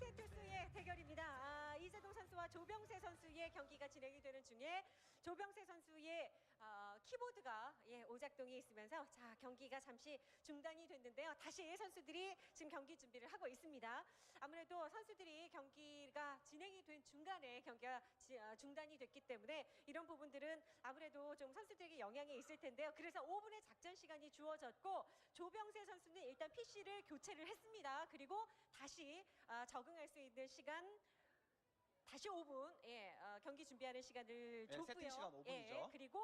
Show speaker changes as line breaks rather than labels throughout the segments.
하이센투스의 대결입니다. 이재동 선수와 조병세 선수의 경기가 진행이 되는 중에 조병세 선수의 키보드가 오작동이 있으면서 자 경기가 잠시 중단이 됐는데요. 다시 선수들이 지금 경기 준비를 하고 있습니다. 아무래도 선수들이 경기가 진행이 된 중간에 경기가 중단이 됐기 때문에 이런 부분들은 아무래도 좀 선수들에게 영향이 있을 텐데요. 그래서 5분의 작전 시간이 주어졌고 조병세 선수는 일단 PC를 교체를 했습니다. 그리고 다시 적응할 수 있는 시간 다시 5분 경기 준비하는 시간을 줬고요.
세팅 시간 5분이죠.
그리고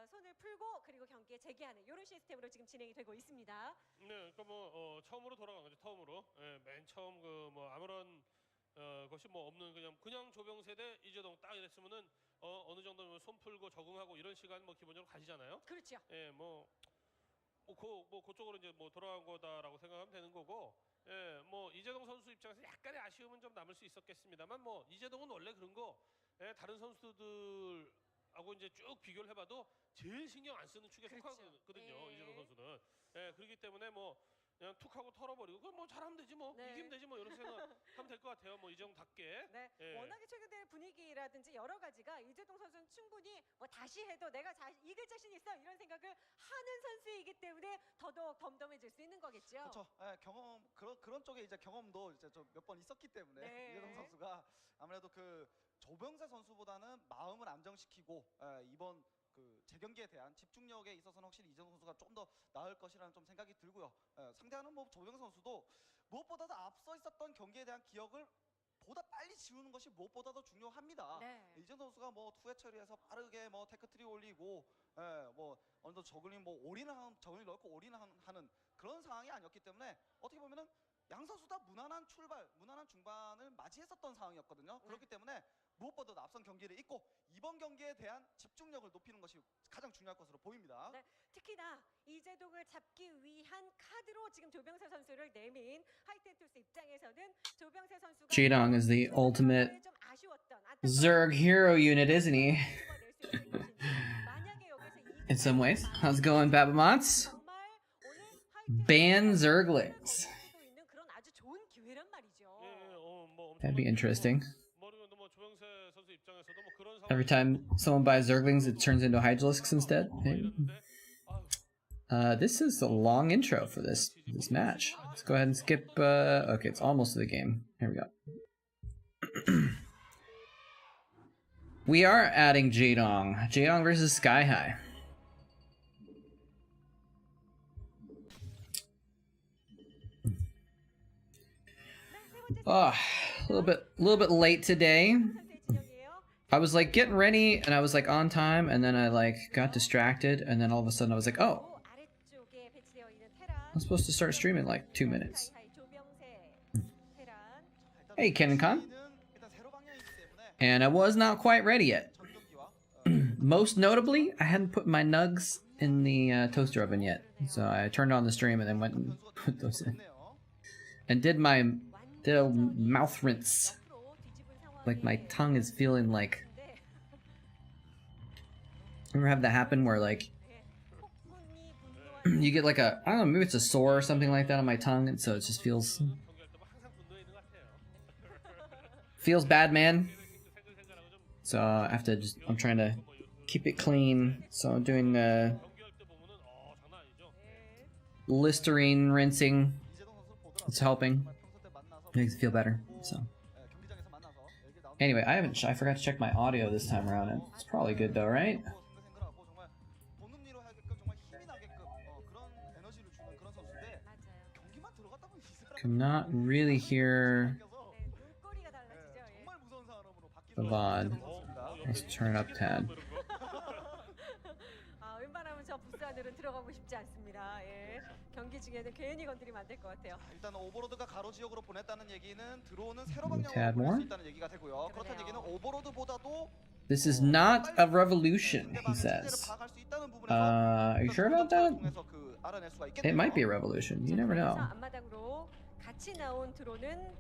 손을 풀고 그리고 경기에 재개하는 이런 시스템으로 지금 진행이 되고 있습니다.
네, 그러니까 뭐 처음으로 돌아간 거죠. 처음으로 맨 처음 그 뭐 아무런 것이 뭐 없는 그냥 조병세 대 이재동 딱 이랬으면은 어느 정도 손 풀고 적응하고 이런 시간 뭐 기본적으로 가지잖아요.
그렇죠.
예, 뭐 그쪽으로 이제 뭐 돌아간 거다라고 생각하면 되는 거고. 예, 뭐 이재동 선수 입장에서 약간의 아쉬움은 좀 남을 수 있었겠습니다만 뭐 이재동은 원래 그런 거 다른 선수들하고 이제 쭉 비교를 해봐도 제일 신경 안 쓰는 축에 속하거든요. 이재동 선수는. 예, 그렇기 때문에 뭐 그냥 툭 하고 털어버리고 그럼 뭐 잘하면 되지 뭐 이기면 되지 뭐 이런 생각하면 될 것 같아요. 뭐 이재동답게.
네, 워낙에 최근에 분위기라든지 여러 가지가 이재동 선수는 충분히 뭐 다시 해도 내가 이길 자신 있어 이런 생각을 하는 선수이기 때문에 더더욱 덤덤해질 수 있는 거겠죠.
그렇죠. 경험 그런 쪽에 이제 경험도 이제 몇 번 있었기 때문에 이재동 선수가 아무래도 그 조병세 선수보다는 마음을 안정시키고 이번 그 재경기에 대한 집중력에 있어서는 확실히 이재동 선수가 좀 더 나을 것이라는 좀 생각이 들고요. 상대하는 뭐 조병세 선수도 무엇보다도 앞서 있었던 경기에 대한 기억을 보다 빨리 지우는 것이 무엇보다도 중요합니다. 이재동 선수가 뭐 투회 처리해서 빠르게 뭐 테크트리 올리고 뭐 어느 정도 저글링 뭐 저글링 넣고 올인하는 그런 상황이 아니었기 때문에 어떻게 보면은 양 선수 다 무난한 출발, 무난한 중반을 맞이했었던 상황이었거든요. 그렇기 때문에 무엇보다도 앞선 경기를 잊고 이번 경기에 대한 집중력을 높이는 것이 가장 중요할 것으로 보입니다.
네, 특히나 이재동을 잡기 위한 카드로 지금 조병세 선수를 내민 하이텐투스 입장에서는 조병세 선수가
Jidong is the ultimate Zerg hero unit, isn't he? In some ways. How's it going, Babamots? Ban Zerglings. That'd be interesting. Every time someone buys Zerglings, it turns into Hydralisks instead. Hey. This is a long intro for this match. Let's go ahead and skip. Okay, it's almost to the game. Here we go. We are adding Jadong. Jadong versus Sky High. Oh, a little bit late today. I was like getting ready and I was like on time and then I like got distracted and then all of a sudden I was like, oh, I'm supposed to start streaming in like 2 minutes. Hey, Kenan Khan. And I was not quite ready yet. Most notably, I hadn't put my nugs in the toaster oven yet. So I turned on the stream and then went and put those in. And did a mouth rinse. Like my tongue is feeling like... Ever have that happen where like... you get like a... I don't know, maybe it's a sore or something like that on my tongue and so it just feels... Feels bad, man. So I have to just... I'm trying to keep it clean. So I'm doing Listerine rinsing. It's helping. Makes it feel better. So... Anyway, I forgot to check my audio this time around. It's probably good though, right? Cannot really hear the VOD. Let's turn up tad.
경기 중에는 괜히 건드리면 안 될 것 같아요.
일단 오버로드가 가로 지역으로 보냈다는 얘기는 들어오는 세로 방향으로
Tad
보낼
more?
수 있다는 얘기가 되고요. 그렇다는 얘기는 오버로드보다도
This is not a revolution, he says. Are you sure about that? It might be a revolution. You never know.
앞마당으로 같이 나온 드론은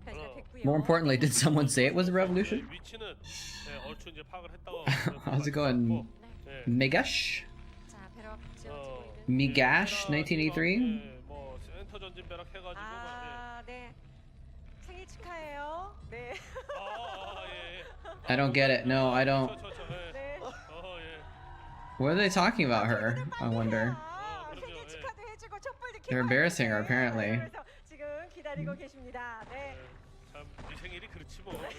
발사됐고요.
More importantly, did someone say it was a revolution? How's it going? Megash? Migash 1983?
생일 축하해요. 네.
예.
I don't get it. No, I don't.
예.
네.
예.
What are they talking about her? I wonder.
생일 축하도 해주고 촛불도
They're embarrassing her, apparently.
그래서 지금 기다리고 계십니다. 네.
참, 네 생일이 그렇지 뭐 그런 거.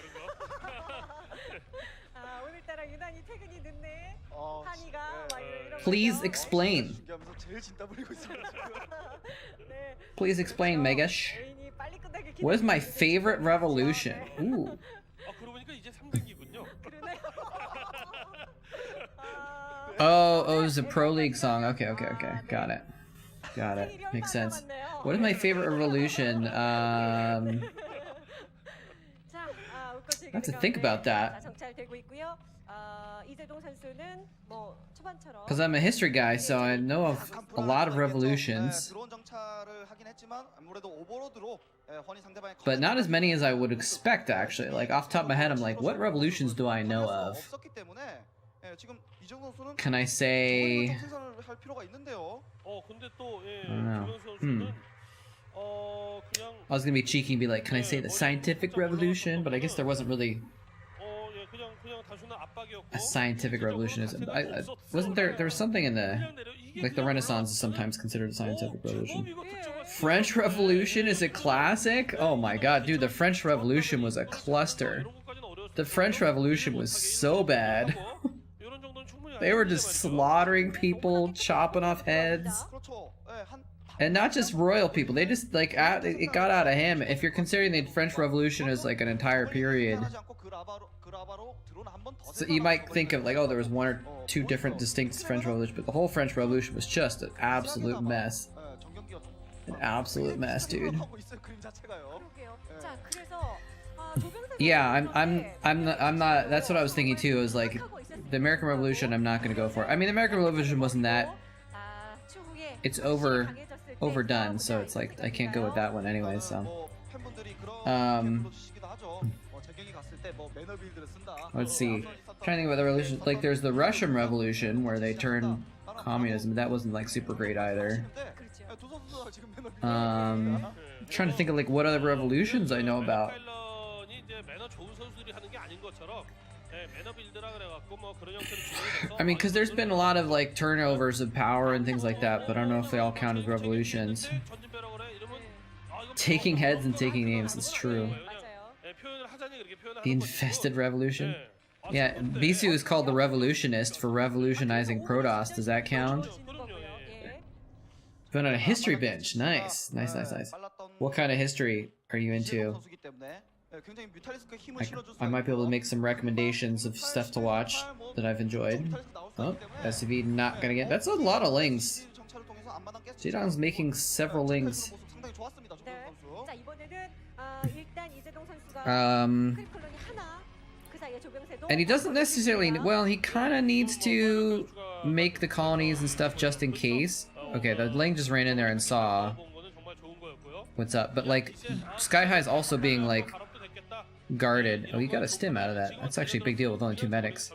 아, 오늘따라 유난히 퇴근이 늦네.
어,
한이가 막 이런
Please
거죠.
explain.
준비하면서 제일 진땀 흘리고 있습니다.
네.
Please explain, Megash.
애인이 빨리 끝나길
What is my
기다리고
favorite
있는
revolution?
거죠. 네.
Ooh.
그러고 보니까 이제 3등이군요.
그러네요. 아,
Oh, it was a Pro League song. Okay. Got it.
생일이
Makes
얼마 안
sense.
남았네요.
What is my favorite revolution?
자, 웃고 즐기는
I have to think about
가운데
that.
자, 정찰되고 있고요. 이재동 선수는 뭐 초반처럼
Because I'm a history guy, so I know of a lot of revolutions,
드론 정찰을 하긴 했지만 아무래도 오버로드로 허니 상대방의
but not as many as I would expect, actually. Like, off the top of my head, I'm like, what revolutions do I know of?
없었기 때문에 지금 이정 선수는
Can I say...
생산을 할 필요가 있는데요.
근데 또 예.
I don't know.
조병수 선수는 그냥
I was gonna be cheeky and be like, can I say the scientific revolution? But I guess there wasn't really
예, 그냥 단순한 압박이었고
a scientific revolutionism. Wasn't there was something in the... Like, the Renaissance is sometimes considered a scientific revolution. French Revolution is a classic? Oh my god, dude, the French Revolution was a cluster. The French Revolution was so bad. They were just slaughtering people, chopping off heads.
그렇죠.
And not just royal people, they just, like, it got out of hand. If you're considering the French Revolution as, like, an entire period, so you might think of, like, oh, there was one or two different distinct French Revolutions, but the whole French Revolution was just an absolute mess. An absolute mess, dude.
그러게요. 자, 그래서 조병세
Yeah,
선수의
I'm not. That's what I was thinking too. Is like the American Revolution. I'm not gonna go for. I mean, the American Revolution wasn't that.
추후에
It's
강해졌을 때
overdone, so it's like I can't go with that one anyway. So, um, let's see. Trying to think about the revolution. Like, there's the Russian Revolution where they turned communism. That wasn't like super great either. Trying to think of like what other revolutions I know about. I mean, because there's been a lot of like turnovers of power and things like that, but I don't know if they all count as revolutions. Taking heads and taking names is true. The Infested Revolution? Yeah, Bisu is called the Revolutionist for revolutionizing Protoss. Does that count? Been on a history bench. Nice. What kind of history are you into? I might be able to make some recommendations of stuff to watch that I've enjoyed. Oh, SCV not gonna get... That's a lot of lings. Jidong's making several lings. And he doesn't necessarily... Well, he kind of needs to make the colonies and stuff just in case. Okay, the Ling just ran in there and saw what's up. But, like, Sky High's also being, like, guarded. Oh, you got a stim out of that. That's actually a big deal with only 2 medics.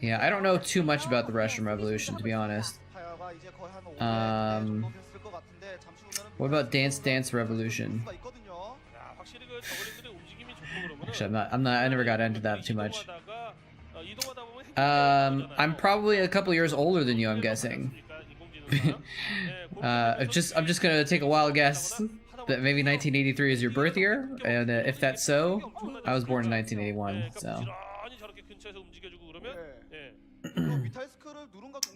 Yeah, I don't know too much about the Russian Revolution, to be honest. What about Dance Dance Revolution? Actually, I never got into that too much. I'm probably a couple years older than you, I'm guessing. I'm just gonna take a wild guess that maybe 1983 is your birth year, and if that's so, I was born in 1981, so.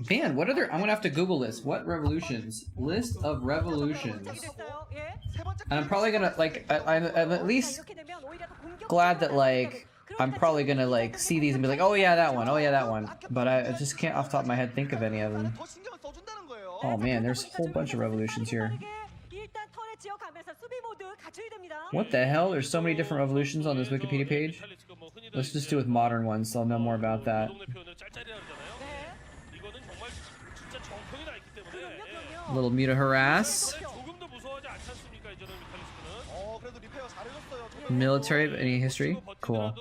Man, what other... I'm gonna have to Google this. What revolutions? List of revolutions. And I'm probably gonna, like, I'm at least glad that, like, I'm probably gonna, like, see these and be like, oh yeah, that one. But I just can't off the top of my head think of any of them. Oh man, there's a whole bunch of revolutions here. What the hell? There's so many different revolutions on this Wikipedia page. Let's just do with modern ones, so I'll know more about that. A little Muta harass. Military, any history? Cool.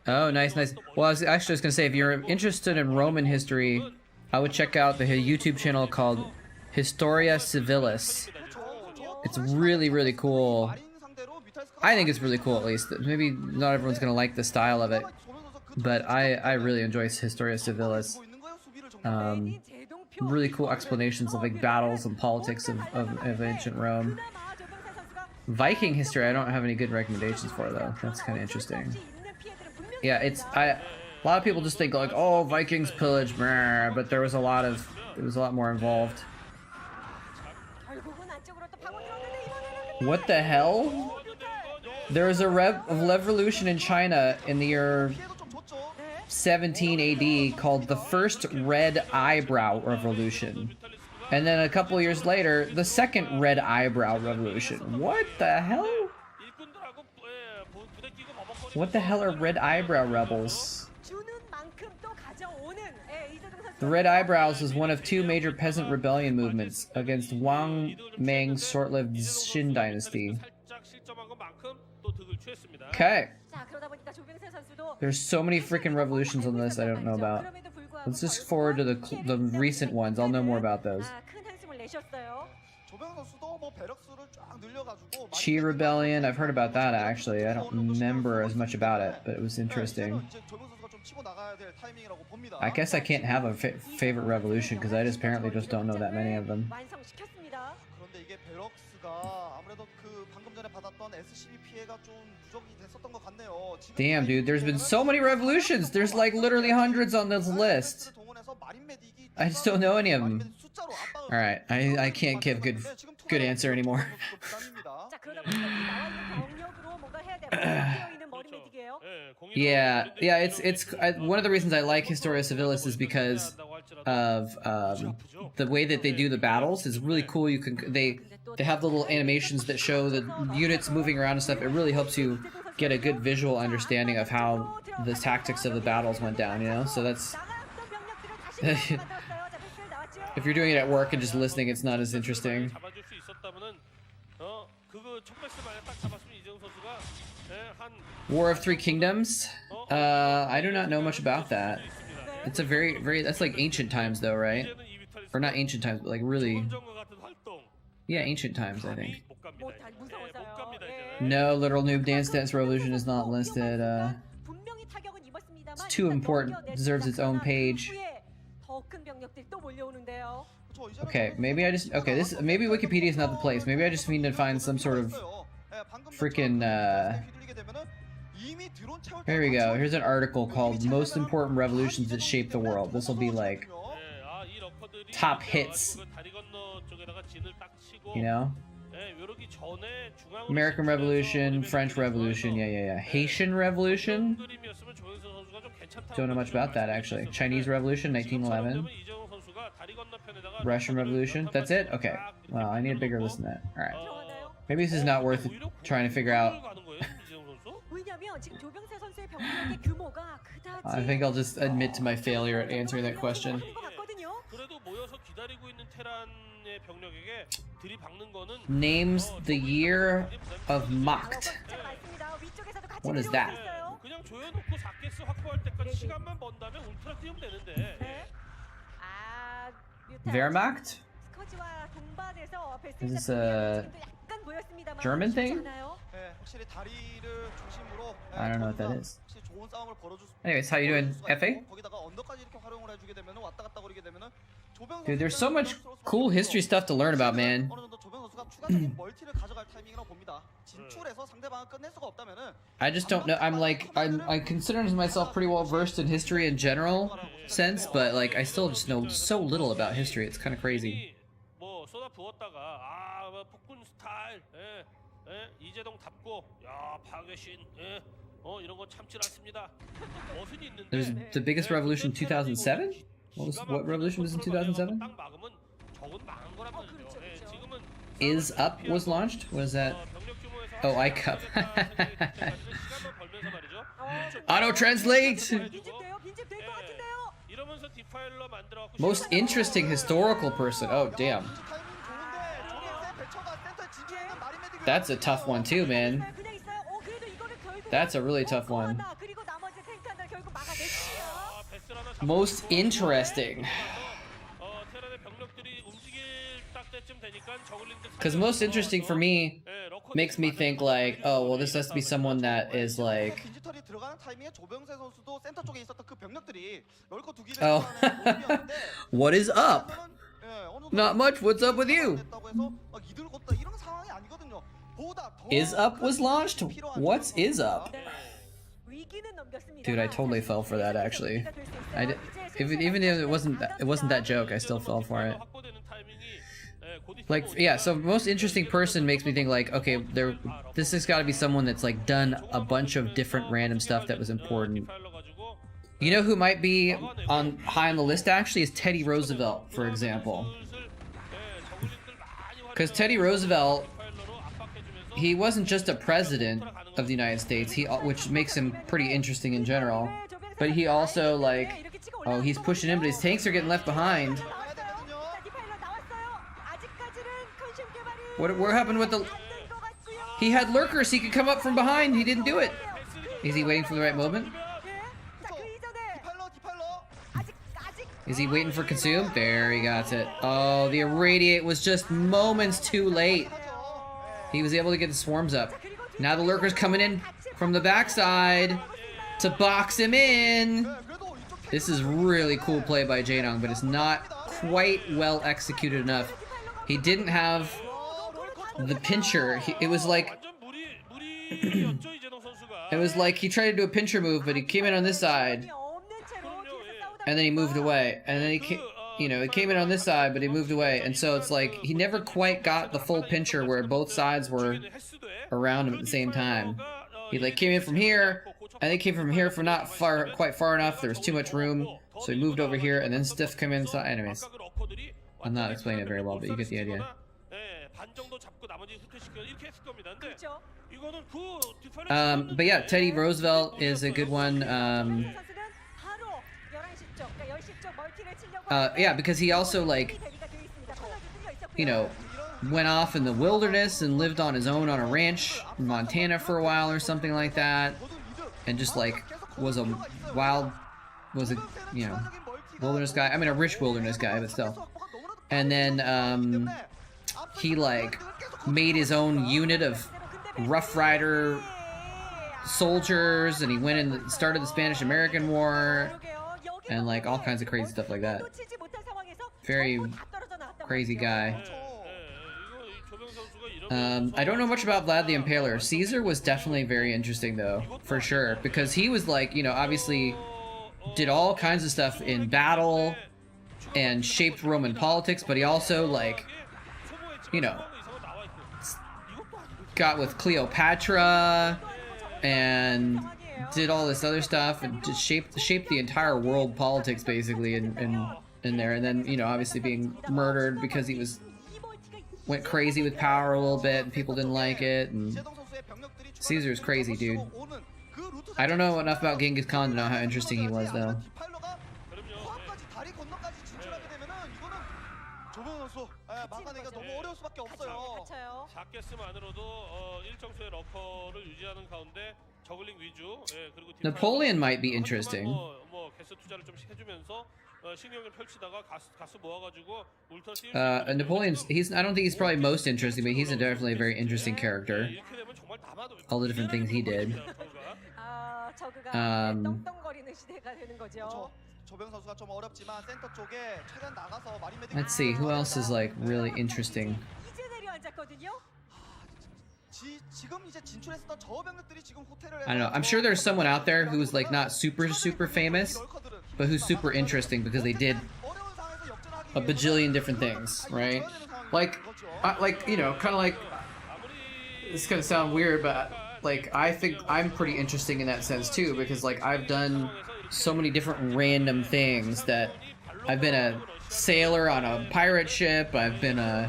Oh, nice. Well, I was actually just gonna say, if you're interested in Roman history, I would check out the YouTube channel called Historia Civilis. It's really, really cool. I think it's really cool, at least. Maybe not everyone's gonna like the style of it, but I really enjoy Historia Civilis. Really cool explanations of like battles and politics of ancient Rome. Viking history, I don't have any good recommendations for though. That's kind of interesting. Yeah, a lot of people just think like, oh, Vikings pillage, but there was a lot more involved. What the hell? There was a revolution in China in the year 17 AD called the First Red Eyebrow Revolution. And then a couple years later, the Second Red Eyebrow Revolution. What the hell? What the hell are Red Eyebrow rebels? The Red Eyebrows was one of two major peasant rebellion movements against Wang Meng's short-lived Xin dynasty. Okay. There's so many freaking revolutions on this I don't know about. Let's just forward to the recent ones. I'll know more about those. Qi Rebellion, I've heard about that actually. I don't remember as much about it, but it was interesting. I guess I can't have a favorite revolution because I just apparently just don't know that many of them. Damn, dude, there's been so many revolutions. There's like literally hundreds on this list. I just don't know any of them. All right, I can't give good answer anymore. Yeah, it's one of the reasons I like Historia Civilis is because of the way that they do the battles is really cool. They have the little animations that show the units moving around and stuff. It really helps you get a good visual understanding of how the tactics of the battles went down, you know? So that's... if you're doing it at work and just listening, it's not as interesting. War of Three Kingdoms? I do not know much about that. It's a very, that's like ancient times though, right? Or not ancient times, but like really... yeah, ancient times, I think. No, Literal Noob Dance Revolution is not listed. It's too important. It deserves its own page. Okay, maybe I just... okay, maybe Wikipedia is not the place. Maybe I just need to find some sort of freaking... here we go. Here's an article called Most Important Revolutions That Shaped the World. This will be like... top hits. You know? American Revolution, French Revolution, yeah. Haitian Revolution? Don't know much about that, actually. Chinese Revolution, 1911. Russian Revolution. That's it? Okay. Well, I need a bigger list than that. Alright. Maybe this is not worth trying to figure out. I think I'll just admit to my failure at answering that question. Names the year of Macht. What is that? Wehrmacht? Is this a German thing? I don't know what that is. Anyways, how you doing, FA? Dude, there's so much cool history stuff to learn about, man. I just don't know. I consider myself pretty well versed in history in general sense, but like I still just know so little about history. It's kind of crazy. There's the biggest revolution 2007? What revolution was in 2007? Is Up was launched? Was that? Oh, iCup. Auto translate. Most interesting historical person. Oh, damn. That's a tough one too, man. That's a really tough one. Most interesting. Because most interesting for me makes me think like, oh, well, this has to be someone that is like,
디지털이 들어가는 타이밍에 조병세 선수도 센터 쪽에 있었던 그 병력들이 넓고 두기를
oh, what is up? Not much. What's up with you? Is up was launched? What's is up? Dude, I totally fell for that actually. Even if it wasn't that joke, I still fell for it. Like, yeah, so most interesting person makes me think like, okay, this has got to be someone that's like done a bunch of different random stuff that was important. You know who might be high on the list actually is Teddy Roosevelt, for example. Because Teddy Roosevelt, he wasn't just a president of the United States, which makes him pretty interesting in general, but he also like, oh, he's pushing in, but his tanks are getting left behind. What happened with the... He had lurkers, he could come up from behind, he didn't do it. Is he waiting for the right moment? Is he waiting for consume? There, he got it. Oh, the irradiate was just moments too late. He was able to get the swarms up. Now the lurker's coming in from the backside to box him in. This is really cool play by Jaenong, but it's not quite well executed enough. He didn't have the pincher. It was like he tried to do a pincher move, but he came in on this side, and then he moved away, and then he came, he came in on this side, but he moved away, and so it's like he never quite got the full pincher where both sides were around him at the same time. He like came in from here, and they came from here for not quite far enough. There was too much room, so he moved over here, and then Stiff came inside. Anyways, I'm not explaining it very well, but you get the idea. But yeah, Teddy Roosevelt is a good one. Yeah, because he also like, went off in the wilderness and lived on his own on a ranch in Montana for a while or something like that, and just like was a wilderness guy. I mean, a rich wilderness guy, but still. And then he like made his own unit of Rough Rider soldiers, and he went and started the Spanish-American War, and like all kinds of crazy stuff like that. Very crazy guy. I don't know much about Vlad the Impaler. Caesar was definitely very interesting though, for sure, because he was like, obviously did all kinds of stuff in battle and shaped Roman politics, but he also like, got with Cleopatra and did all this other stuff and just shaped the entire world politics basically in there, and then obviously being murdered because he went crazy with power a little bit and people didn't like it, and Caesar's crazy, dude. I don't know enough about Genghis Khan to know how interesting he was though. Napoleon might be interesting. Napoleon's, I don't think he's probably most interesting, but he's definitely a very interesting character. All the different things he did. Let's see, who else is like really interesting? I don't know, I'm sure there's someone out there who's like not super famous, but who's super interesting because they did a bajillion different things, right? Like, kind of like, this is gonna sound weird, but like I think I'm pretty interesting in that sense too, because like I've done so many different random things. That I've been a sailor on a pirate ship, I've been a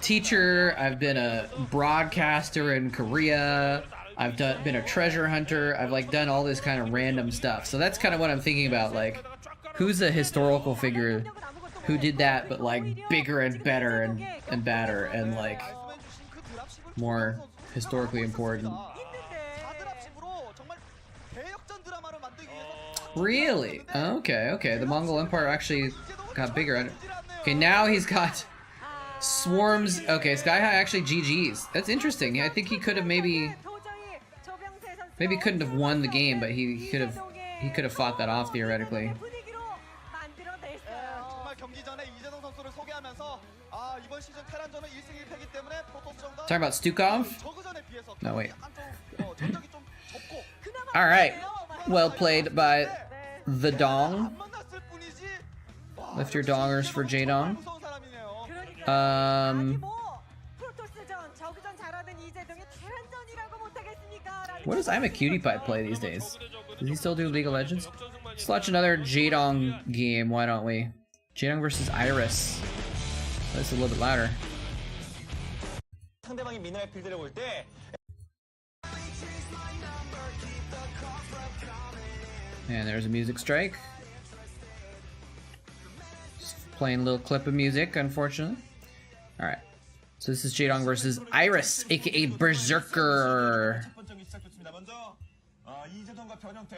teacher, I've been a broadcaster in Korea, I've been a treasure hunter, I've like done all this kind of random stuff. So that's kind of what I'm thinking about, like who's a historical figure who did that but like bigger and better and badder and like more historically important. Really? Okay, the Mongol Empire actually got bigger. Okay, now he's got Swarms. Okay, Sky High actually GG's. That's interesting. I think he could have maybe couldn't have won the game, but he could have fought that off theoretically.
정말 경기 전에 이재동 선수를 소개하면서 이번 시즌 테란전은 1승 1패이기 때문에 프로토스전과
Talking about Stukov?
저그전에 비해서
No, wait.
약간 좀 전적이 좀 적고
All right. Well played by the Dong.
안 만났을 뿐이지.
Lift your dongers for J-Dong.
무서운 사람이네요.
What does I'm a Cutie Pie play these days? Does he still do League of Legends? Let's watch another J-Dong game, why don't we? J-Dong versus Iris. That's a little bit louder.
상대방이 미네랄 필드를 볼 때
And there's a music strike. Just playing a little clip of music, unfortunately. Alright. So this is J-Dong versus Iris, aka Berserker.
첫 번째 경기 시작됐습니다. 먼저 이재동과 변형태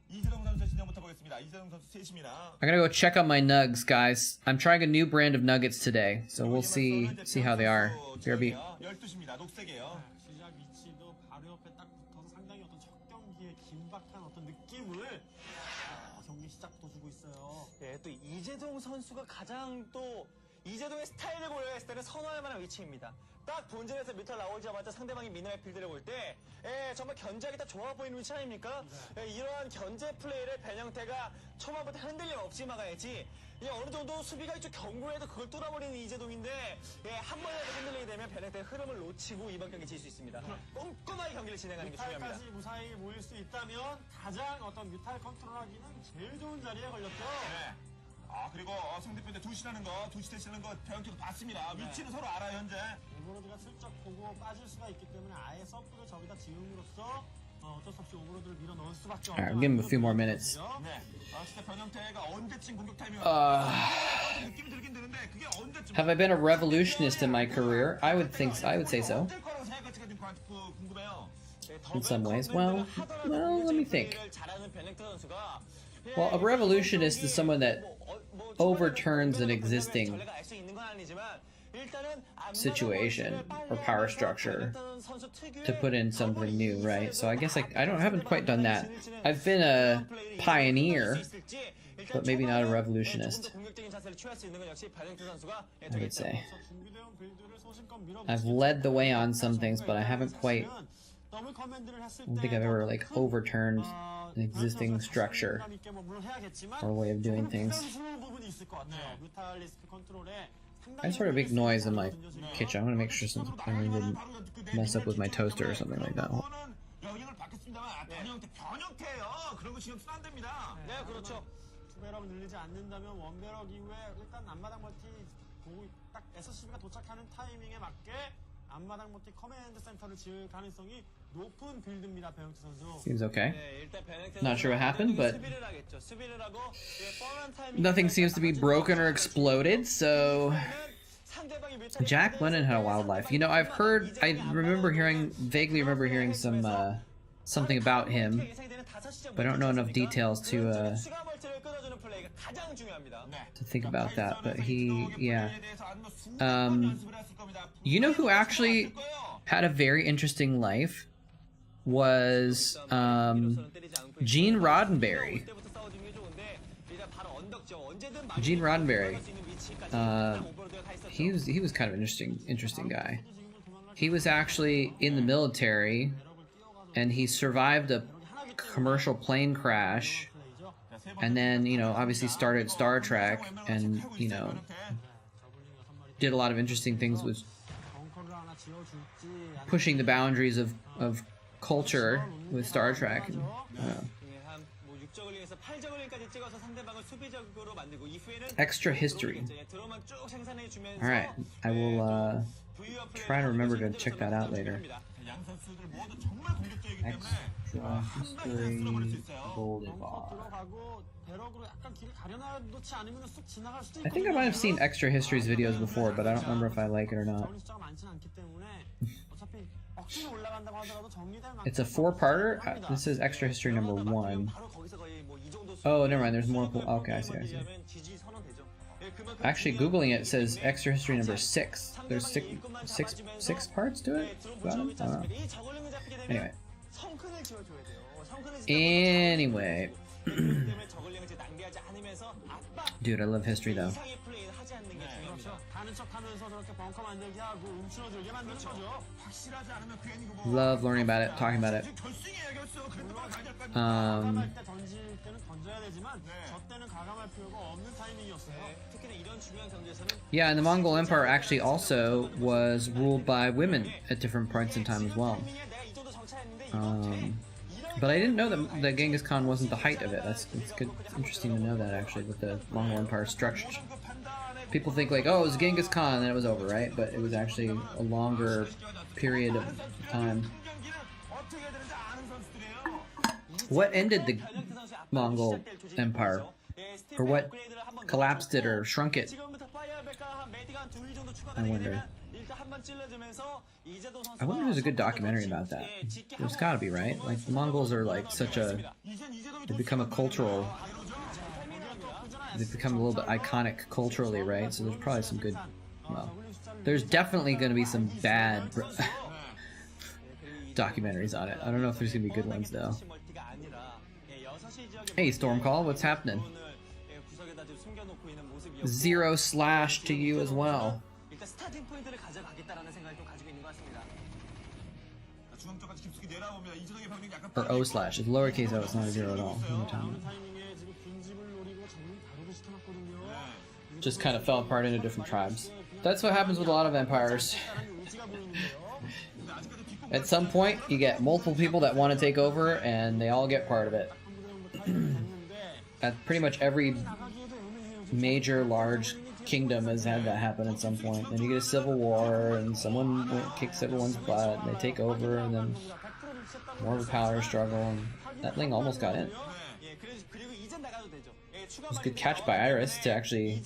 이재동 선수의 진영부터 보겠습니다. 이재동 선수 셋입니다.
I gotta go check out my nugs, guys. I'm trying a new brand of nuggets today, so we'll see how they are. BRB.
12시입니다. 녹색이에요.
시작 위치도 바로 옆에 딱 붙어서 상당히 어떤 첫 경기의 긴박한 어떤 느낌을 경기 시작부터 주고 있어요.
예, 또 이재동 선수가 가장 또 이재동의 스타일을 고려했을 때는 선호할 만한 위치입니다. 딱 본진에서 뮤탈 나오자마자 상대방이 미네랄 필드를 볼 때 정말 견제하기 딱 좋아 보이는 위치 아닙니까? 이러한 견제 플레이를 변형태가 초반부터 흔들림 없이 막아야지 어느 정도 수비가 이쪽 경고해도 그걸 뚫어버리는 이재동인데 한 번이라도 흔들리게 되면 변형태의 흐름을 놓치고 이번 경기 질 수 있습니다. 꼼꼼하게 경기를 진행하는 게 중요합니다.
뮤탈까지 무사히 모일 수 있다면 가장 어떤 뮤탈 컨트롤하기는 제일 좋은 자리에 걸렸죠.
네. 그리고 상대편에 두시라는 거, 두시 대시라는 거 변형태도 봤습니다. 위치는 서로 알아요, 현재.
오버로드가 슬쩍 보고 빠질 수가 있기 때문에 아예 서프를 저기다 지음으로써 어쩔 수 없이 오버로드를 밀어 넣을 수밖에 없는.
Alright, we'll give him a few more minutes.
네. 진짜 변형태가 언제쯤 공격 타이밍을 느낌이 들긴 드는데 그게 언제쯤
Have I been a revolutionist in my career? I would say so.
어떨 거라고 생각할지가 좀 궁금해요.
In some ways. Well, let me think.
잘하는 변형태 선수가
Well, a revolutionist is someone that overturns an existing situation or power structure to put in something new, right? So I guess I haven't quite done that. I've been a pioneer, but maybe not a revolutionist, I would say. I've led the way on some things, but I haven't quite, I don't think I've ever like overturned an existing structure or way of doing things. I just heard a big noise in my kitchen. I'm gonna make sure I didn't mess up with my toaster or something like that.
영향을 받겠습니다만 변형태예요. 그런 거 신경 쓰면 안 됩니다. 네, 그렇죠.
투배럭 늘리지 않는다면 원배럭 이후에 일단 앞마당 멀티 보고 딱 SCB가 도착하는 타이밍에 맞게 앞마당 멀티 커맨드 센터를 지을 가능성이 높은 빌드입니다, 변형태 선수.
Seems okay.
네, 일단 변형태
Not sure what happened, but
수비를 하겠죠. 수비를 하고 뻔한 타이밍
nothing seems to be broken or exploded, so Jack Lennon had a wild life. You know, I vaguely remember hearing some something about him, but I don't know enough details to think about that. But yeah. You know who actually had a very interesting life was Gene Roddenberry. Gene Roddenberry. He was kind of an interesting guy. He was actually in the military, and he survived a commercial plane crash, and then obviously started Star Trek, and did a lot of interesting things with pushing the boundaries of culture with Star Trek. And, extra history. Alright, I will try to remember to check that out later. Extra history Golden Bar. I think I might have seen Extra History's videos before, but I don't remember if I like it or not. It's a 4-parter? This is Extra History number 1. Oh, never mind, there's more. Okay, I see. Actually, Googling it says extra history number 6. There's six parts to it? About it? I don't know. Anyway. Anyway. Dude, I love history though. Love learning about it, talking about it. Yeah, and the Mongol Empire actually also was ruled by women at different points in time as well. But I didn't know that Genghis Khan wasn't the height of it. It's good. It's interesting to know that actually with the Mongol Empire structure. People think like, oh, it was Genghis Khan and then it was over, right? But it was actually a longer period of time. What ended the Mongol Empire? Or what collapsed it or shrunk it? I wonder. I wonder if there's a good documentary about that. There's gotta be, right? Like, the Mongols are like such a... They've become a cultural... They've become a little bit iconic culturally, right? So there's probably some good... Well, there's definitely gonna be some bad documentaries on it. I don't know if there's gonna be good ones, though. Hey, Stormcall, what's happening? 0/ to you as well. Or O/. It's lowercase o, it's not a 0 at all. Just kind of fell apart into different tribes. That's what happens with a lot of empires. At some point, you get multiple people that want to take over, and they all get part of it. Pretty much every major large kingdom has had that happen at some point. Then you get a civil war, and someone kicks everyone's butt, and they take over, and then more of a power struggle, and that thing almost got in. It was a good catch by Iris to actually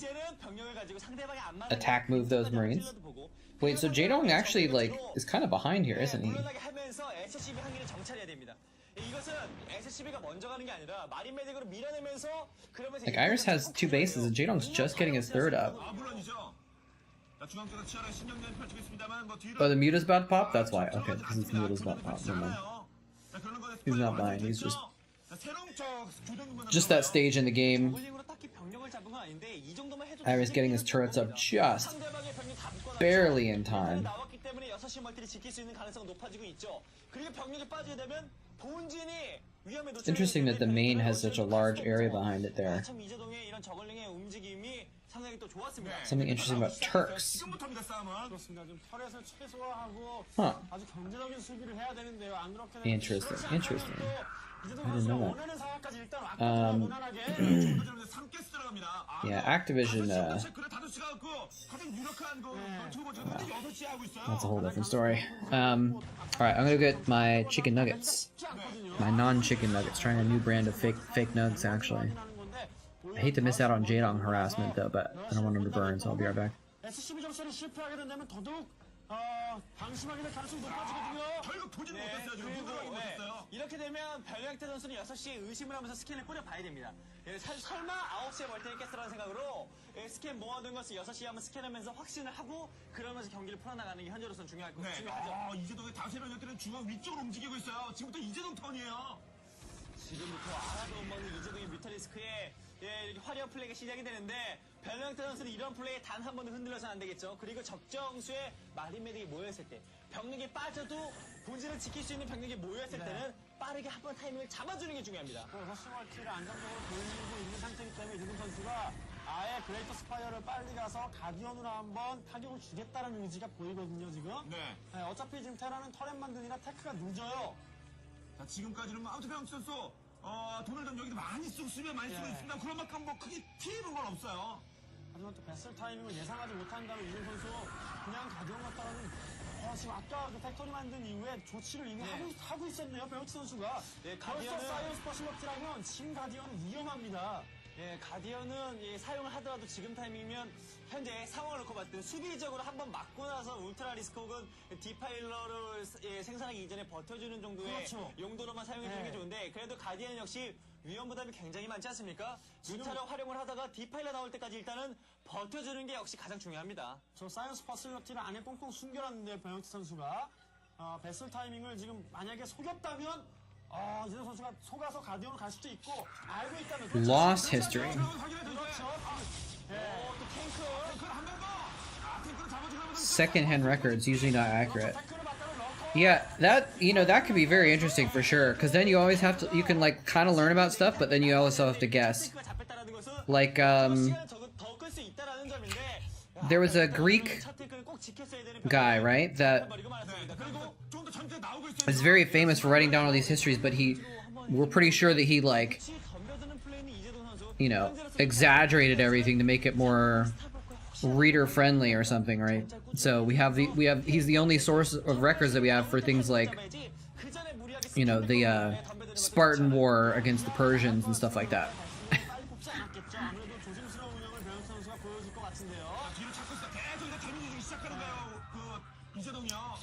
attack move those Marines. Wait, so Jaedong actually like is kind of behind here, isn't he? Like, Iris has 2 bases and Jaedong's just getting his 3rd up. Oh, the Muta's about to pop? That's why. Okay, because it's Muta's about to pop. Never mind. He's not buying, he's just that stage in the game. Iris getting his turrets up just barely in time. It's interesting that the main has such a large area behind it there. Something interesting about Turks. Huh. Interesting, interesting. I didn't know that. Yeah, Activision, that's a whole different story. Alright, I'm gonna get my chicken nuggets. My non-chicken nuggets, trying a new brand of fake nugs, actually. I hate to miss out on Jaedong harassment, though, but I don't want him to burn, so I'll be right back.
이렇게 되면 별량태 선수는 6시에 의심을 하면서 스캔을 뿌려봐야 됩니다. 설마 9시에 멀티했겠어라는 생각으로 스캔 모아둔 것을 6시에 한번 스캔하면서 확신을 하고 그러면서 경기를 풀어나가는 게 현재로서는 중요하죠.
이재동의 다수의 병력들은 중앙 위쪽으로 움직이고 있어요. 지금부터 이재동 턴이에요.
지금부터 알아도 없는 이재동의 뮤탈리스크에 화려한 플레이가 시작이 되는데 별량태 선수는 이런 플레이에 단 한 번도 흔들려서는 안 되겠죠. 그리고 적정수의 마린메딕이 모였을 때 병력이 빠져도 본질을 지킬 수 있는 병력이 모였을 때는 빠르게 한 번 타이밍을 잡아주는 게 중요합니다.
러시멀티를 안정적으로 돌리고 있는 상태이기 때문에 이재동 선수가 아예 그레이터 스파이어를 빨리 가서 가디언으로 한번 타격을 주겠다는 의지가 보이거든요, 지금. 어차피 지금 테라는 터렛 만드느라 테크가 늦어요.
자, 지금까지는 아무튼 선수 돈을 좀 여기도 많이 쓰고 쓰면 많이 쓰고 있습니다. 그런 만큼 뭐 크게 피해본 건 없어요.
하지만 또 베슬 타이밍을 예상하지 못한다면 이준 선수 그냥 가디언 갔다가는 지금 아까 그 팩토리 만든 이후에 조치를 이미 하고 있었네요, 베어치 선수가. 가디언은 사이언스 퍼실럭티라면 지금 가디언은 위험합니다.
가디언은 사용을 하더라도 지금 타이밍이면 현재 상황을 놓고 봤을 때 수비적으로 한번 맞고 나서 울트라리스크 혹은 디파일러를 생산하기 이전에 버텨주는 정도의 용도로만 사용해주는 게 좋은데 그래도 가디언 역시 위험 부담이 굉장히 많지 않습니까? 뮤타를 활용을 하다가 디파일러 나올 때까지 일단은 버텨주는 게 역시 가장 중요합니다.
저 사이언스 퍼슬러티를 안에 꽁꽁 숨겨놨는데 배영태 선수가 배슬 타이밍을 지금 만약에 속였다면 이재동 선수가 속아서 가디언을 갈 수도 있고 알고 있다면
Lost history. Secondhand records usually not accurate. Yeah, that that could be very interesting for sure. Because then you always have to, you can like kind of learn about stuff, but then you also have to guess. Like there was a Greek guy, right? That is very famous for writing down all these histories, but we're pretty sure that he like, exaggerated everything to make it more reader friendly or something, right? So he's the only source of records that we have for things like the Spartan War against the Persians and stuff like that.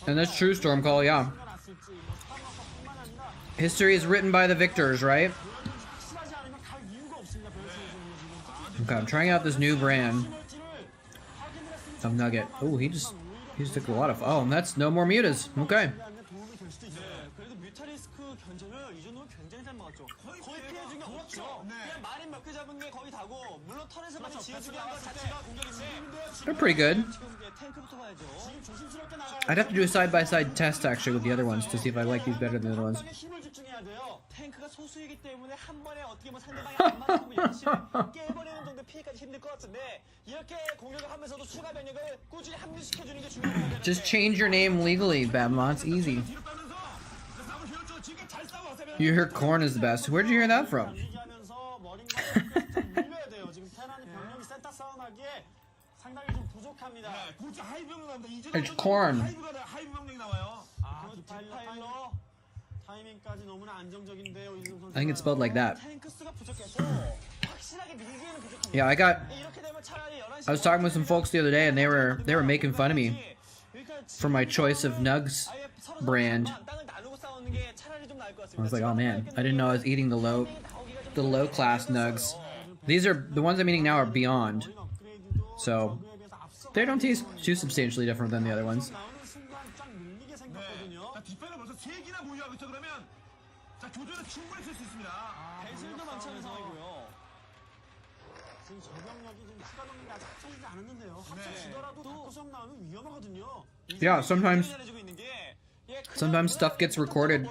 And that's true, Stormcall, yeah. History is written by the victors, right? Okay, I'm trying out this new brand of nugget. Oh, he just took a lot of. Oh, and that's no more mutas. Okay. They're pretty good. I'd have to do a side-by-side test actually with the other ones to see if I like these better than the other ones. Just change your name legally, Babylon. It's easy. You hear corn is the best. Where did you hear that from? It's corn. I think it's spelled like that. Yeah, I was talking with some folks the other day, and they were making fun of me for my choice of Nugs brand. I was like, oh man, I didn't know I was eating the low class Nugs. These are the ones I'm eating now are Beyond, so they don't taste too substantially different than the other ones. Yeah, sometimes stuff gets recorded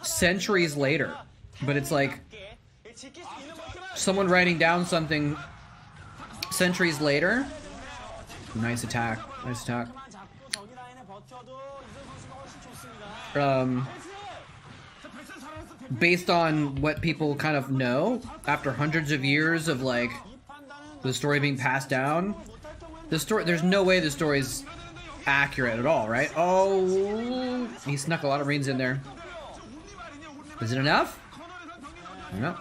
centuries later, but it's like someone writing down something centuries later. Nice attack. Nice attack. Based on what people kind of know after hundreds of years of like the story being passed down, there's no way the story's accurate at all, right? Oh, he snuck a lot of reins in there. Is it enough? I don't know.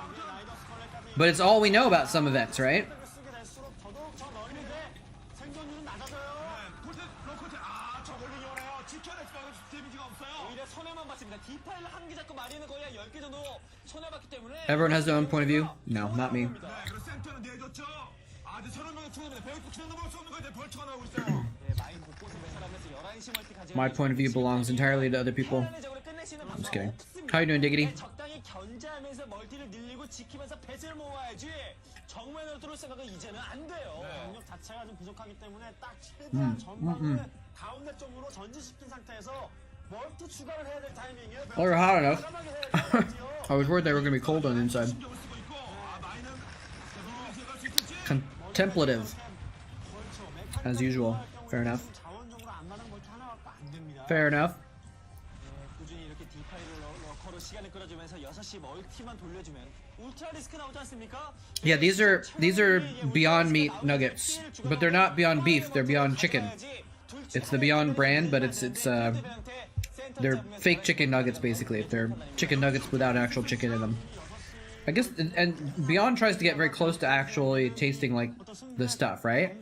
But it's all we know about some events, right? Everyone has their own point of view? No, not me. My point of view belongs entirely to other people. I'm just kidding. How you doing, Diggity? Oh, you're hot enough. I was worried they were going to be cold on the inside. Contemplative. As usual. Fair enough. Fair enough. Yeah, these are Beyond Meat nuggets, but they're not Beyond Beef. They're Beyond Chicken. It's the Beyond brand, but they're fake chicken nuggets basically. They're chicken nuggets without actual chicken in them. I guess, and Beyond tries to get very close to actually tasting like the stuff, right?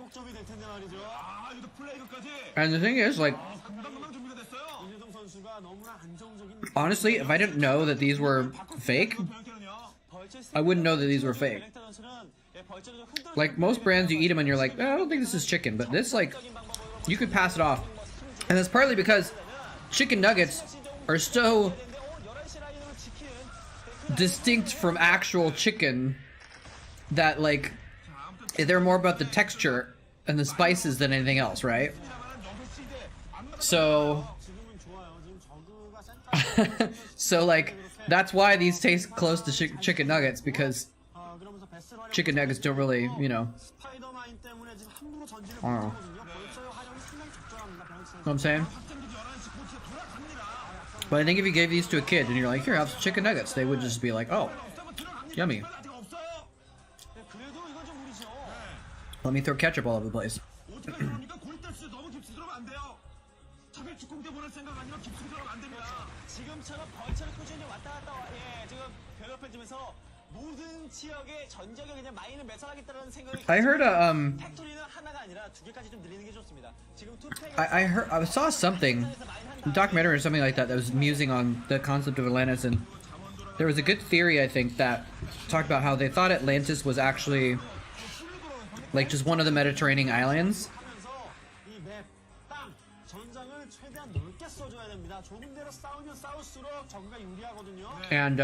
And the thing is, like, honestly, if I didn't know that these were fake, I wouldn't know that these were fake. Like most brands, you eat them and you're like, oh, I don't think this is chicken, but this, like, you could pass it off. And that's partly because chicken nuggets are so distinct from actual chicken that, like, they're more about the texture and the spices than anything else, right? So, so like, that's why these taste close to chicken nuggets, because chicken nuggets don't really, you know, I don't know. Know what I'm saying? But I think if you gave these to a kid and you're like, here, have some chicken nuggets, they would just be like, oh, yummy. Let me throw ketchup all over the place. I heard I saw something, a documentary or something like that was musing on the concept of Atlantis, and there was a good theory, I think, that talked about how they thought Atlantis was actually like just one of the Mediterranean islands. And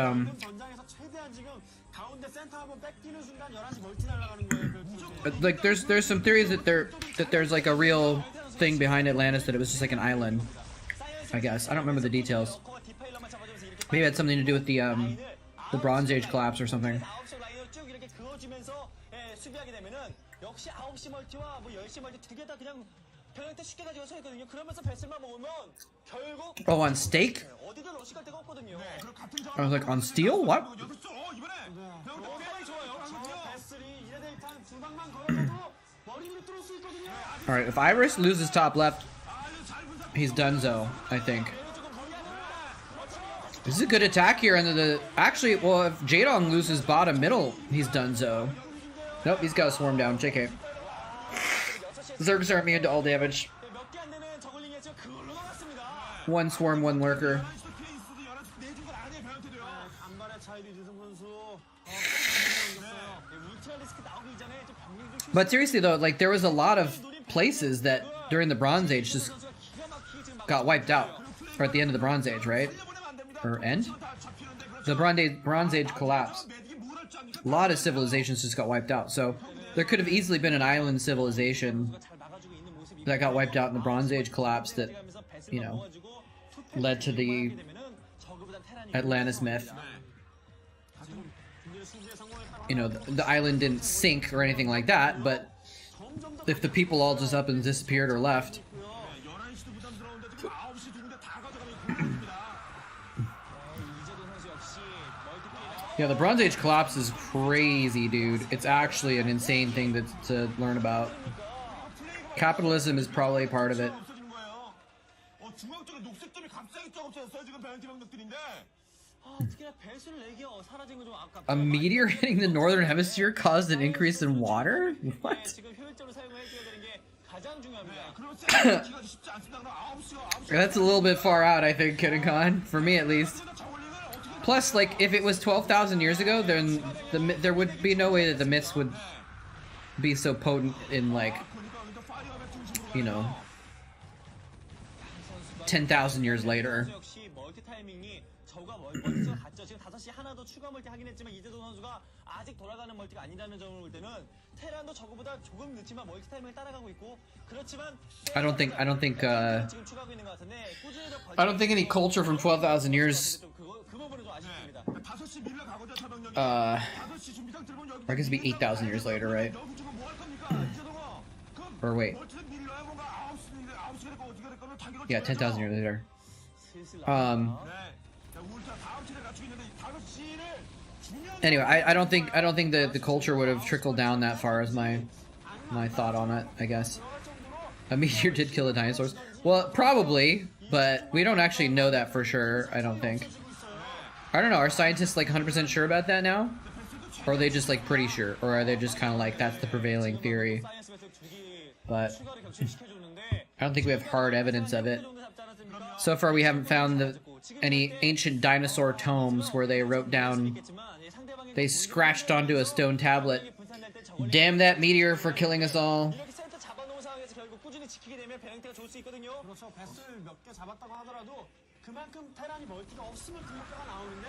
like there's some theories that there's like a real thing behind Atlantis, that it was just like an island, I guess. I don't remember the details. Maybe it had something to do with the Bronze Age collapse or something. Oh, on steak? I was like, on steel? What? Alright, if Iris loses top left, he's donezo, I think. This is a good attack here, and the actually, well, if Jaedong loses bottom middle, he's donezo. Nope, he's got a swarm down. JK. Zergs aren't immune to all damage. One swarm, one lurker. But seriously though, like there was a lot of places that during the Bronze Age just got wiped out. Or at the end of the Bronze Age, right? Or end? The Bronze Age collapsed. A lot of civilizations just got wiped out. So there could have easily been an island civilization that got wiped out in the Bronze Age collapse that, you know, led to the Atlantis myth. You know, the island didn't sink or anything like that, but if the people all just up and disappeared or left. Yeah, the Bronze Age collapse is crazy, dude. It's actually an insane thing to learn about. Capitalism is probably part of it. A meteor hitting the northern hemisphere caused an increase in water? What? That's a little bit far out, I think, Kiddicon. For me, at least. Plus, like, if it was 12,000 years ago, then there would be no way that the myths would be so potent in, like, you know, 10,000 years later. I don't think any culture from 12,000 years I guess it'd be 8,000 years later, right? Or wait. Yeah, 10,000 years later. Anyway, I don't think the culture would have trickled down that far, as my thought on it, I guess. A meteor did kill the dinosaurs. Well, probably, but we don't actually know that for sure, I don't think. I don't know, are scientists like 100% sure about that now? Or are they just like pretty sure? Or are they just kind of like, that's the prevailing theory? But I don't think we have hard evidence of it. So far we haven't found any ancient dinosaur tomes where they wrote down, they scratched onto a stone tablet, "Damn that meteor for killing us all."
이렇게 센터 잡아놓은 상황에서 결국 꾸준히 지키게 되면 베랭테가 좋을 수 있거든요.
그렇죠. 배스를 몇 개 잡았다고 하더라도 그만큼 테란이 멀티가 없으면 그 효과가 나오는데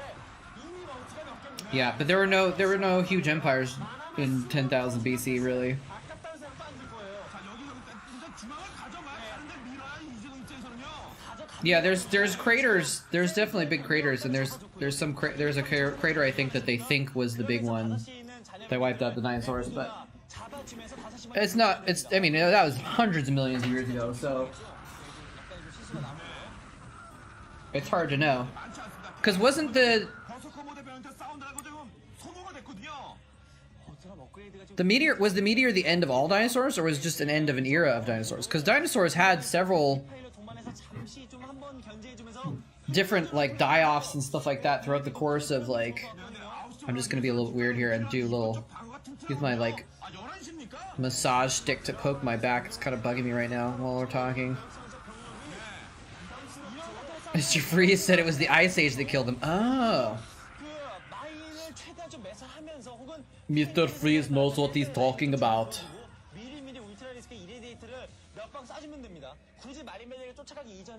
이미 멀티가 몇 개입니다.
Yeah, but there were no huge empires in 10,000 BC really.
아깝다는 생각도 안 들 거예요.
자, 여기서 일단 중앙을 가져가야 하는데 밀어야 이재동 입장에서는요.
Yeah, there's craters. There's definitely big craters, and there's a crater I think that they think was the big one that wiped out the dinosaurs, but it's not. It's I mean that was hundreds of millions of years ago, so it's hard to know. Because wasn't
버서커 모델병한테 싸운다고 지금 소모가 됐거든요.
the meteor the end of all dinosaurs, or was it just an end of an era of dinosaurs? Because dinosaurs had several different like die-offs and stuff like that throughout the course of like. I'm just gonna be a little weird here and do a little. Use my like massage stick to poke my back. It's kind of bugging me right now while we're talking. Mr. Freeze said it was the Ice Age that killed him. Oh. Mr. Freeze knows what he's talking about.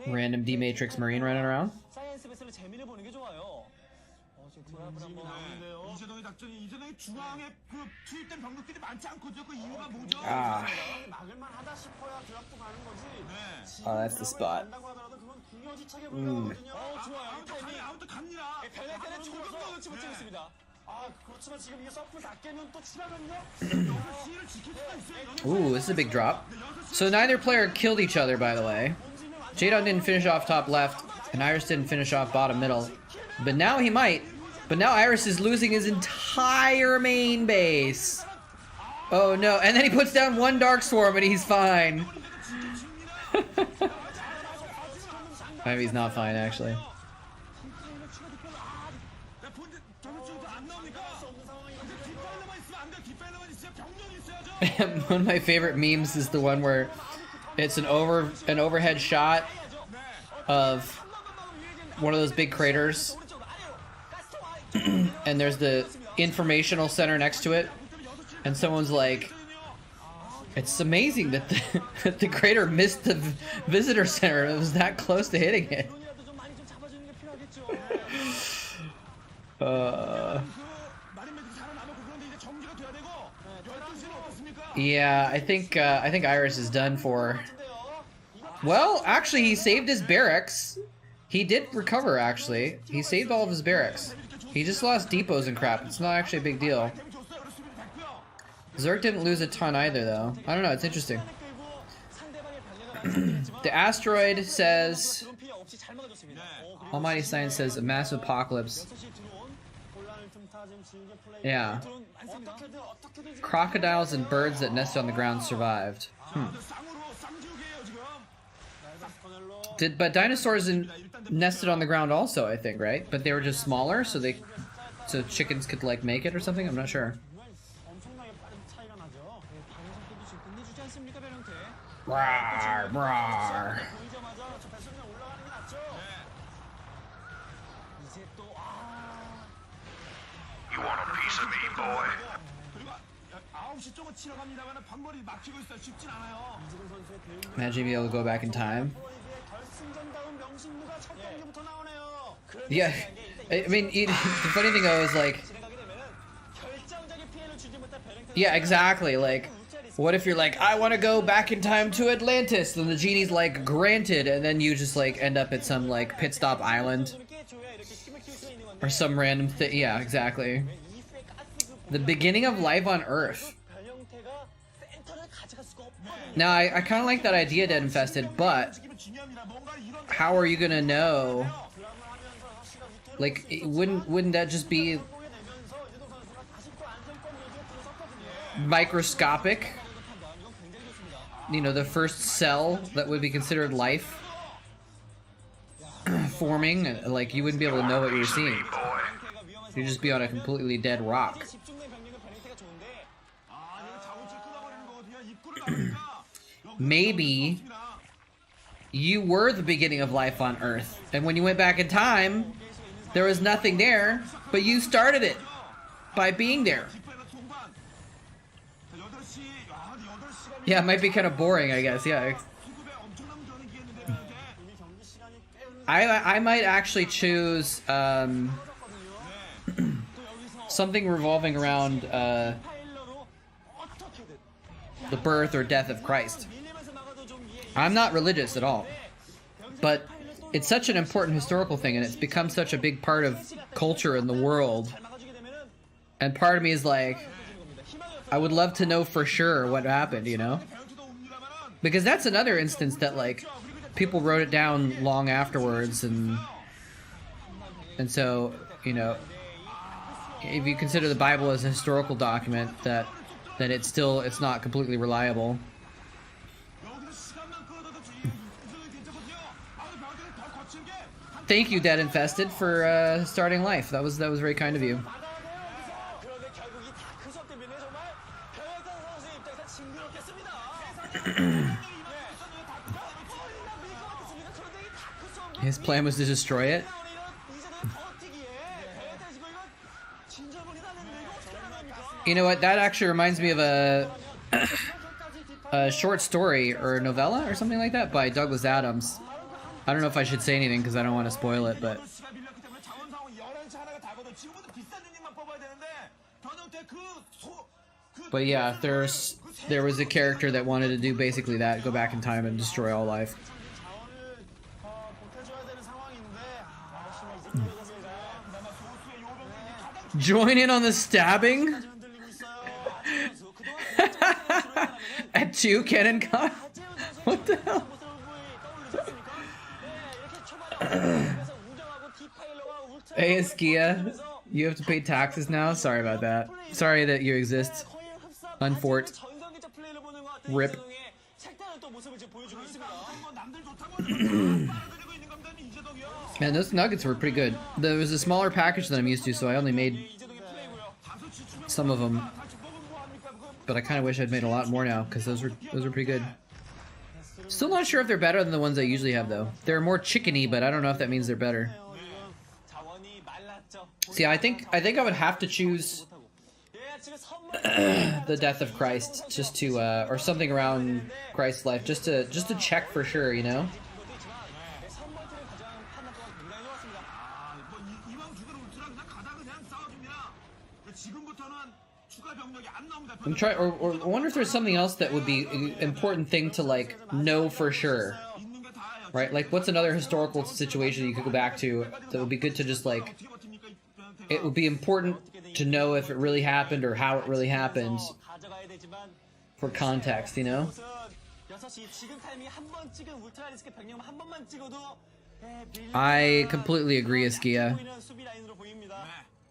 Random D-Matrix Marine running around.
이재동의 작전이 이재동의 중앙에 그 투입된 병력들이 많지 않거든요. 그 이유가 뭐죠?
Ah.
막을만 하다 싶어야 드랍도 가는 거지.
네.
Oh, that's the spot.
간다고 하더라도 그건 궁여지차게 불러거든요.
좋아요. 아무튼 갑니다.
베랭테는 조금도 놓치 못하고 있습니다.
아, 그렇지만 지금 이게 서플 다 깨면 또 추가면요?
시를 지킬 수가 있어요.
Ooh, this is a big drop. So neither player killed each other, by the way. Jadon didn't finish off top left, and Iris didn't finish off bottom middle. But now he might. But now Iris is losing his entire main base. Oh no, and then he puts down one Dark Swarm and he's fine. Maybe he's not fine, actually. One of my favorite memes is the one where it's an overhead shot of one of those big craters. And there's the informational center next to it, and someone's like, "It's amazing that the crater missed the visitor center. It was that close to hitting it." Yeah, I think Iris is done for. Well, actually, he saved his barracks. He did recover. Actually, he saved all of his barracks. He just lost depots and crap. It's not actually a big deal. Zerg didn't lose a ton either, though. I don't know. It's interesting. The asteroid says... Almighty Science says a massive apocalypse. Yeah. Crocodiles and birds that nested on the ground survived. But dinosaurs nested on the ground also, I think, right? But they were just smaller, so chickens could like make it or something. I'm not sure. Rawr, rawr.
You want a piece of me, boy? 그리고 9시 쪽은 치러 갑니다만 방거리 막히고 있어요. 쉽진 않아요.
Imagine being able to go back in time. Yeah, I mean, the funny thing though is like, yeah, exactly. Like, what if you're like, I want to go back in time to Atlantis, and the genie's like, granted, and then you just like end up at some like pit stop island or some random thing. Yeah, exactly. The beginning of life on Earth. Now, I kind of like that idea, Dead Infested, but how are you gonna know? Like, wouldn't that just be microscopic? You know, the first cell that would be considered life forming, like you wouldn't be able to know what you were seeing. You'd just be on a completely dead rock. you were the beginning of life on Earth. And when you went back in time, there was nothing there, but you started it by being there. Yeah, it might be kind of boring, I guess. Yeah. I might actually choose something revolving around the birth or death of Christ. I'm not religious at all, but it's such an important historical thing, and it's become such a big part of culture in the world. And part of me is like, I would love to know for sure what happened, you know? Because that's another instance that, like, people wrote it down long afterwards, and so, you know, if you consider the Bible as a historical document, then it's not completely reliable. Thank you, Dead Infested, for starting life. That was very kind of you. His plan was to destroy it. You know what? That actually reminds me of a short story or a novella or something like that by Douglas Adams. I don't know if I should say anything because I don't want to spoil it, but yeah, there was a character that wanted to do basically that, go back in time and destroy all life. Join in on the stabbing? At 2 cannon con? What the hell? Hey, Eskia, you have to pay taxes now? Sorry about that. Sorry that you exist. Unfort. Rip. Man, those nuggets were pretty good. There was a smaller package than I'm used to, so I only made some of them. But I kind of wish I'd made a lot more now, because those were pretty good. Still not sure if they're better than the ones I usually have, though. They're more chickeny, but I don't know if that means they're better. See, I think I would have to choose the death of Christ, just to or something around Christ's life, just to check for sure, you know. I'm trying, or I wonder if there's something else that would be an important thing to, like, know for sure, right? Like, what's another historical situation you could go back to that would be good to just, like, it would be important to know if it really happened or how it really happened for context, you know? I completely agree, Eskia.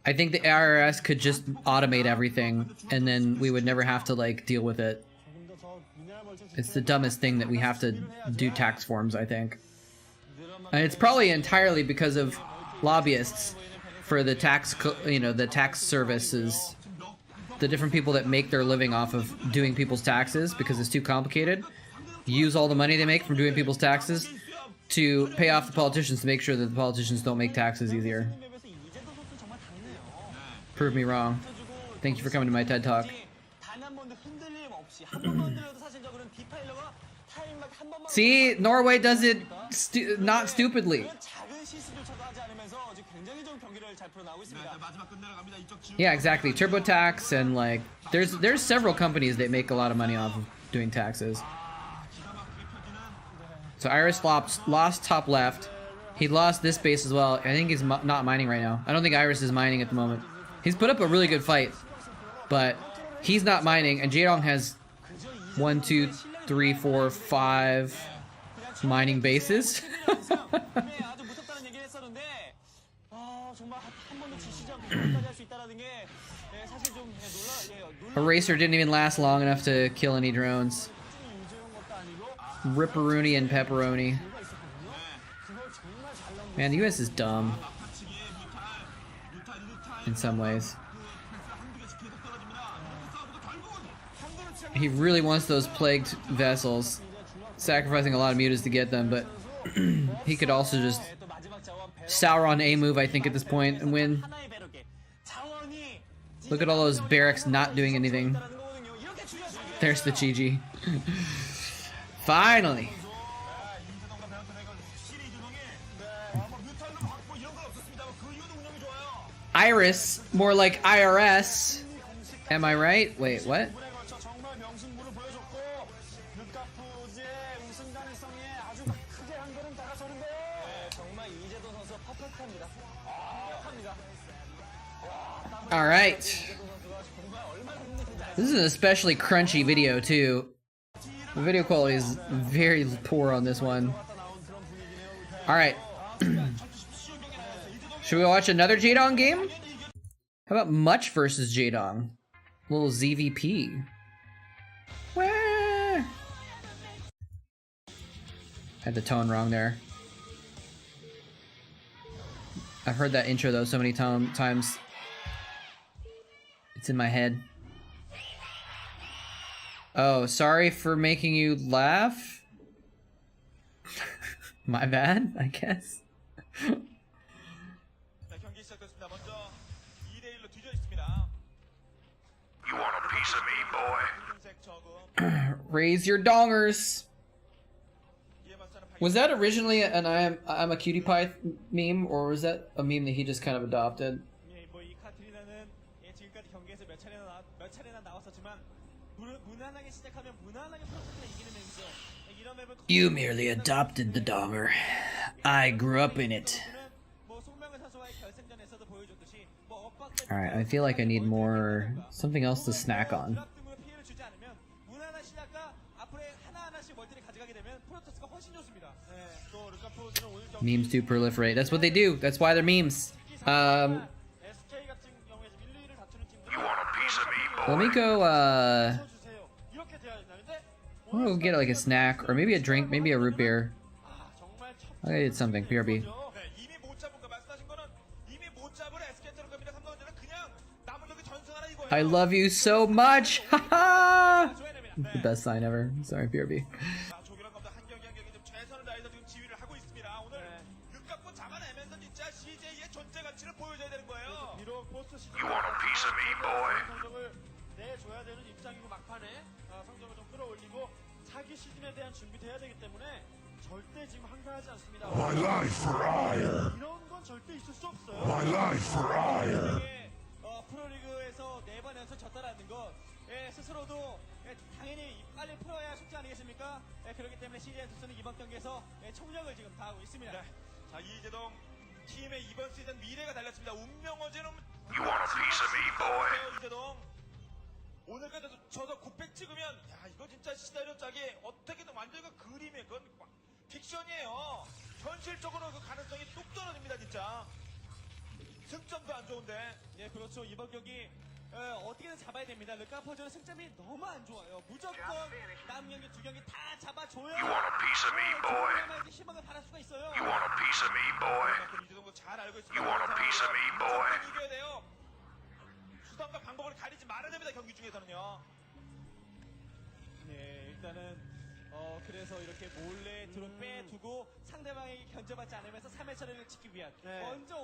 I think the IRS could just automate everything, and then we would never have to, like, deal with it. It's the dumbest thing that we have to do tax forms, I think. And it's probably entirely because of lobbyists for the tax, you know, the tax services, the different people that make their living off of doing people's taxes because it's too complicated. Use all the money they make from doing people's taxes to pay off the politicians to make sure that the politicians don't make taxes easier. Prove me wrong. Thank you for coming to my TED Talk. See, Norway does it not stupidly. Yeah, exactly. TurboTax and, like, there's several companies that make a lot of money off of doing taxes. So Iris lost top left. He lost this base as well. I think he's not mining right now. I don't think Iris is mining at the moment. He's put up a really good fight, but he's not mining, and Jaedong has 1, 2, 3, 4, 5 mining bases. Eraser didn't even last long enough to kill any drones. Ripperoonie and pepperoni. Man, the US is dumb. In some ways. He really wants those plagued vessels. sacrificing a lot of mutas to get them, but he could also just Sauron A move, I think, at this point and win. Look at all those barracks not doing anything. There's the Chi. Finally. Iris, more like IRS. Am I right? Wait, what? All right. This is an especially crunchy video too. The video quality is very poor on this one. All right. Should we watch another Jaedong game? How about Much versus Jaedong? Little ZVP. Wah! Had the tone wrong there. I've heard that intro though so many times. It's in my head. Oh, sorry for making you laugh. My bad, I guess.
You want a piece of me, boy?
Raise your dongers. Was that originally an I'm a cutie pie meme, or was that a meme that he just kind of adopted? You merely adopted the donger. I grew up in it. Alright, I feel like I need more... something else to snack on. Memes do proliferate. That's what they do. That's why they're memes. Let me go, I'll get like a snack, or maybe a drink, maybe a root beer. I need something, PRB. I love you so much! Haha! The best sign ever. Sorry, PRB.
You want a piece of me, boy? My life for ire. My life for ire.
프로리그에서 4번 연속 졌다라는 것, 스스로도 당연히 빨리 풀어야 쉽지 않겠습니까? 그렇기 때문에 시즌 투수는 이번 경기에서 총력을 지금 다하고 있습니다. 네.
자, 이재동 팀의 이번 시즌 미래가 달렸습니다. 운명 어제는 You want a piece of me, boy? 이재동 오늘까지 저도 900 찍으면 야 이거 진짜 시나리오 짜기 어떻게든 완전히 그 그림의 그건 픽션이에요. 현실적으로 그 가능성이 뚝 떨어집니다 진짜. 승점도 안 좋은데.
네, 그렇죠. 이번 경기 어떻게든 잡아야 됩니다. 르카포즈는 승점이 너무 안 좋아요. 무조건 다음 경기 두 경기 다 잡아줘요.
You want a piece of me, boy?
희망을 바랄 수가 있어요.
You want a piece of me, boy?
이재동도 잘 알고 있습니다.
You want a piece of me, boy?
이겨야 돼요. 수단과 방법을 가리지 말아야 됩니다. 경기 중에서는요. 네, 일단은 그래서 이렇게 몰래 드론 빼두고 상대방에게 견제받지 않으면서 3회 처리를 지키기 위한 먼저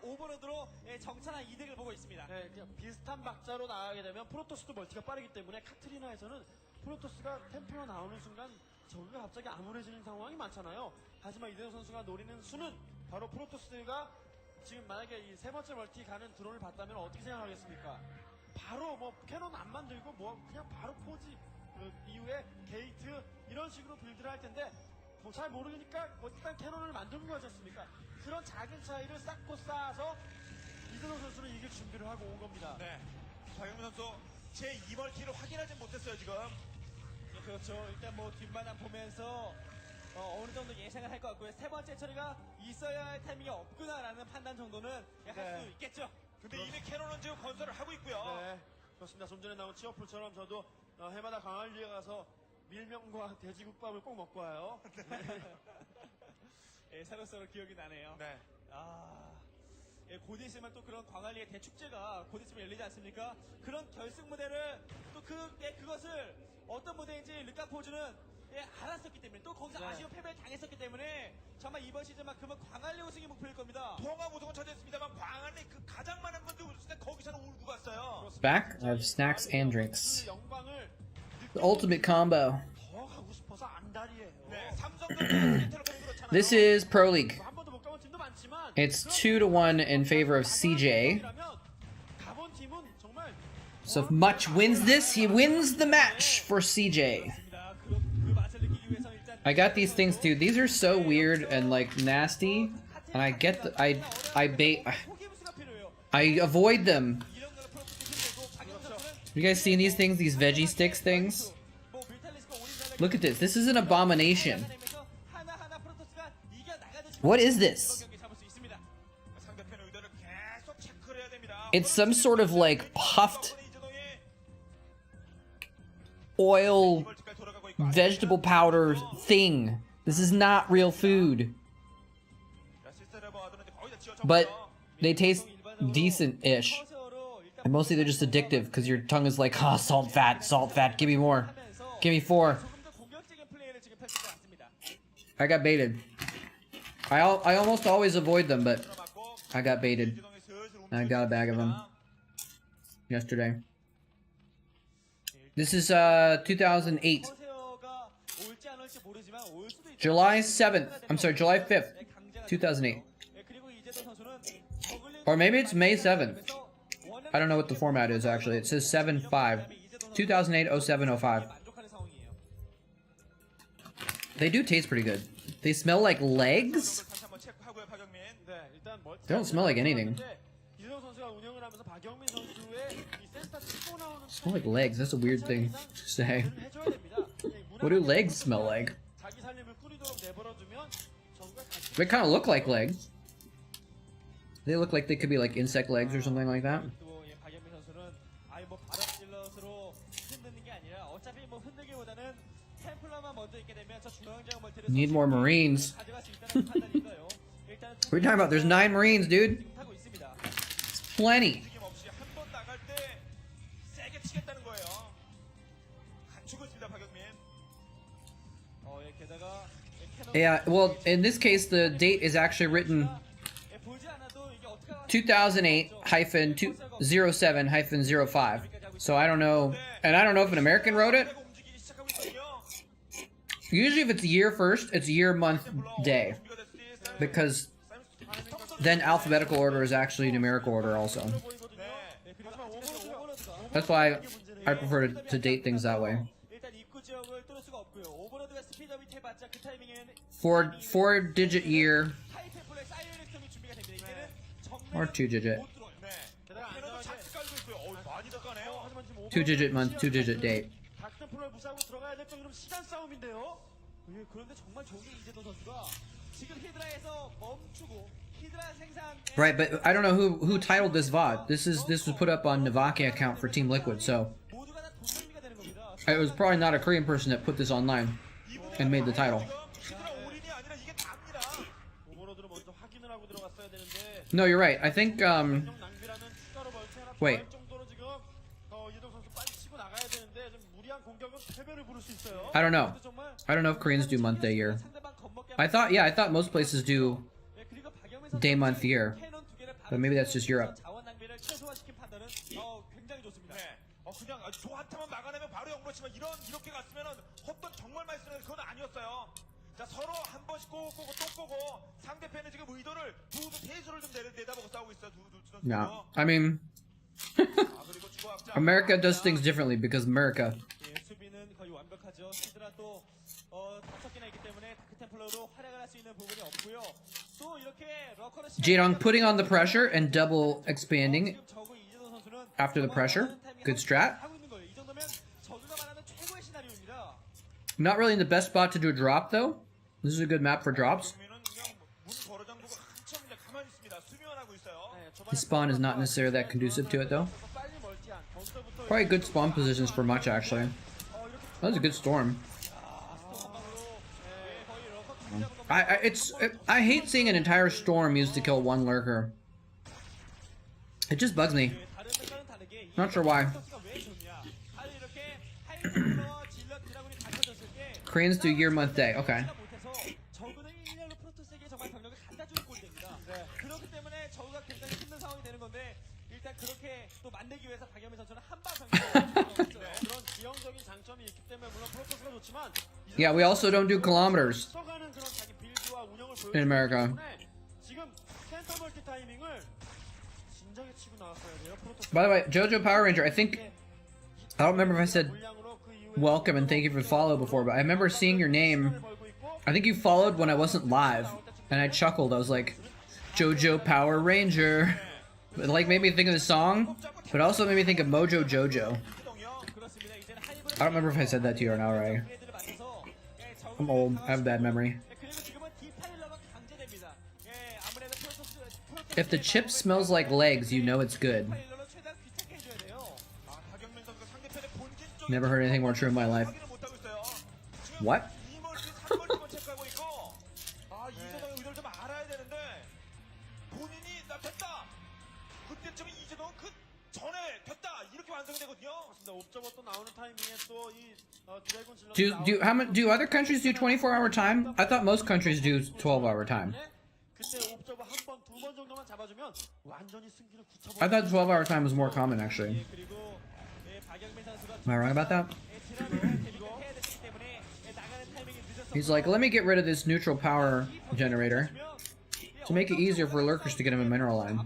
오버로드로 정찰한 이득을 보고 있습니다.
네, 그냥 비슷한 박자로 나가게 되면 프로토스도 멀티가 빠르기 때문에 카트리나에서는 프로토스가 템포가 나오는 순간 저기가 갑자기 암울해지는 상황이 많잖아요. 하지만 이대호 선수가 노리는 수는 바로 프로토스가 지금 만약에 이 세 번째 멀티 가는 드론을 봤다면 어떻게 생각하겠습니까? 바로 뭐 캐논 안 만들고 뭐 그냥 바로 포지 그 이후에 게이트 이런 식으로 빌드를 할 텐데 뭐 잘 모르니까 일단 캐논을 만들고 가지 않습니까? 그런 작은 차이를 쌓고 쌓아서 이대호 선수는 이길 준비를 하고 온 겁니다.
네. 박영민 선수 제 2멀티를 확인하지 못했어요 지금.
네, 그렇죠. 일단 뭐 뒷마당 보면서 어느 정도 예상을 할 것 같고요. 세 번째 처리가 있어야 할 타이밍이 없구나라는 판단 정도는 할 수 있겠죠.
근데 이미 캐논은 지금 건설을 하고 있고요.
네, 그렇습니다. 좀 전에 나온 치어풀처럼 저도 해마다 광안리에 가서 밀면과 돼지국밥을 꼭 먹고 와요.
네, 새록새록 기억이 나네요.
네.
곧 있으면 또 그런 광안리의 대축제가 곧 있으면 열리지 않습니까? 그런 결승 무대를 또 그것을 어떤 무대인지 르카포즈는
예, 알았었기 때문에 또 거기서 아쉬운 패배를 당했었기 때문에 정말 이번 시즌만큼은 광안리 우승이 목표일 겁니다. 통합 우승은 차지했습니다만 광안리 그 가장 많은 분들 우승 때 거기서는 울고 갔어요.
Back, I have snacks and drinks.
그 영광을
The ultimate combo.
더 가고 싶어서 안달이에요.
네, 삼성전자 그렇잖아요.
This is Pro League.
한 번도 못 가본 팀도 많지만
It's 2-1 in favor of Seige.
가본 팀은 정말
So if Much wins this, he wins the match for Seige.
그 맛을 느끼기 위해서 일단
I got these things too. These are so weird and like nasty, and I get the, I
포기부스가 필요해요.
I avoid them.
이런 거를 프로포지션되고 박영 선수는
You guys seen these things? These veggie sticks things?
뭐 뮤탈리스크가 오리지널
Look at this. This is an abomination.
내면서 하나하나 프로토스가 이겨 나가듯이
What is this?
경기 잡을 수 있습니다. 상대편의 의도를 계속 체크를 해야 됩니다.
It's some sort of like puffed
이재동이
oil
멀티까지 돌아가고 있고
vegetable powder thing. This is not real food,
시스템을 모아두는데 거의 다 지어져
but
버려.
they taste decent-ish. And mostly they're just addictive because your tongue is like, ah, salt, fat, give me more. Give me 4.
조금 더 공격적인 플레이를 지금 펼치지 않습니다.
I got baited. I almost always avoid them, but
맞고
I got baited.
이재동이 슬슬
I got a bag of them yesterday. This is 2008.
커세어가 올지 안 올지 모르지만 올 수도 있다.
July 7th. I'm sorry, July 5th, 2008.
그리고 이재동 선수는 저글링
Or maybe it's May 7th. I don't know what the format is actually. It says 7-5. 2008, 07, 05.
만족하는 상황이에요.
They do taste pretty good. They smell like legs?
다시 한번 체크하고요, 박영민.
네, 일단 멀티
They don't smell like anything.
이재동 선수가 운영을 하면서 박영민 선수의 이 센터 치고 나오는
Smell like legs. That's a weird thing to say.
해줘야 됩니다.
What do legs smell like?
자기 살림을 꾸리도록 내버려두면 정말 같이
They kind of look like legs. They look like they could be like insect legs or something like that.
또 박영민 선수는 아예 뭐 바람질럿으로 흔드는 게 아니라 어차피 뭐 흔들기보다는 템플러만 먼저 있게 되면 저 중앙지역 멀티를
Need more Marines.
가져갈 수 있다는 판단이니까요. 일단은
What are you talking about? There's 9 Marines, dude.
지금 타고 있습니다.
Plenty.
움직임 없이 한 번 나갈 때 세게 치겠다는 거예요. 갖추고 있습니다, 박영민. 게다가 캐논
Yeah, well, in this case, the date is actually written
보지 않아도 이게 어떻게
2008-07-05. So I don't know, and I don't know if an American wrote it.
움직이기 시작하고 있거든요.
Usually if it's year first, it's year, month, day. Because then alphabetical order is actually numerical order also. That's why I prefer to date things that way.
일단 입구 지역을 뚫을 수가 없고요. 오버로드가 스피드업이 해봤자 그 타이밍에는
4-digit year
하이템플러의 사이어리스톰이 준비가 됩니다. 이때는
or 2-digit.
못 들어요. 네. 캐논도 자칫 깔고 있고요. 많이 더 까네요.
하지만 지금
2-digit month, 2-digit date.
닥터플러를 무시하고 들어가야 될 정도로 시간 싸움인데요.
그런데 정말 좋은 게 이재동 선수가 지금 히드라에서 멈추고 히드라 생산
Right, but I don't know who titled this VOD. This was put up on Navaki account for Team Liquid, so
모두가 다 동맹미가 되는 겁니다.
it was probably not a Korean person that put this online and made the title.
히드라 올인이 아니라 이게 답니다.
오버로드를 먼저 확인을 하고 들어갔어야 되는데
No, you're right. I think
낭비라는 추가로 멀티 하나
Wait.
더할 정도로 지금 이재동 선수 빨리 치고 나가야 되는데 좀 무리한 공격은 패배를 부를 수 있어요.
I don't know.
근데 정말
I don't know if Koreans do month, day, year.
상대방 겁먹게
I thought most places do
그리고 박영민 선수
day, month, year.
캐논 두 개를
But maybe that's just Europe.
자원 낭비를 최소화시킨 판단은 굉장히 좋습니다. 네. 그냥 조한테만 막아내면 바로 영로치만 이렇게 갔으면은 헛돈 정말 많이 쓰는 그건 아니었어요. 자 서로 한 번씩 꼬고 또 꼬고 상대편의 지금 의도를 두두 세수를 좀 내다보고 싸우고 있어 두 선수.
Yeah, I mean,
그리고 주고학자.
America does things differently because America.
예, 수비는 거의 완벽하죠. 히드라 또 5개나 있기 때문에 다크템플러로 활약을 할 수 있는 부분이 없고요. 또 이렇게 러커를
Jidong putting on the pressure and double expanding
지금 저그 이재동 선수는
after the pressure. Good strat.
하고 있는 거예요. 이 정도면 저그가 말하는 최고의 시나리오입니다.
Not really in the best spot to do a drop though. This is a good map for drops.
그러면은 그냥 문 걸어 잠그고 한참 그냥 가만히 있습니다. 수면하고 있어요.
His spawn is not necessarily that conducive to it though.
빨리 멀티한 전서부터
Probably good spawn positions for much actually. That was a good storm. I hate seeing an entire storm used to kill one lurker. It just bugs me.
다른 색깔은 다르게
Not sure why.
가 왜 좋냐? 아니 이렇게 하이템플러와 질럿 드라군이 갖춰졌을 때
Koreans do year, month, day. Okay.
저그는 일렬로 프로토스에게 정말 병력을 갖다 주는 꼴이 됩니다. 그렇기 때문에 저그가 굉장히 힘든 상황이 되는 건데 일단 그렇게 또 만들기 위해서 박영민 선수는 한방 병력을
그런 지형적인 장점이 있기 때문에 물론 프로토스가 좋지만
Yeah, we also don't do kilometers
써가는 그런 자기 빌드와 운영을
in America.
지금 센터 멀티 타이밍을 진작에 치고 나왔어야 돼요. 프로토스.
By the way, JoJo Power Ranger, I think I don't remember if I said welcome and thank you for the follow before, but I remember seeing your name. I think you followed when I wasn't live, and I chuckled. I was like, JoJo Power Ranger. It like made me think of the song, but also made me think of Mojo Jojo. I don't remember if I said that to you or not, right? I'm old. I have a bad memory. If the chip smells like legs, you know it's good. Never heard anything more true in my life. What? Do other countries do 24-hour time? I thought most countries do 12-hour time. I thought 12-hour time was more common, actually. Am I wrong about that? He's like, let me get rid of this neutral power generator to make it easier for lurkers to get him a mineral line.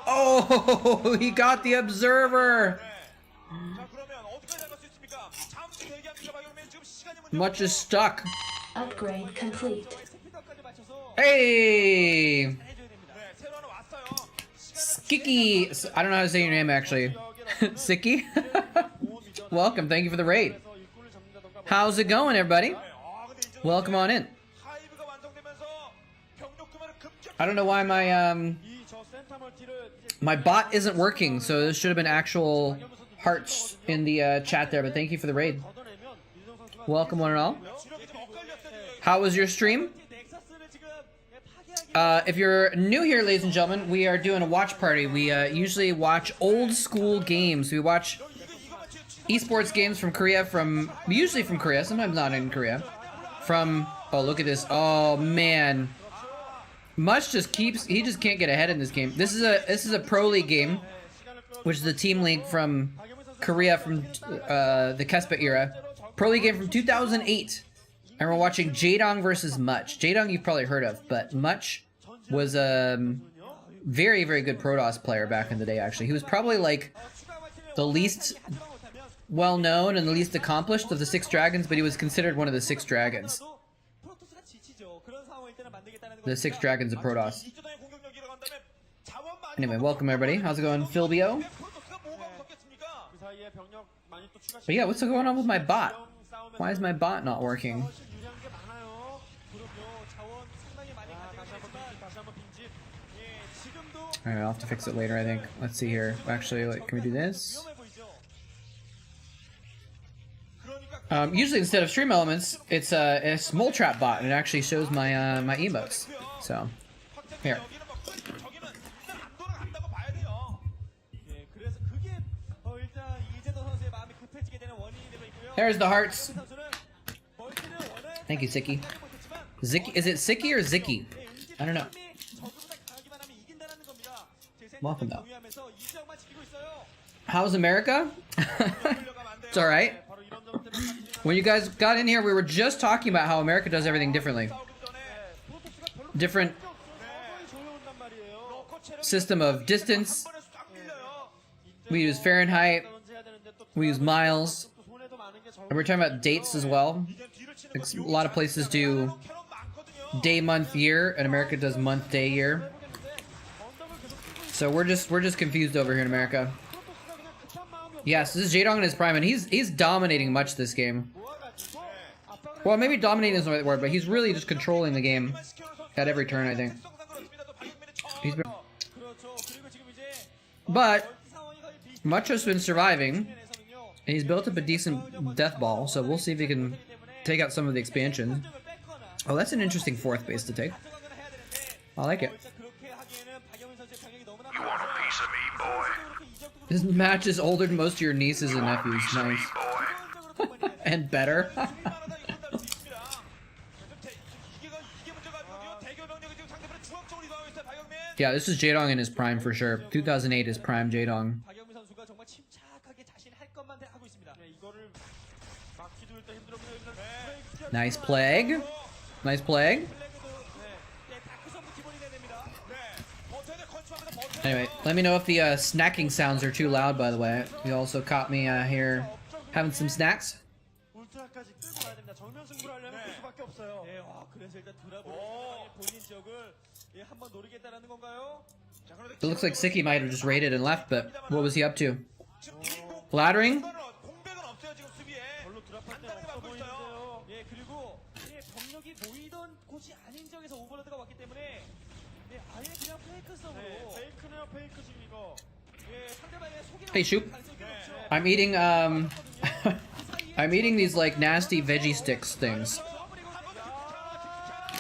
Oh, he got the observer! Much is stuck.
Upgrade complete.
Hey! Skiki! I don't know how to say your name actually. Siki? Welcome, thank you for the raid. How's it going, everybody? Welcome on in. I don't know why my bot isn't working, so this should have been actual hearts in the chat there, but thank you for the raid. Welcome one and all. How was your stream? If you're new here, ladies and gentlemen, we are doing a watch party. We usually watch old school games. We watch esports games from Korea, usually from Korea, sometimes not in Korea. Oh, look at this. Oh, man. Much just he just can't get ahead in this game. This is a Pro League game, which is a team league from Korea from the Kespa era. Pro League game from 2008. And we're watching Jaedong versus Much. Jaedong you've probably heard of, but Much was a very, very good Protoss player back in the day, actually. He was probably like the least well-known and the least accomplished of the 6 dragons, but he was considered one of the 6 dragons. The 6 dragons of Protoss. Anyway, welcome everybody. How's it going, Philbio? But yeah, what's going on with my bot? Why is my bot not working? Alright, I'll have to fix it later, I think. Let's see here. Actually, like, can we do this? Usually instead of stream elements, it's a moletrap bot, and it actually shows my my emotes. So, here. There's the hearts. Thank you, Siki. Ziki, is it Siki or Ziki? I don't know. Welcome though. How's America? It's alright. When you guys got in here, we were just talking about how America does everything differently. Different system of distance. We use Fahrenheit. We use miles. And we're talking about dates as well. A lot of places do day, month, year, and America does month, day, year. So we're just confused over here in America. Yes, this is Jaedong in his prime, and he's dominating much this game. Well, maybe dominating isn't the right word, but he's really just controlling the game at every turn, I think. But Much has been surviving, and he's built up a decent death ball, so we'll see if he can take out some of the expansion. Oh, that's an interesting 4th base to take. I like it. This match is older than most of your nieces and nephews. Nice. And better. Yeah, this is Jaedong in his prime for sure. 2008 is prime Jaedong.
박영민 선수가 정말 침착하게 자신 할 것만 하고 있습니다. 이거를 막기도 일단 힘들어.
Nice plague. Nice plague. Anyway, let me know if the snacking sounds are too loud, by the way. You also caught me here having some snacks.
울트라까지 끌고 가야 됩니다. 정면 승부를 하려면 그 수밖에 없어요.
네, 와, 그래서 일단 드라곤 본인 지역을 한번 노리겠다라는 건가요?
It looks like Seige might have just raided and left, but what was he up to? Laddering?
공백은 없어요 지금 수비에.
별로 드랍할 때 없어 보이는데요. 예, 그리고 병력이 모이던 곳이 아닌 지역에서 오버로드가 왔기 때문에 아예 그냥 페이크성으로
페이크네요, 페이크 지금 이거.
상대방의 소개를
Hey, Shoop. I'm eating, I'm eating these, like, nasty veggie sticks things.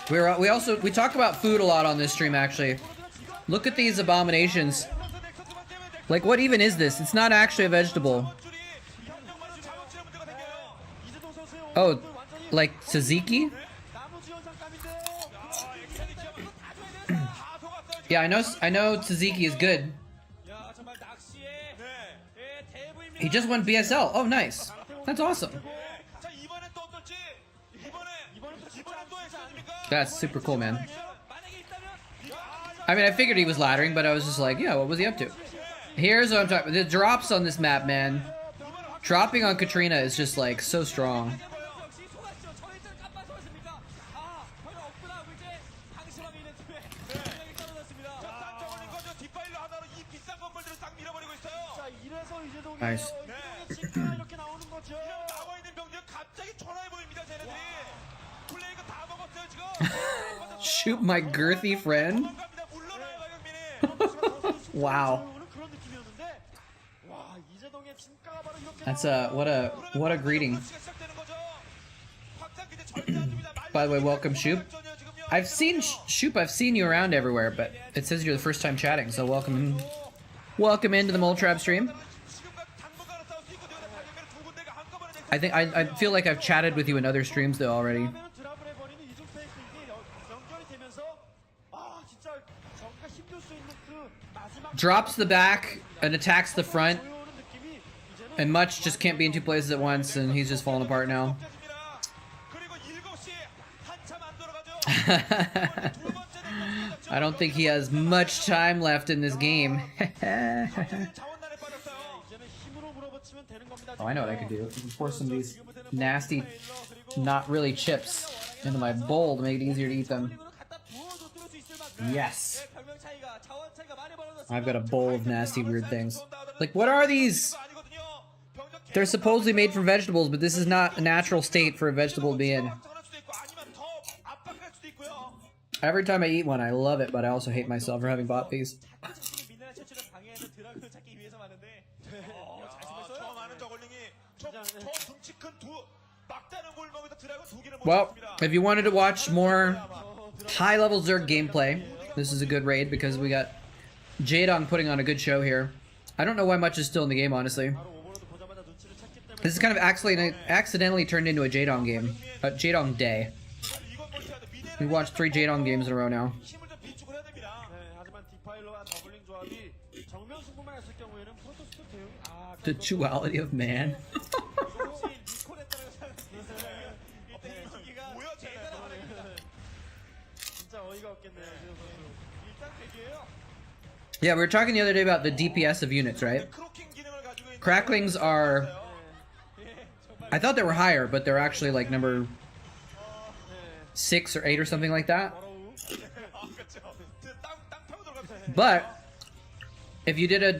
We talk about food a lot on this stream, actually. Look at these abominations. Like, what even is this? It's not actually a vegetable. Oh, like tzatziki? Yeah, I know tzatziki is good. He just won BSL. Oh, nice. That's awesome. That's super cool, man. I mean, I figured he was laddering, but I was just like, yeah, what was he up to? Here's what I'm talking about. The drops on this map, man. Dropping on Katrina is just, like, so strong. Nice. Shoot my girthy friend. Wow. That's what a greeting. By the way, welcome Shoop. I've seen Shoop, I've seen you around everywhere, but it says you're the first time chatting, so welcome into the moletrap stream. I feel like I've chatted with you in other streams though already. Drops the back and attacks the front, and Much just can't be in two places at once, and he's just falling apart now. I don't think he has much time left in this game. Oh, I know what I could do. I can pour some of these nasty, not really chips into my bowl to make it easier to eat them. Yes. I've got a bowl of nasty weird things. Like, what are these? They're supposedly made from vegetables, but this is not a natural state for a vegetable to be in. Every time I eat one, I love it, but I also hate myself for having bought these. Well, if you wanted to watch more high-level Zerg gameplay, this is a good raid because we got Jaedong putting on a good show here. I don't know why Much is still in the game, honestly. This is kind of accidentally turned into a Jaedong game. A Jaedong day. We watched 3 Jaedong games in a row now. The duality of man. Yeah, we were talking the other day about the DPS of units, right? Cracklings are... I thought they were higher, but they're actually like number 6 or 8 or something like that. But if you did a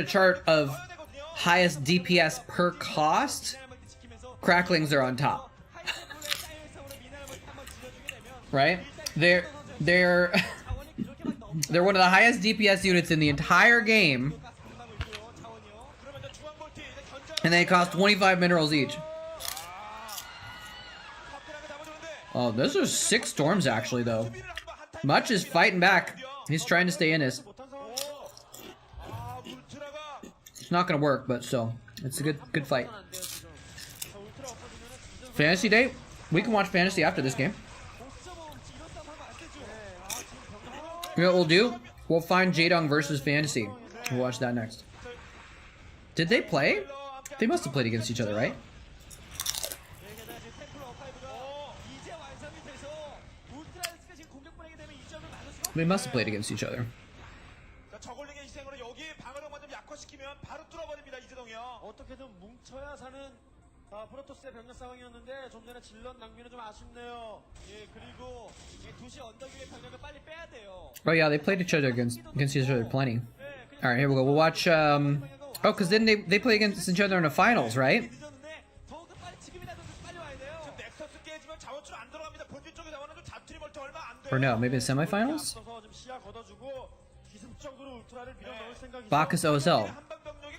chart of highest DPS per cost, Cracklings are on top. Right? They're one of the highest DPS units in the entire game. And they cost 25 minerals each. Oh, those are 6 storms actually, though. Much is fighting back. He's trying to stay in his. It's not gonna work, but still, it's a good fight. Fantasy day? We can watch fantasy after this game. You know what we'll do? We'll find Jaedong versus fantasy. We'll watch that next. Did they play? They must have played against each other, right? They must have played against each other.
저글링의 희생으로 여기 방어력만 좀 약화시키면 바로 뚫어버립니다 이재동이요.
어떻게든 뭉쳐야 사는 프로토스의 병력 상황이었는데 좀 전에 질럿 낭비는 좀 아쉽네요. 예, 그리고 2시 언덕 위에 병력을 빨리 빼야 돼요.
Oh yeah, they played each other against each other plenty. All right, here we go. We'll watch. Oh, because then they play against each other in the finals, right?
더욱더 빨리 지금이라도 빨리 와야 돼요.
지금 넥서스 깨지면 자원줄 안 들어갑니다. 본진 쪽에 자원은 좀 잡들이 멀티 얼마 안 돼요.
Or no, maybe the semifinals?
앞서서 좀 시야 걷어주고 기습적으로 울트라를 밀어넣을 생각이죠.
Bacchus OSL.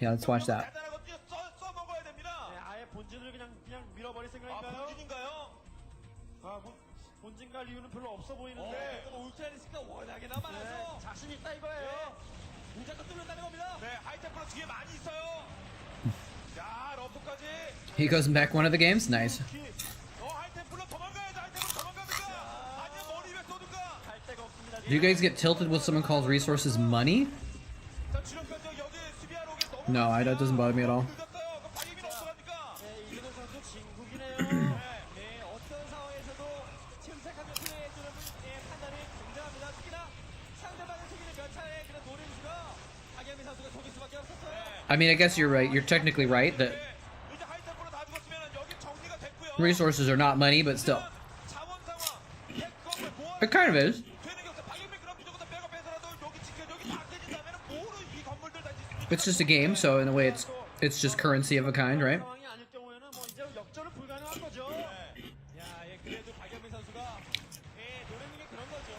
Yeah, let's watch that.
써먹어야 됩니다.
네, 아예 본진을 그냥 밀어버릴 생각인가요?
본진인가요?
본진 갈 이유는 별로 없어 보이는데 울트라리스크가 워낙에나 많아서 자신 있다 이거예요. 무조건 뚫는다는 겁니다.
네, 하이템플러 뒤에 많이 있어요. 야, 러프까지.
He goes back one of the games. Nice.
하이템플러 도망가야죠. 하이템플러 도망갑니까? 아니면 머리 위에 쏘든가.
갈 데가 없습니다.
Do you guys get tilted when someone calls resources money?
자, 주력변경 여기 수비하러 오게 너무
No, that doesn't bother me at all.
늦었어요. 그 방임이 어떡합니까?
네, 이재동 선수 진국이네요. 네, 어떤 상황에서도 침착하게 플레이해주는 판단이 굉장합니다. 특히나 상대방의 수비를 몇 차례 그런 노림수가 박영민 선수가 속일 수밖에 없었어요.
I mean, I guess you're right. You're technically right that
이제 하이템플러 다 죽었으면 여기 정리가 됐고요.
resources are not money, but still,
자원 상황. 백업을 모아
it kind of is.
되는 게 없어. 박영민 그럼 무조건 다 백업해서라도 여기 지켜 여기 다 깨진다면 뭐로 이 건물들 다 짓습니까?
It's just a game, so in a way, it's just currency of a kind, right?
상황이 아닐 경우에는 뭐 이제 역전은 불가능한 거죠. 야, 예, 그래도 박영민 선수가 노리는 게 그런 거죠.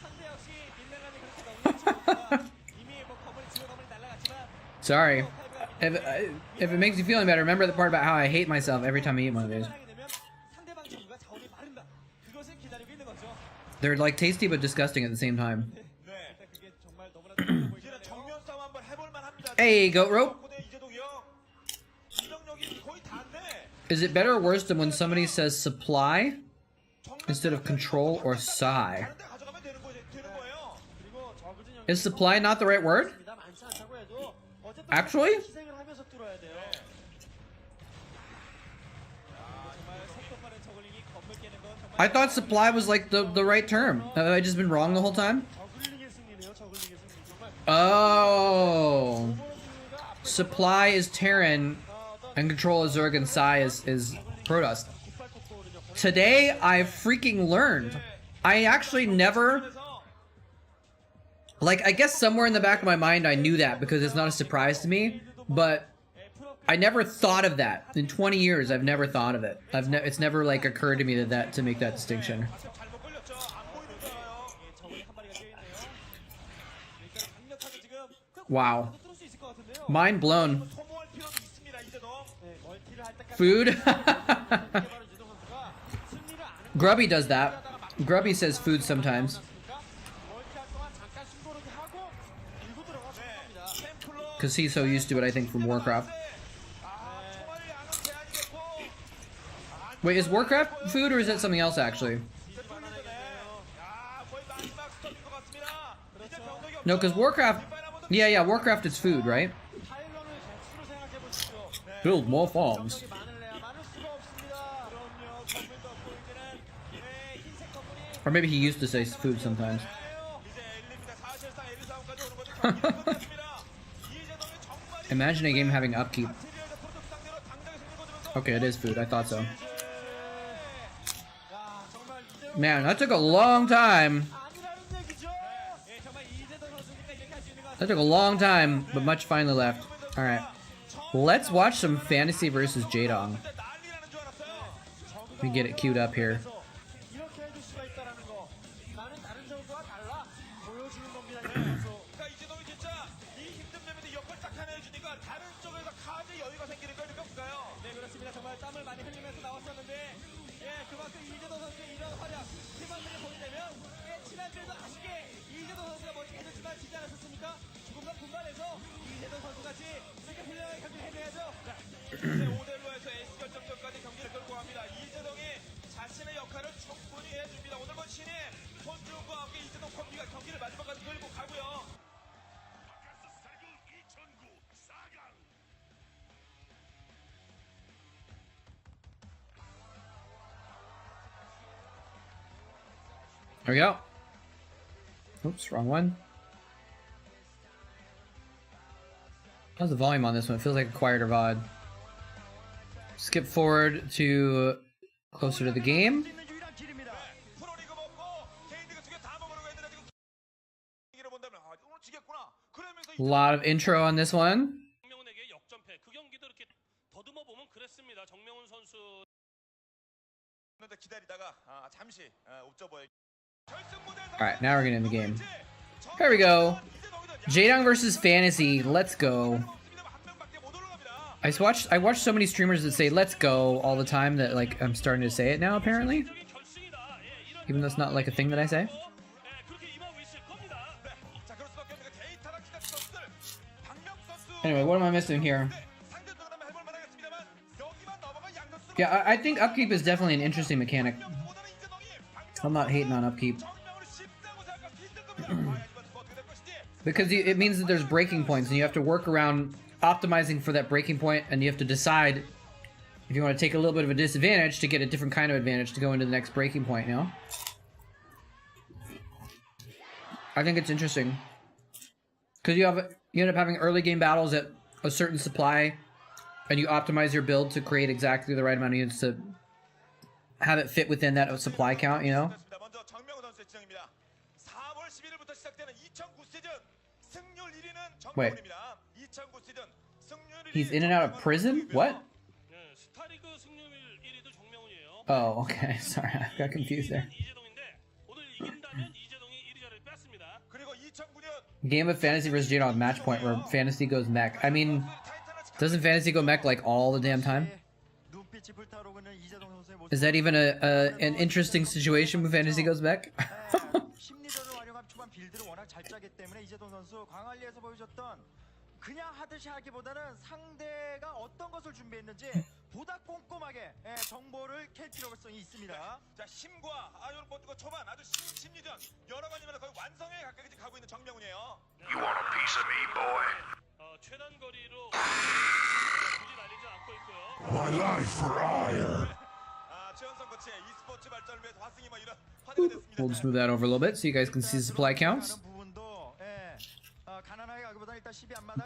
상대 역시 민낯이 그렇게 너무 이미 뭐 건물이 주요 건물이 날아갔지만
Sorry. If it makes you feel any better, remember the part about how I hate myself every time I eat one of these.
상대방 정부가 자원이 마른다. 그것을 기다리고 있는 거죠.
They're like tasty but disgusting at the same time.
네.
그게 정말 너무나
이제는 정면 싸움 한번 해볼 만합니다.
Hey, goat rope.
이재동이요. 이병력이 거의 다인데.
Is it better or worse than when somebody says supply instead of control or sigh?
다른데 가져가면 되는 거예요.
그리고 저그진
Is supply not the right word?
많지 않다고 해도 어쨌든
Actually?
희생을 하면서 뚫어야 돼요. 정말 속도 빠른 저글링이 건물 깨는 건 정말
I thought supply was like the right term. Have I just been wrong the whole time?
저글링의 승리네요. 저글링의 승리. 정말
Oh. Supply is Terran and control is Zerg and Sai is Protoss. Today I freaking learned. I actually never, like, I guess somewhere in the back of my mind I knew that because it's not a surprise to me, but I never thought of that. In 20 years I've never thought of it. It's never like occurred to me that to make that distinction.
잘못 걸렸죠. 안 보이는 줄 알아요.
저글링 한 마리가 깨있네요. 일단 강력하게 지금
Wow.
뚫을 수 있을 것 같은데요.
Mind blown.
소모할 필요도 있습니다. 이재동.
네, 멀티를 할 때까지
Food?
바로 유동 선수가 승리를 안
Grubby does that. Grubby says food sometimes.
멀티할 동안 잠깐 숨고르기 하고 밀고 들어가서 합니다.
템플러.
Because he's so used to it, I think, from Warcraft.
총알이 안 오게 아니겠고.
Wait, is Warcraft food or is that something else actually?
야, 거의 마지막 스톱인 것 같습니다. 이제 병력이
No, because Warcraft... Yeah, Warcraft is food, right?
파일런을 개수로 생각해 보십시오.
Build more farms.
병력이 많을래야 많을 수가 없습니다. 그럼요. 건물도 없고 이제는 흰색 건물이
Or maybe he used to say food sometimes.
이제 엘리입니다. 사실상 엘리 싸움까지 오는 거죠. 경기는 끝났습니다. 이재동이 정말
Imagine a game having upkeep.
시리얼의 프로토스 상대로 당당히 승리 거두면서
Okay, it is food. I thought so.
야, 정말 이대로
Man, that took a long time.
아니라는 얘기죠. 예, 정말 이재동 선수니까 이렇게 할 수 있는 것
That took a long time, but much finally left. Alright. Let's watch some fantasy versus Jaedong.
난리라는 줄 알았어요.
Let me get it queued up here.
이렇게 해줄 수가 있다라는 거. 나는 다른 선수와 달라 보여주는 겁니다. 이 선수.
그러니까 이재동이 진짜 이 힘든 맵인데 역할 딱 하나 해주니까 다른 쪽에서 카드 여유가 생기는 걸 느껴볼까요?
네, 그렇습니다. 정말 땀을 많이 흘리면서 나왔었는데
예, 그만큼 이재동 선수의 이런 활약, 팀원들이 보이려면 예, 지난주에도 아쉽게 이재동 선수가 멋지게 해줬지만 지지 않았었습니까? 조금만 분발해서 이재동 선수같이 이렇게 훌륭하게 경기를 해내야죠. 자, 5대1로에서 에이스 결정전까지 경기를 끌고 갑니다. 이재동이 자신의 역할을 충분히 해줍니다. 오늘 본 신인 손주훈과 함께 이재동 콤비가 경기를 마지막까지 끌고 가고요.
There we go. Oops, wrong one. How's the volume on this one? It feels like a quieter VOD. Skip forward to closer to the game. A lot of intro on this one. Alright, now we're getting in the game. Here we go. Jaedong versus Fantasy. Let's go. I watched so many streamers that say "let's go" all the time that like I'm starting to say it now apparently. Even though it's not like a thing that I say. Anyway, what am I missing here? Yeah, I think upkeep is definitely an interesting mechanic. I'm not hating on upkeep. Because it means that there's breaking points and you have to work around optimizing for that breaking point, and you have to decide if you want to take a little bit of a disadvantage to get a different kind of advantage to go into the next breaking point, you know? I think it's interesting. Because you end up having early game battles at a certain supply, and you optimize your build to create exactly the right amount of units to have it fit within that supply count, you know? Wait. He's in and out of prison? What? Oh, okay. Sorry, I got confused there. Game of Fantasy vs. Jaedong match point where Fantasy goes mech. I mean, doesn't Fantasy go mech like all the damn time? Is that even an interesting situation when Fantasy goes mech?
그냥 하듯이 하기보다는 상대가 어떤 것을 준비했는지 보다 꼼꼼하게 정보를 캘 필요성이 있습니다.
자, 힘과 아이언 버티고 초반 아주 심리전 여러 가지면 거의 완성에 가까이 가고 있는 정명훈이에요.
You want a piece of me, boy?
최단 거리로 굳이 날리지 않고 있고요.
My life for hire.
최연성 코치의 e스포츠 발전을 위해서 화승이 뭐 이런 화제가 됐습니다.
We'll just move that over a little bit so you guys can see the supply counts.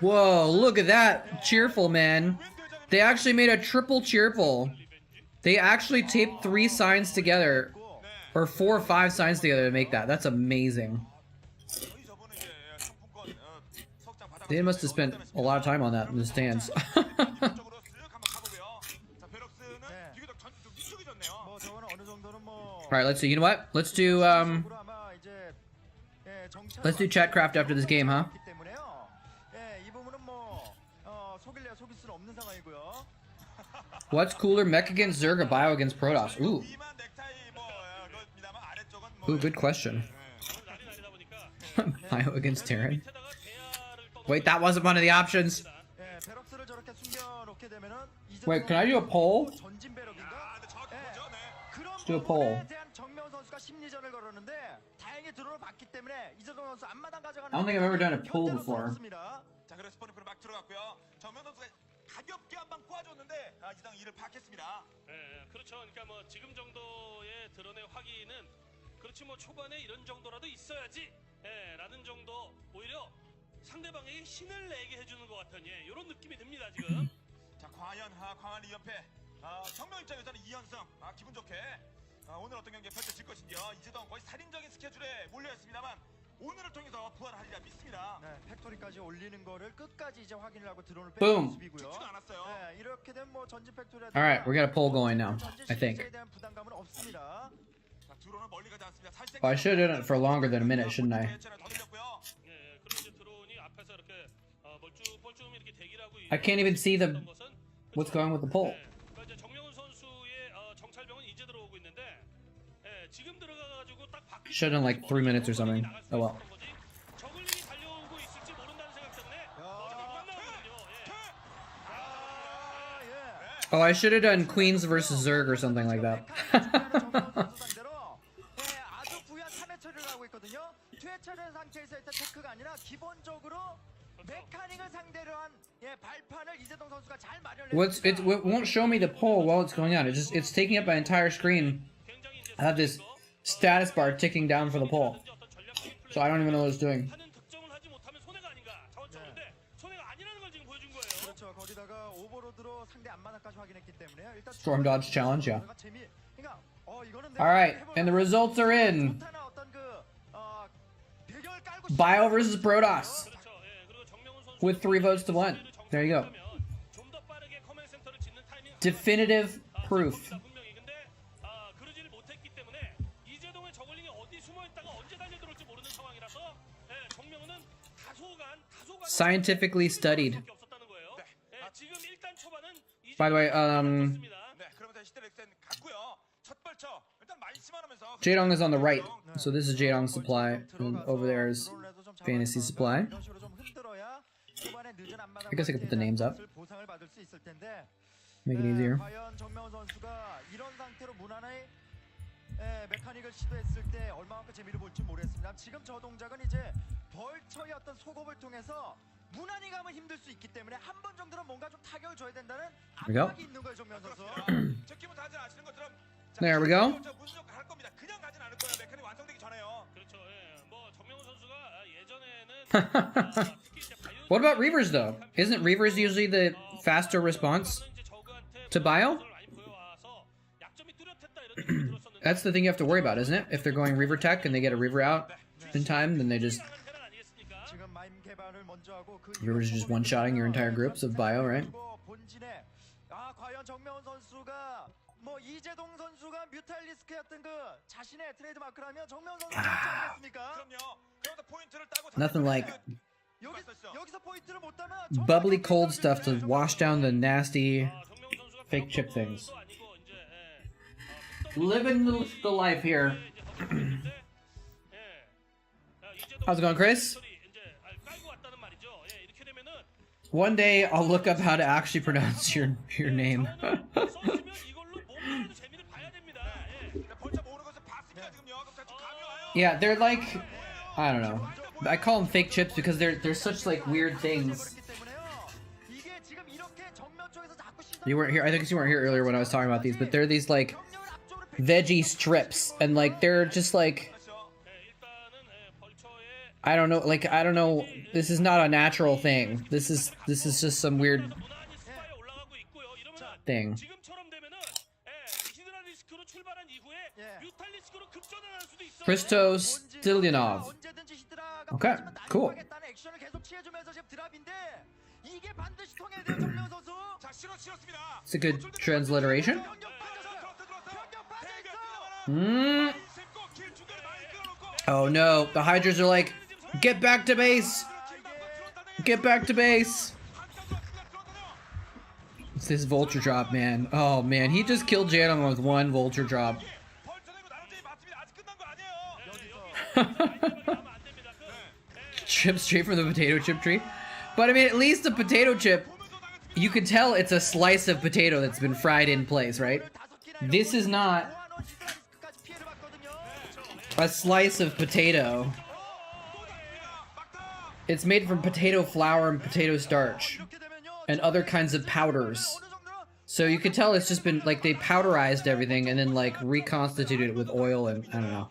Whoa, look at that. Cheerful, man. They actually made a triple cheerful. They actually taped 3 signs together. Or 4 or 5 signs together to make that. That's amazing. They must have spent a lot of time on that in the stands. Alright, let's see. You know what? Let's do Chatcraft after this game, huh? What's cooler, mech against Zerg or bio against Protoss? Ooh. Ooh, good question. Bio against Terran. Wait, that wasn't one of the options. Wait, can I do a poll? Let's do a poll. I don't think I've ever done a poll before.
가볍게 한 방 꼬아줬는데 이상 일을 파악했습니다.
네, 그렇죠. 그러니까 뭐 지금 정도의 드론의 확인은 그렇지 뭐 초반에 이런 정도라도 있어야지 라는 정도 오히려 상대방에게 신을 내게 해주는 것 같은 이런 느낌이 듭니다 지금.
자 과연 광안 2연패 정명 입장에서는 2연승 기분 좋게 오늘 어떤 경기가 펼쳐질 것인지요. 이재동 거의 살인적인 스케줄에 몰려있습니다만 오늘을 통해서 부활하리라 믿습니다.
네, 팩토리까지 올리는 거를 끝까지 이제 확인을 하고 드론을 빼는 모습이고요. 네, 이렇게 되면 뭐 전진 팩토리.
Alright, we got a poll going now, I think.
부담감은 없습니다.
드론은 멀리 가지 않습니다.
Oh, I should have done it for longer than a minute, shouldn't I?
예, 그리고 이제 드론이 앞에서 이렇게 멀쩡 이렇게 대기를 하고
I can't even see the what's going with the poll.
그러니까 이제 정명훈 선수의 정찰병은 이제 들어오고요.
Shut in like 3 minutes or something. Oh well. Oh, I should have done Queens versus Zerg or something like that. It won't show me the poll while it's going on. It's taking up my entire screen. I have this status bar ticking down for the poll, so I don't even know what it's doing. Storm dodge challenge, yeah. All right, and the results are in. Bio versus Protoss with 3 votes to 1. There you go. Definitive proof. Scientifically studied. By the way, Jaedong is on the right, so this is Jaedong's supply, and over there is Fantasy supply. I guess I could put the names up. Make it easier.
메카닉을 시도했을 때 얼마만큼 재미를 볼지 모르겠습니다. 지금 저 동작은 이제 벌처의 어떤 속업을 통해서 무난히 가면 힘들 수 있기 때문에 한 번 정도는 뭔가 좀 타격을 줘야 된다는 압박이 있는 거예요, 정면 선수.
There we go.
그냥 가진 않을 거예요. 메카닉 완성되기 전에요. 그렇죠. 예. 뭐 정명훈 선수가 예전에는
What about Reavers though? Isn't Reavers usually the faster response to bio? That's the thing you have to worry about, isn't it? If they're going Reaver tech and they get a Reaver out in time, then they just... Reavers are just one-shotting your entire groups of bio, right? Nothing like bubbly cold stuff to wash down the nasty fake chip things. Living the life here. How's it going, Chris? One day I'll look up how to actually pronounce your name. Yeah, they're like, I don't know. I call them fake chips because they're such like weird things. You weren't here. I think you weren't here earlier when I was talking about these, but they're these like veggie strips, and like they're just like, I don't know, like I don't know. This is not a natural thing. This is just some weird thing. Christos Dilyanov. Okay, cool. It's a good transliteration. Oh no, the Hydras are like, get back to base! Get back to base! It's this Vulture drop, man. Oh man, he just killed Jaedong with one Vulture drop. Chip straight from the potato chip tree. But I mean, at least a potato chip, you can tell it's a slice of potato that's been fried in place, right? This is not a slice of potato. It's made from potato flour and potato starch and other kinds of powders. So you can tell it's just been like they powderized everything and then like reconstituted it with oil and I don't know.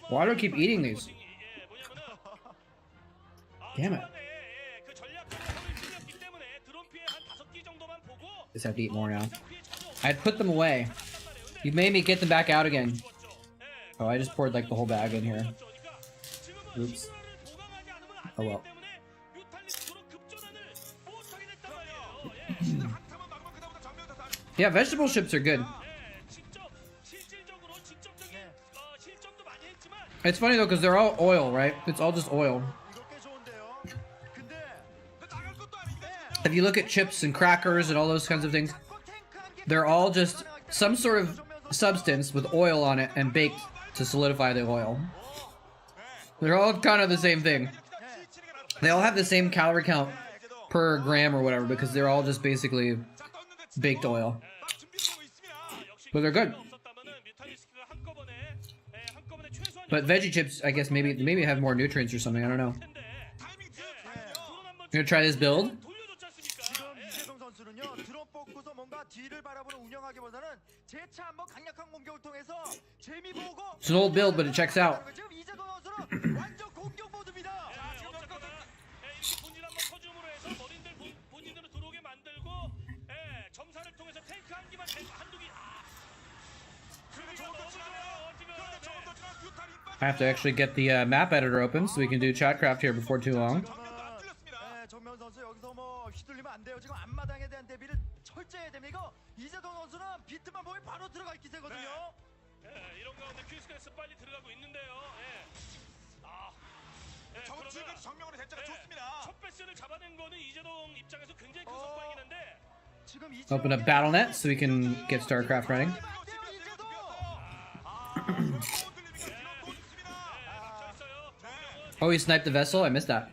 Why do I keep eating these? Damn it. Just have to eat more now. I'd put them away. You made me get them back out again. Oh, I just poured like the whole bag in here. Oops. Oh well. Yeah, vegetable chips are good. It's funny though, because they're all oil, right? It's all just oil. If you look at chips and crackers and all those kinds of things, they're all just some sort of substance with oil on it and baked to solidify the oil. They're all kind of the same thing. They all have the same calorie count per gram or whatever because they're all just basically baked oil. But they're good. But veggie chips, I guess maybe have more nutrients or something. I don't know. You gonna try this build? It's an old build, but it checks out. I have to actually get the map editor open so we can do Chatcraft here before too long. Open up BattleNet so we can get Starcraft running. Oh, he sniped the vessel? I missed that.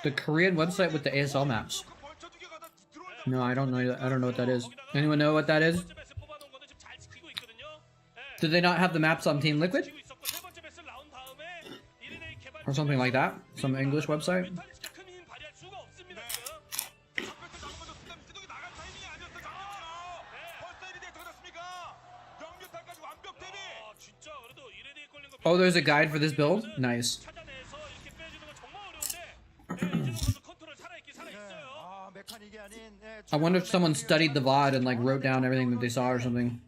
The Korean website with the ASL maps. No, I don't know. I don't know what that is. Anyone know what that is? Did they not have the maps on Team Liquid? Or something like that? Some English website? Oh, there's a guide for this build? Nice. I wonder if someone studied the VOD and like wrote down everything that they saw or something.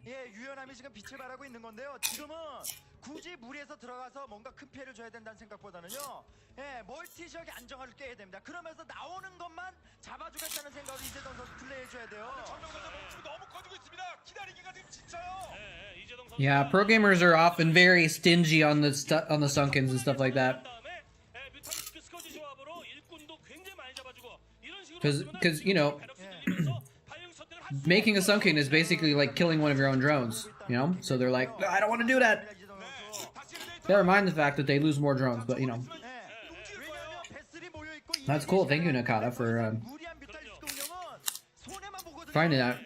Yeah, pro gamers are often very stingy on the sunkens and stuff like that. Because you know, making a sunken is basically like killing one of your own drones, you know? So they're like, I don't want to do that. Never mind the fact that they lose more drones, but you know. That's cool. Thank you, Nakata, for finding that.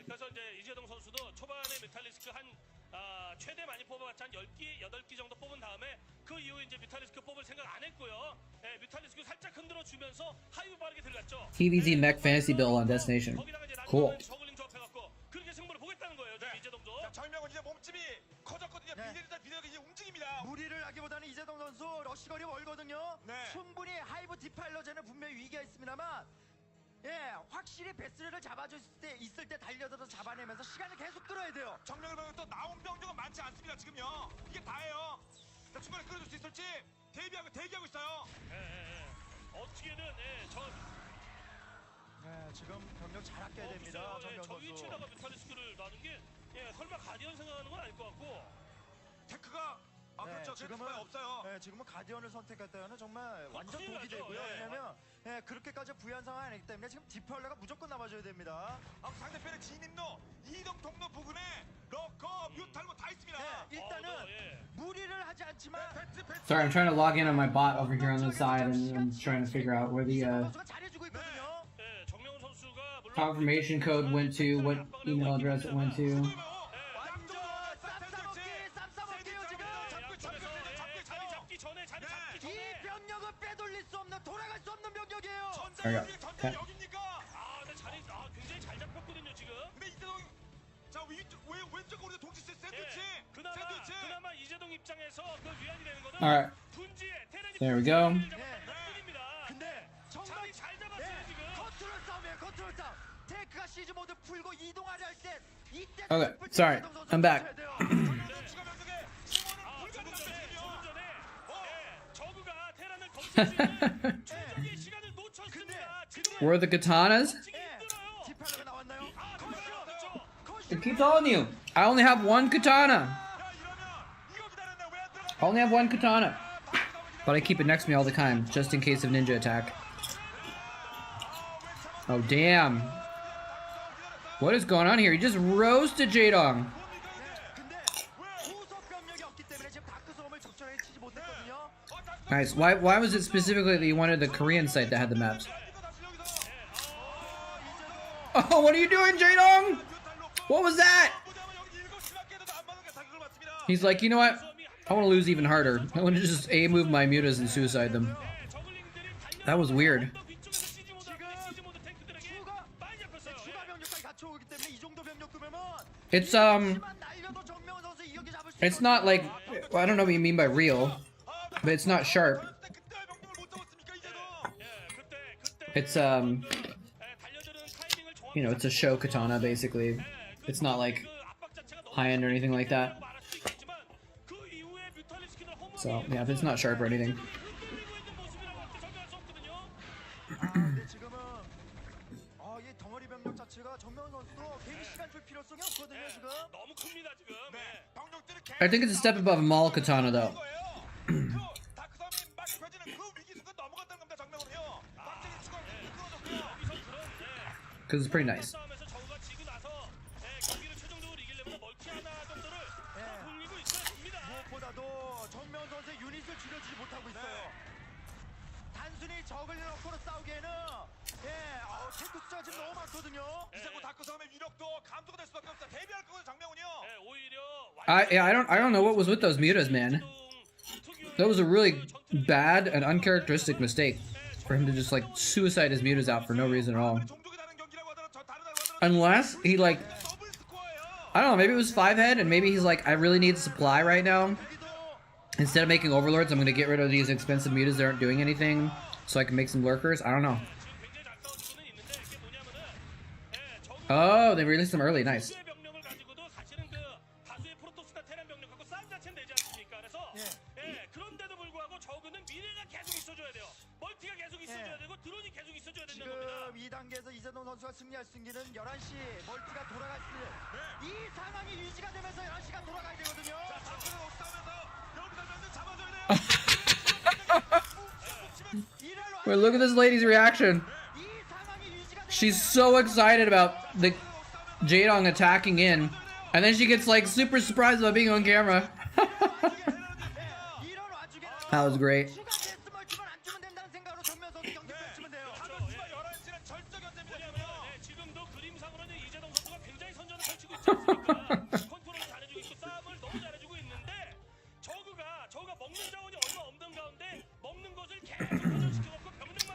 TVZ mech fantasy build on destination. Cool.
무리를 하기보다는 이재동 선수 러시거리 멀거든요. 충분히 하이브 디파일러제는 분명히 위기가 있습니다만, 예, 확실히 베스를 잡아줄 때 있을 때 달려들어서 잡아내면서 시간을 계속 끌어야 돼요.
정면을 보면 또 나온 병력은 많지 않습니다. 지금요. 이게 다예요. 자, 중간에 끌어줄 수 있을지 대기하고 있어요. 어떻게든
지금 병력 잘 아껴야 됩니다. 정면
저
선수.
위치에다가 뮤탈리스크를 놔는 게 설마 가디언 생각하는 건 아닐 것 같고.
테크가 그렇죠. 지금은 없어요.
네, 지금은 가디언을 선택했다는 정말 완전
큰일
독이
나죠.
되고요.
예.
왜냐면 그렇게까지 부유한 상황이 아니기 때문에 지금 디파일러가 무조건 남아줘야 됩니다.
상대편의 진입로, 이동 통로 부근에 러커, 뮤탈 다 있습니다.
일단은 무리를 하지 않지만
Sorry, I'm trying to log in on my bot over here on the side, and I'm trying to figure out where the
잘해주고 있거든요.
정명훈 선수가 물론
confirmation code went to, what email address it went to. There we go. Okay.
굉장히 잘 잡혔거든요 지금.
근데 이재동 왼쪽으로 동시 샌드위치. 그나마 이재동 입장에서 그 위안이 되는 거는
All right.
둔지에 테란이
There we go.
근데 정말
잘 잡았어요 지금.
컨트롤 싸움이에요. 컨트롤 싸움. 테크가 시즈 모드 풀고 이동하려 할 때 이때.
Okay, sorry. I'm back. Where are the katanas? I keep telling you, I only have one katana. I only have one katana. But I keep it next to me all the time, just in case of ninja attack. Oh, damn. What is going on here? He just roasted Jaedong. Nice. Why was it specifically that you wanted the Korean site that had the maps? Oh, what are you doing, Jaedong? What was that? He's like, you know what? I want to lose even harder. I want to just A-move my mutas and suicide them. That was weird. It's not like, well, I don't know what you mean by real, but it's not sharp. It's you know, it's a show katana basically. It's not like high-end or anything like that. So yeah, if it's not sharp or anything. I think it's a step above Maul Katana though. Because it's pretty nice. I don't know what was with those mutas, man. That was a really bad and uncharacteristic mistake for him to just like suicide his mutas out for no reason at all. Unless he like, I don't know, maybe it was 5-head and maybe he's like, I really need supply right now. Instead of making overlords, I'm gonna get rid of these expensive mutas that aren't doing anything so I can make some lurkers. I don't know. Oh, they released them early. Nice. Wait, look at this lady's reaction. She's so excited about the Jaedong attacking in, and then she gets like super surprised about being on camera. That was great.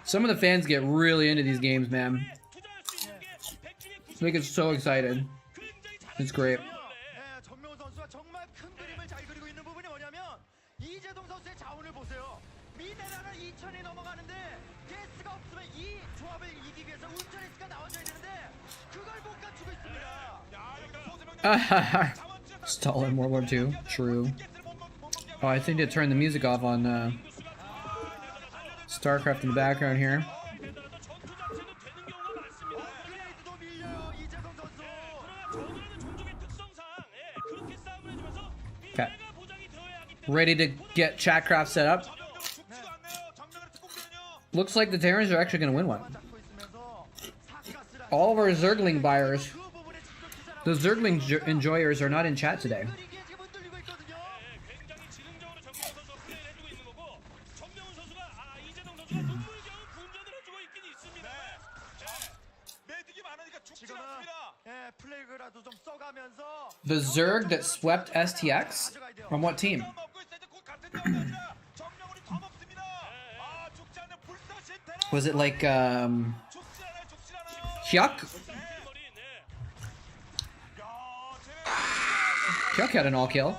Some of the fans get really into these games, man. They get so excited. It's great. Stalin World War II. True. Oh, I think they turned the music off on Starcraft in the background here. Okay. Ready to get Chatcraft set up. Looks like the Terrans are actually going to win one. All of our Zergling buyers, the Zergling enjoyers, are not in chat today. The Zerg that swept STX? From what team? Was it like, Hyuk? Hyuk had an all-kill.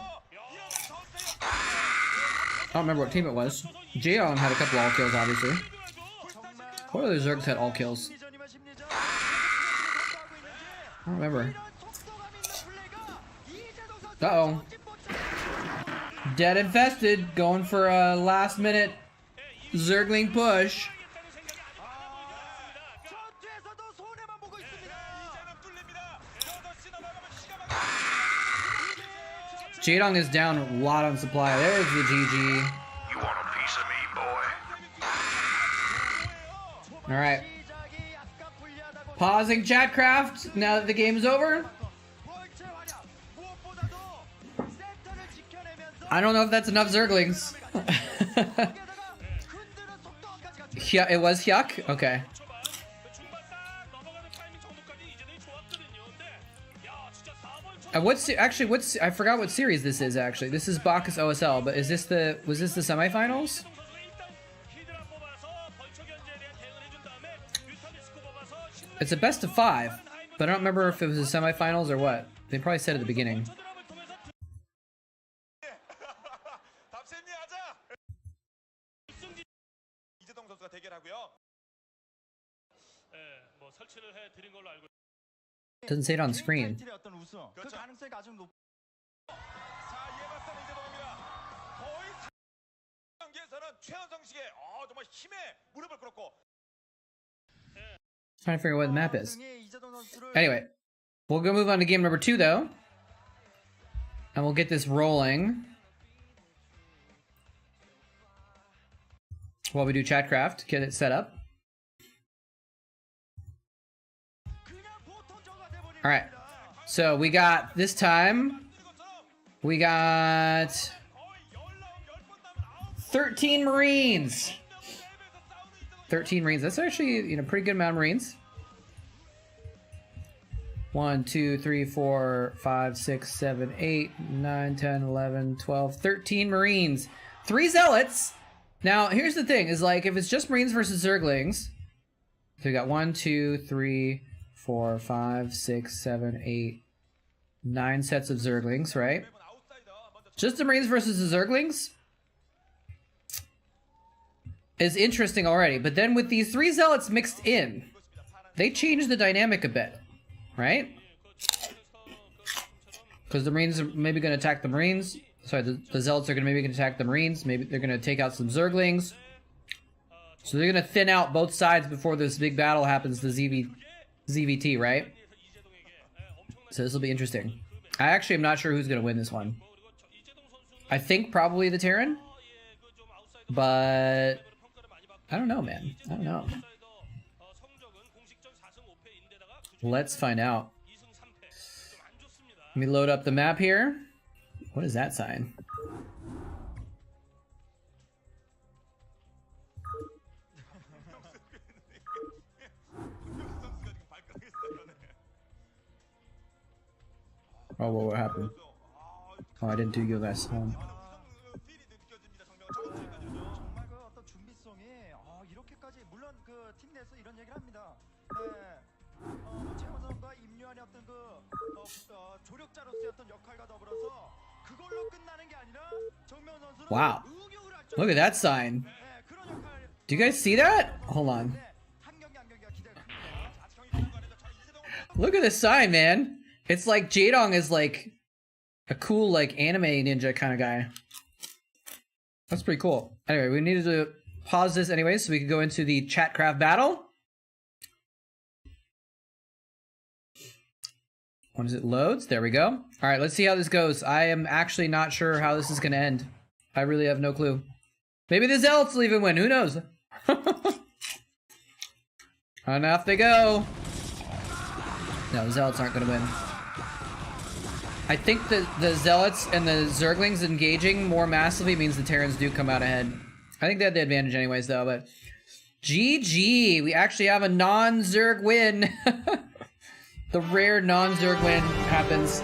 I don't remember what team it was. Jaedong had a couple all-kills, obviously. What other Zergs had all-kills? I don't remember. Uh-oh. Dead infested, going for a last-minute Zergling push. Jaedong is down a lot on supply. There's the GG.
You want a piece of me, boy?
All right. Pausing Chatcraft now that the game's over.
벌처의 활약 무엇보다도 센터를 지켜내면서
I don't know if that's enough Zerglings.
거기에다가 흔드는 속도까지 갖추고
Yeah, it was Hyuk? Okay.
초반 그 중반 딱 넘어가는 타이밍 정도까지 이재동이 좋았거든요. 근데 야 진짜 4벌
I forgot what series this is actually. This is Bacchus OSL, but was this the semifinals?
히드라 뽑아서 벌처 견제에 대한 대응을 해준 다음에 뮤탈리스크 뽑아서
It's a best of 5, but I don't remember if it was the semifinals or what. They probably said at the beginning.
드랍을 통해서
답센니 하자. 이재동 선수가 대결하고요.
예, 뭐 설치를 해 드린 걸로 알고
Doesn't say it on screen.
타이틀의 어떤 우승 그
그렇죠.
가능성이 아주 높.
자, 이에 맞선 이재동입니다. 거의 경기에서는 최연성식의 정말 힘에 무릎을 꿇었고
Trying to figure out what the map is.
등에 이재동 선수를
Anyway, we'll go move on to game number 2 though. And we'll get this rolling. While we do Chatcraft, get it set up. Alright, so we got, this time, we got 13 Marines! 13 Marines, that's actually, pretty good amount of Marines. 1, 2, 3, 4, 5, 6, 7, 8, 9, 10, 11, 12, 13 Marines. 3 Zealots! Now, here's the thing, is like, if it's just Marines versus Zerglings, so we got 1, 2, 3, 4, 5, 6, 7, 8, 9 sets of Zerglings, right? Just the Marines versus the Zerglings is interesting already, but then with these 3 Zealots mixed in, they change the dynamic a bit, right? Because the Marines are maybe going to attack the Marines. Sorry, the Zealots are maybe going to attack the Marines. Maybe they're going to take out some Zerglings. So they're going to thin out both sides before this big battle happens to ZVT, right? So this will be interesting. I actually am not sure who's going to win this one. I think probably the Terran. But I don't know, man. I don't know. Let's find out. Let me load up the map here. What is that sign? Oh, what happened? Oh, I didn't do you guys.
정말 그 어떤 준비성이 이렇게까지 물론 그 팀 내에서 이런 얘기를 합니다. 최원성과 임요한의 어떤 조력자로서의 어떤 역할과 더불어서 그걸로 끝나는 게 아니라 정명 선수는
Wow.
의욕을 할
Look at that sign.
그런 역할.
Do you guys see that? Hold on.
한 경기 한 경기가 기대가 큽니다.
Look at this sign, man. It's like Jaedong is like a cool like anime ninja kind of guy. That's pretty cool. Anyway, we needed to pause this anyway so we could go into the Chatcraft battle. Once it loads, there we go. All right, let's see how this goes. I am actually not sure how this is going to end. I really have no clue. Maybe the Zealots will even win. Who knows? And off they go. No, the Zealots aren't going to win. I think that the Zealots and the Zerglings engaging more massively means the Terrans do come out ahead. I think they had the advantage anyways, though, but... GG! We actually have a non-Zerg win! The rare non-Zerg win happens.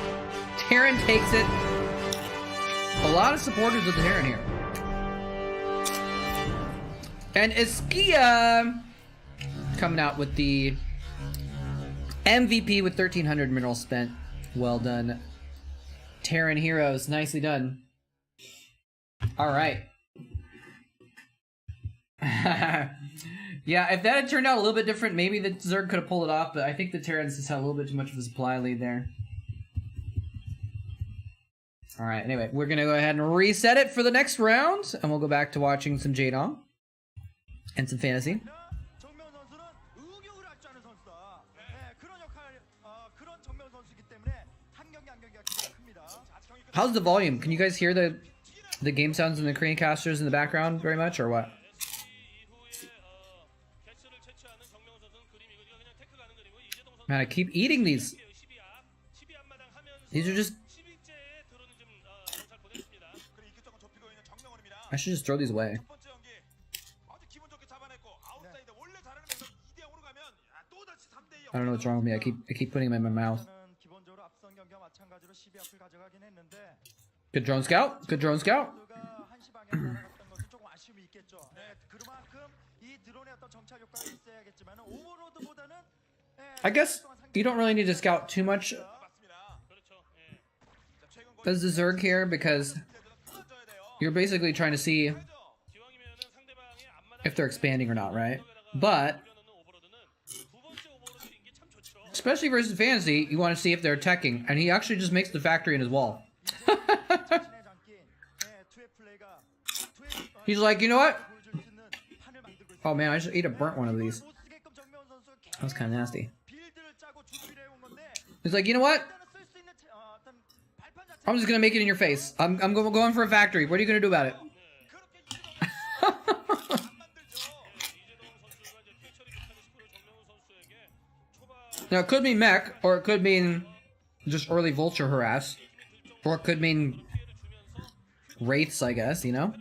Terran takes it. A lot of supporters of the Terran here. And Eskia coming out with the MVP with 1,300 minerals spent. Well done. Terran heroes, nicely done. All right. Yeah, if that had turned out a little bit different, maybe the Zerg could have pulled it off, but I think the Terrans just had a little bit too much of a supply lead there. All right, anyway, we're going to go ahead and reset it for the next round, and we'll go back to watching some Jaedong and some fantasy.
정명 선수는 의욕을 할 줄 아는 선수다. 그런 역할, 그런 정명 선수이기 때문에 한 경기 한 경기가 기대가 큽니다.
How's the volume? Can you guys hear the game sounds and the Korean casters in the background very much, or what? Man, I keep eating these. These are just... I should just throw these away. I don't know what's wrong with me. I keep putting them in my mouth. Good drone scout. Good drone scout. I guess you don't really need to scout too much as the Zerg here, because you're basically trying to see if they're expanding or not, right? But especially versus fantasy, you want to see if they're attacking, and he actually just makes the factory in his wall. He's like, you know what? Oh man, I just ate a burnt one of these. That was kind of nasty. He's like, you know what? I'm just gonna make it in your face. I'm going for a factory. What are you gonna do about it? Now it could mean mech, or it could mean just early Vulture harass, or it could mean wraiths, I guess, you know?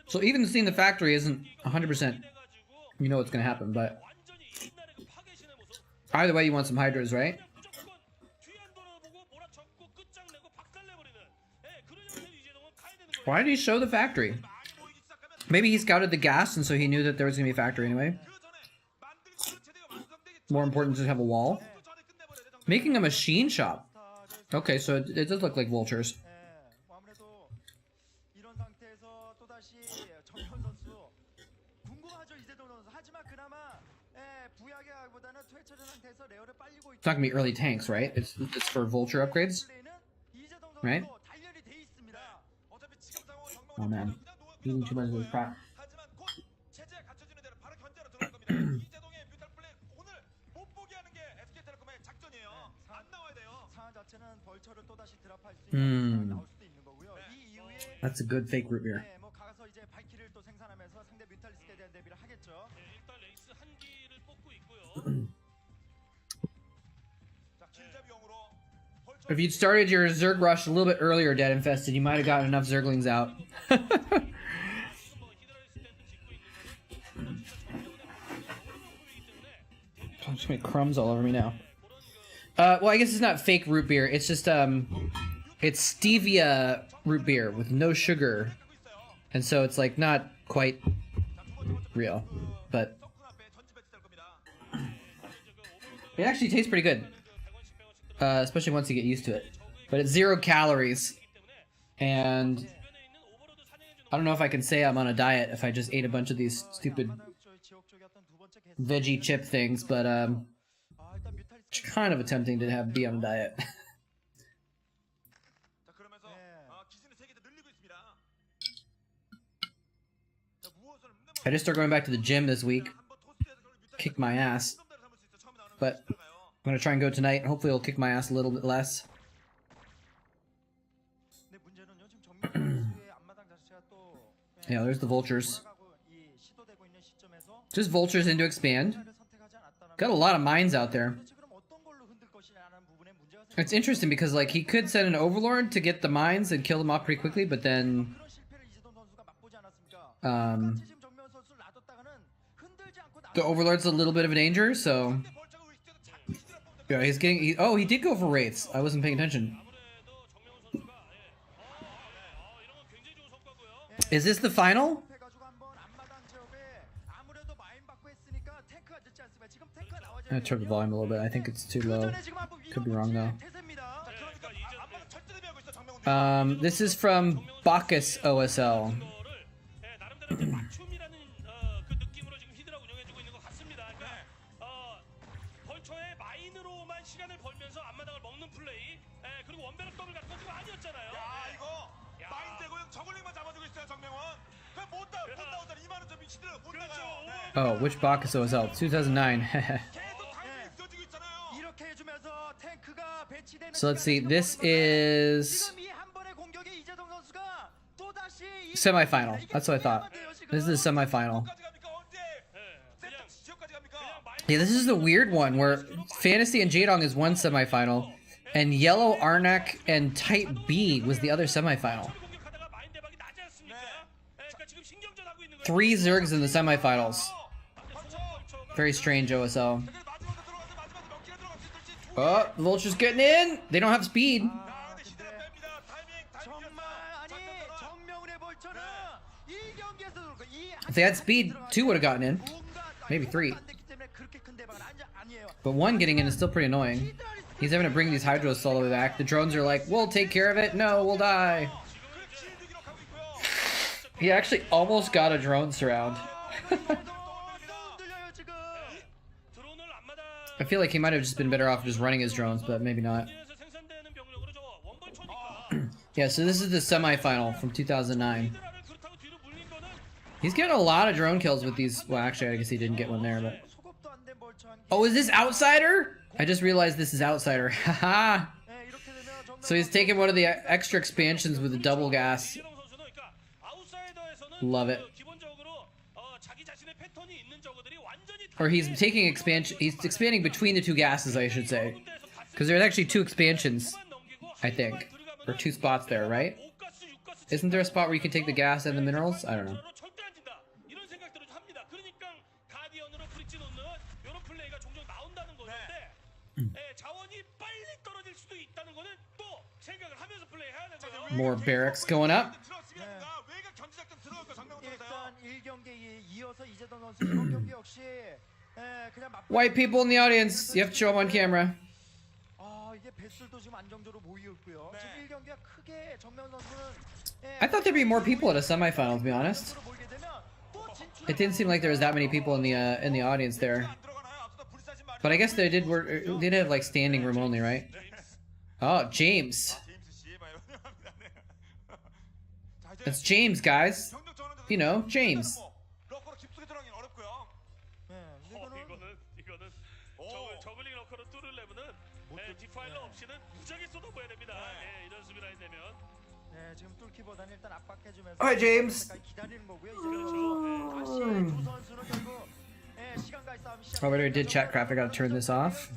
So even seeing the factory isn't 100%, you know what's gonna happen, but either way you want some Hydras, right? Why did he show the factory? Maybe he scouted the gas and so he knew that there was gonna be a factory anyway. More important to have a wall. Making a machine shop. Okay, so it does look like vultures. It's not gonna be early tanks, right? It's for vulture upgrades, right? Oh man, eating too much of this crap. That's a good fake root beer. If you'd started your Zerg rush a little bit earlier, Dead Infested, you might have gotten enough Zerglings out. I'm just making crumbs all over me now. Well, I guess it's not fake root beer. It's just it's stevia root beer with no sugar, and so it's like not quite real, but it actually tastes pretty good, especially once you get used to it. But it's 0 calories, and I don't know if I can say I'm on a diet if I just ate a bunch of these stupid veggie chip things, but kind of attempting to be on a diet. I just started going back to the gym this week. Kicked my ass. But I'm gonna try and go tonight. Hopefully it'll kick my ass a little bit less. Yeah, there's the vultures. Just vultures into expand. Got a lot of mines out there. It's interesting because like he could send an overlord to get the mines and kill them off pretty quickly, but then the overlord's a little bit of a danger, so yeah, he's getting oh, he did go for wraiths. I wasn't paying attention. Is this the final? I'm gonna turn the volume a little bit. I think it's too low. Could be wrong though. This is from Bacchus OSL. Oh, which Bacchus OSL? 2009. So let's see, this is semi-final. That's what I thought. This is a semi-final. Yeah, this is the weird one where Fantasy and Jaedong is one semifinal, and Yellow, Arnak, and Type B was the other semifinal. 3 Zergs in the semifinals. Very strange OSL. Oh, the Vulture's getting in! They don't have speed. If they had speed, 2 would have gotten in. Maybe 3. But 1 getting in is still pretty annoying. He's having to bring these Hydros all the way back. The drones are like, we'll take care of it. No, we'll die. He actually almost got a drone surround. I feel like he might have just been better off just running his drones, but maybe not. Yeah, so this is the semi-final from 2009. He's getting a lot of drone kills with these. Well, actually, I guess he didn't get one there, but... Oh, is this Outsider? I just realized this is Outsider. Haha. So he's taking one of the extra expansions with the double gas. Love it. Or he's taking expansion. He's expanding between the 2 gases, I should say, because there's actually 2 expansions, I think, or 2 spots there, right? Isn't there a spot where you can take the gas and the minerals? I don't know. More barracks going up. White people in the audience, you have to show them on camera. I thought there'd be more people at a semifinal, to be honest. It didn't seem like there was that many people in the audience there. But I guess they did work. They did have like standing room only, right? Oh, James. It's James, guys. You know, James. Alright, James. Oh, wait, I did Chatcraft. I gotta turn this off.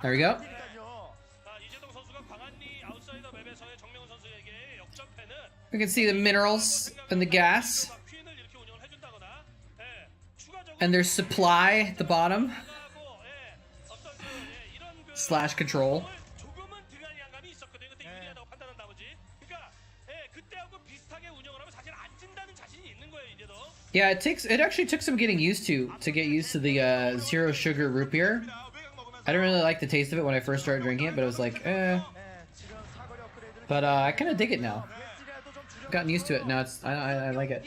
There we go. We can see the minerals and the gas. And there's supply at the bottom. Slash control. Yeah, it actually took some getting used to get used to the zero sugar root beer. I didn't really like the taste of it when I first started drinking it, but I was like, eh. But I kind of dig it now. I've gotten used to it now. I like it.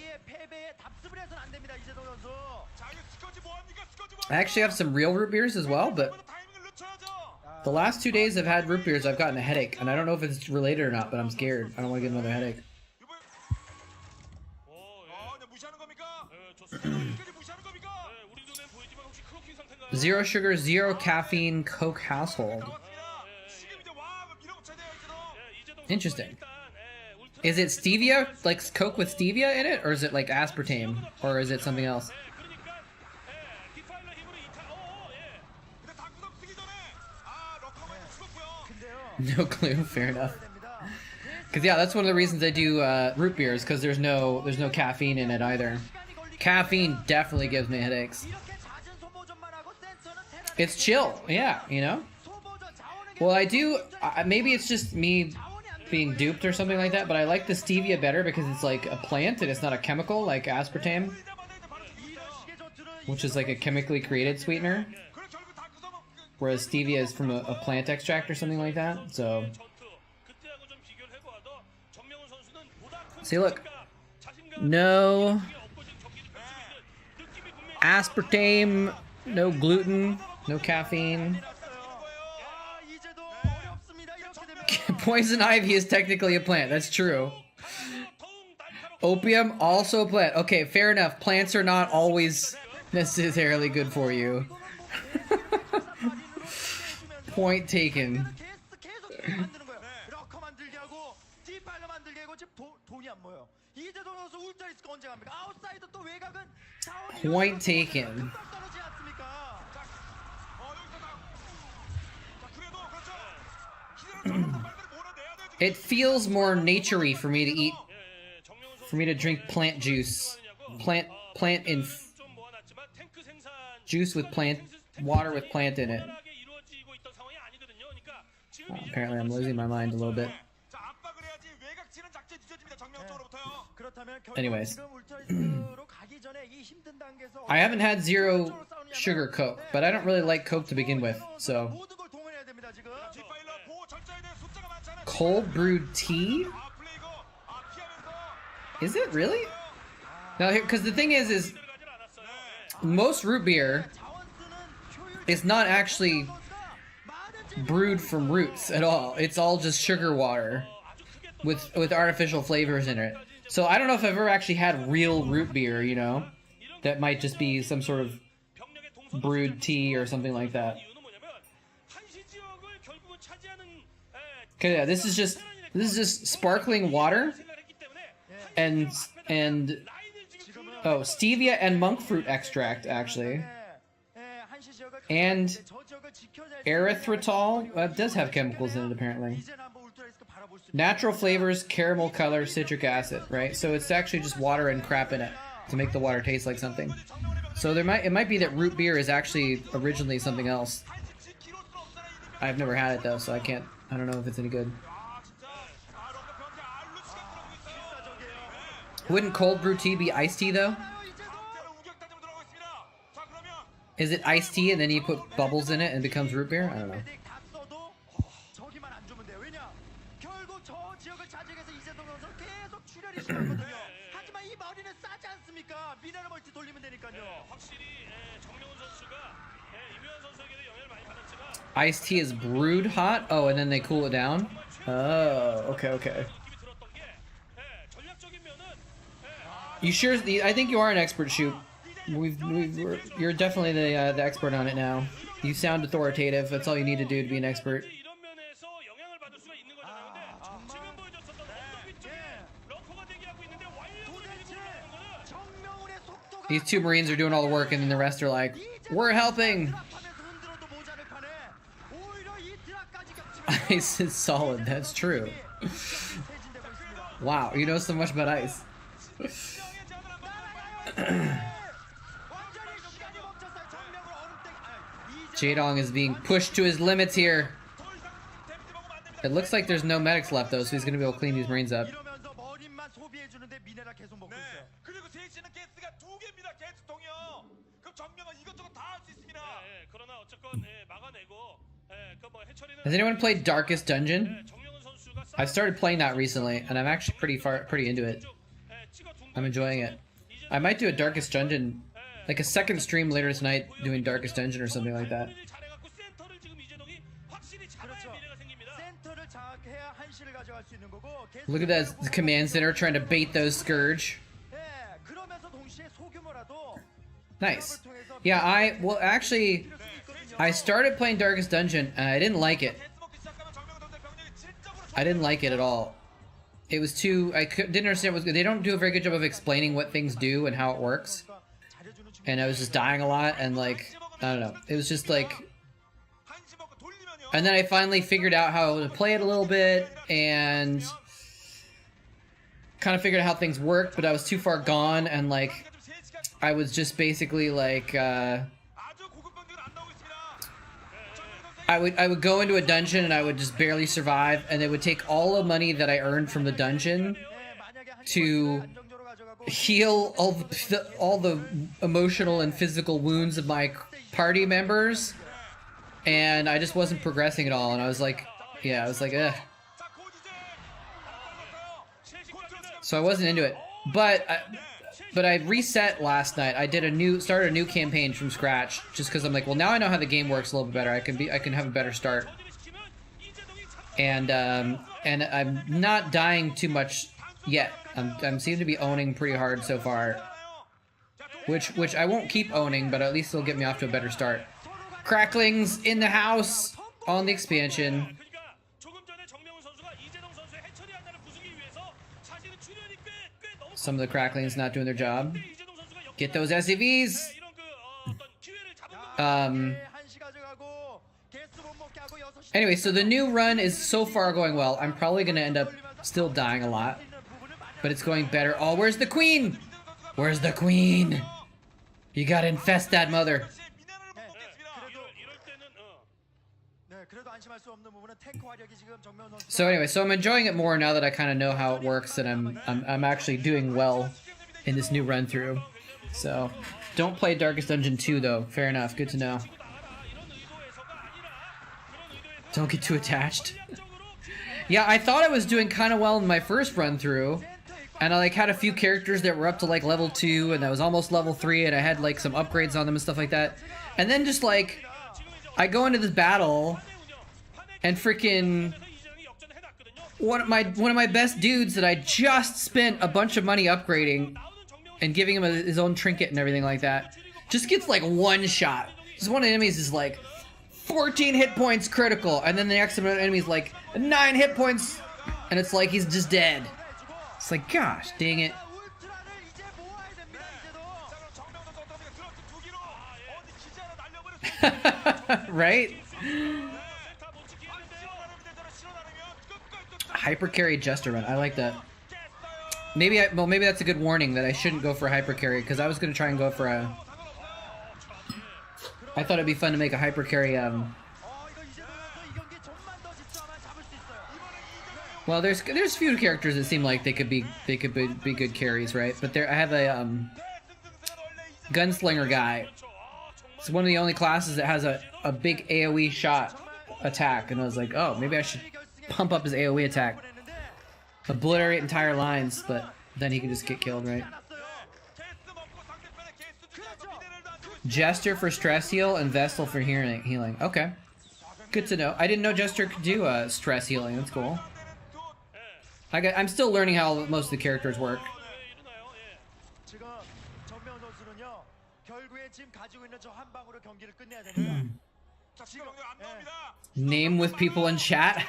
I actually have some real root beers as well, but the last 2 days I've had root beers, I've gotten a headache, and I don't know if it's related or not, but I'm scared. I don't want to get another headache. Zero sugar, zero caffeine, Coke household. Interesting. Is it stevia, like Coke with stevia in it, or is it like aspartame, or is it something else? No clue. Fair enough. Because yeah, that's one of the reasons I do root beers, because there's no caffeine in it either. Caffeine definitely gives me headaches. It's chill, yeah, you know? Well, I do, maybe it's just me being duped or something like that, but I like the stevia better because it's like a plant and it's not a chemical like aspartame, which is like a chemically created sweetener, whereas stevia is from a plant extract or something like that, so. See, look. No aspartame, no gluten, no caffeine. Poison ivy is technically a plant. That's true. Opium, also a plant. Okay, fair enough. Plants are not always necessarily good for you. Point taken.
이재동 선수 울트라리스크 언제 갑니까? 아웃사이더 또 외곽은 자원이
Point taken.
금방 떨어지지 않습니까?
그래도 그렇죠. 기대를 조금 더 빨리 몰아내야 돼요. 지금.
It feels more naturey for me to eat, for me to drink plant juice, plant in juice with plant, water with plant in it. Oh, apparently, I'm losing my mind a little bit.
자, 압박을 해야지 외곽치는 작전이 뒤져집니다. 정명 쪽으로부터요.
그렇다면 결국
Anyways.
지금 울트라리스크로 가기 전에 이 힘든 단계에서
I haven't had zero sugar Coke, but I don't really like Coke to begin with, so.
모든 걸 동원해야 됩니다, 지금.
뒷파일러 보호 절차에 대해 숫자가 많지 않아요.
Cold brewed tea?
아, 플레이거. 아, 피하면서.
Is it really? Now, because the thing is most root beer is not actually brewed from roots at all. It's all just sugar water with artificial flavors in it. So I don't know if I've ever actually had real root beer, you know? That might just be some sort of brewed tea or something like that. Okay, yeah, this is just sparkling water and oh, stevia and monk fruit extract actually. And erythritol, that does have chemicals in it apparently. Natural flavors, caramel color, citric acid, right? So it's actually just water and crap in it to make the water taste like something. So it might be that root beer is actually originally something else. I've never had it though, so I don't know if it's any good. Wouldn't cold brew tea be iced tea though? Is it iced tea and then you put bubbles in it and it becomes root beer? I don't know. Iced tea is brewed hot? Oh, and then they cool it down? Oh, okay. You sure? I think you are an expert, Shoot. You're definitely the expert on it now. You sound authoritative. That's all you need to do to be an expert. These two Marines are doing all the work, and then the rest are like, "We're helping." Ice is solid. That's true. Wow, you know so much about ice. Jaedong is being pushed to his limits here. It looks like there's no medics left though, so he's gonna be able to clean these Marines up. Has anyone played Darkest Dungeon? I've started playing that recently, and I'm actually pretty into it. I'm enjoying it. I might do a Darkest Dungeon, like a second stream later tonight, doing Darkest Dungeon or something like that. Look at that, the command center trying to bait those Scourge. Nice. Yeah, I started playing Darkest Dungeon and I didn't like it. I didn't like it at all. It was too, didn't understand what was good. They don't do a very good job of explaining what things do and how it works. And I was just dying a lot and like, I don't know. It was just like, and then I finally figured out how to play it a little bit and kind of figured out how things worked, but I was too far gone and like, I was just basically like, I would go into a dungeon and I would just barely survive, and it would take all the money that I earned from the dungeon to heal all the emotional and physical wounds of my party members, and I just wasn't progressing at all. And I was like, yeah, I was like, ugh. So I wasn't into it, but I reset last night. I started a new campaign from scratch, just because I'm like, well, now I know how the game works a little bit better. I can have a better start, and I'm not dying too much yet. I'm seem to be owning pretty hard so far, which I won't keep owning, but at least it'll get me off to a better start. Cracklings in the house on the expansion. Some of the cracklings not doing their job. Get those SCVs. Anyway, so the new run is so far going well. I'm probably gonna end up still dying a lot, but it's going better. Oh, where's the queen? Where's the queen? You gotta infest that mother. So anyway, so I'm enjoying it more now that I kind of know how it works, and I'm actually doing well in this new run through. So don't play Darkest Dungeon 2 though. Fair enough. Good to know. Don't get too attached. Yeah, I thought I was doing kind of well in my first run through, and I like had a few characters that were up to like level 2, and I was almost level 3, and I had like some upgrades on them and stuff like that. And then just like I go into this battle, and freaking one of my best dudes that I just spent a bunch of money upgrading and giving him his own trinket and everything like that, just gets like one shot. Just one of the enemies is like 14 hit points critical, and then the next enemy is like 9 hit points, and it's like he's just dead. It's like, gosh, dang it. Right? Hyper carry Jester run. I like that. Maybe maybe that's a good warning that I shouldn't go for a hyper carry, because I was gonna try and go for a. I thought it'd be fun to make a hyper carry. Well, there's few characters that seem like they could be good carries, right? But I have a gunslinger guy. It's one of the only classes that has a big AoE shot attack, and I was like, oh, maybe I should pump up his AoE attack, obliterate entire lines, but then he can just get killed, right? Jester for stress heal and Vestal for healing. Okay, good to know. I didn't know Jester could do stress healing. That's cool. I'm still learning how most of the characters work. Name with people in chat.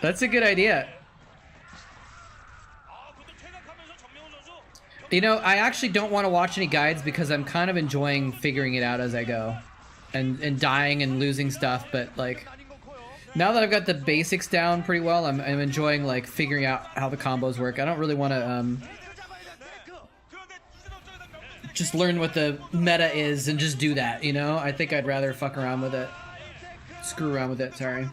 That's a good idea. You know, I actually don't want to watch any guides because I'm kind of enjoying figuring it out as I go, and dying and losing stuff. But like, now that I've got the basics down pretty well, I'm enjoying like figuring out how the combos work. I don't really want to just learn what the meta is and just do that, you know? I think I'd rather fuck around with it. Screw around with it, sorry.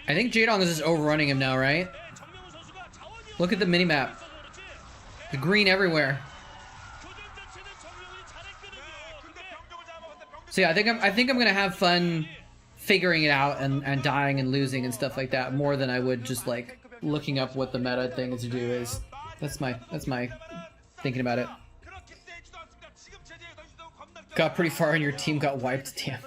I think Jaedong is just overrunning him now, right? Look at the minimap. The green everywhere. So yeah, I think I'm gonna have fun figuring it out and dying and losing and stuff like that more than I would just like looking up what the meta thing to do is. That's my thinking about it. Got pretty far and your team got wiped. Damn.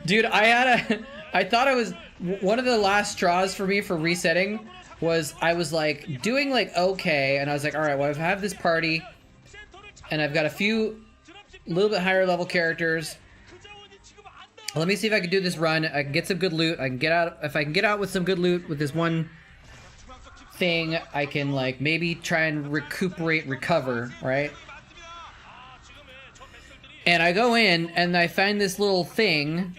Dude, I thought I was one of the last straws for me for resetting was I was like doing like okay, and I was like, all right, well, I have this party and I've got a little bit higher level characters. Let me see if I can do this run. I can get some good loot. I can get out. If I can get out with some good loot with this one thing, I can like maybe try and recover, right? And I go in and I find this little thing,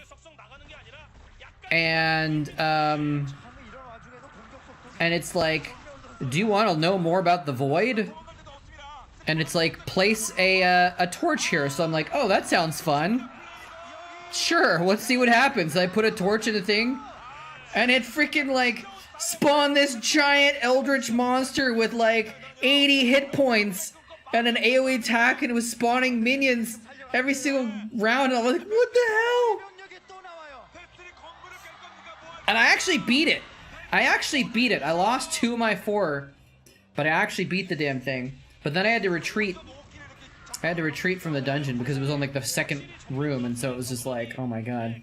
and it's like, do you want to know more about the void? And it's like, place a torch here. So I'm like, oh, that sounds fun. Sure, let's see what happens. I put a torch in the thing, and it freaking like spawned this giant eldritch monster with like 80 hit points and an AoE attack, and it was spawning minions every single round. And I was like, what the hell? And I actually beat it. I lost 2 of my 4, but I actually beat the damn thing. But then I had to retreat. I had to retreat from the dungeon because it was on like the second room, and so it was just like, oh my god.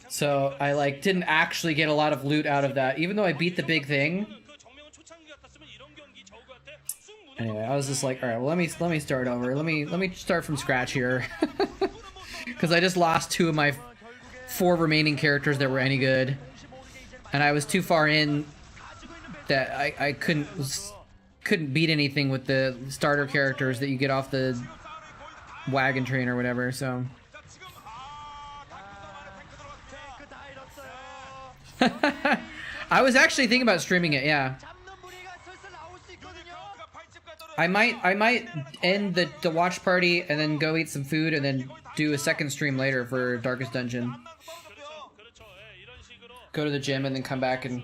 So I like didn't actually get a lot of loot out of that, even though I beat the big thing. Anyway, I was just like, all right, well, let me start over. Let me start from scratch here. because I just lost 2 of my 4 remaining characters that were any good, and I was too far in that I couldn't beat anything with the starter characters that you get off the wagon train or whatever. So I was actually thinking about streaming it. Yeah, I might end the watch party and then go eat some food and then do a second stream later for Darkest Dungeon. Go to the gym and then come back and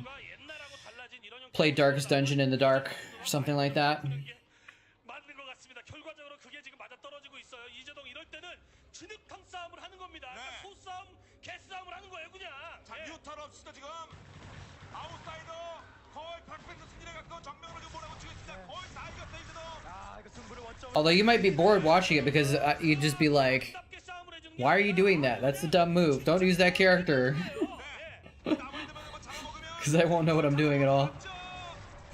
play Darkest Dungeon in the dark or something like that. Although you might be bored watching it because you'd just be like, why are you doing that? That's a dumb move. Don't use that character. Because I won't know what I'm doing at all.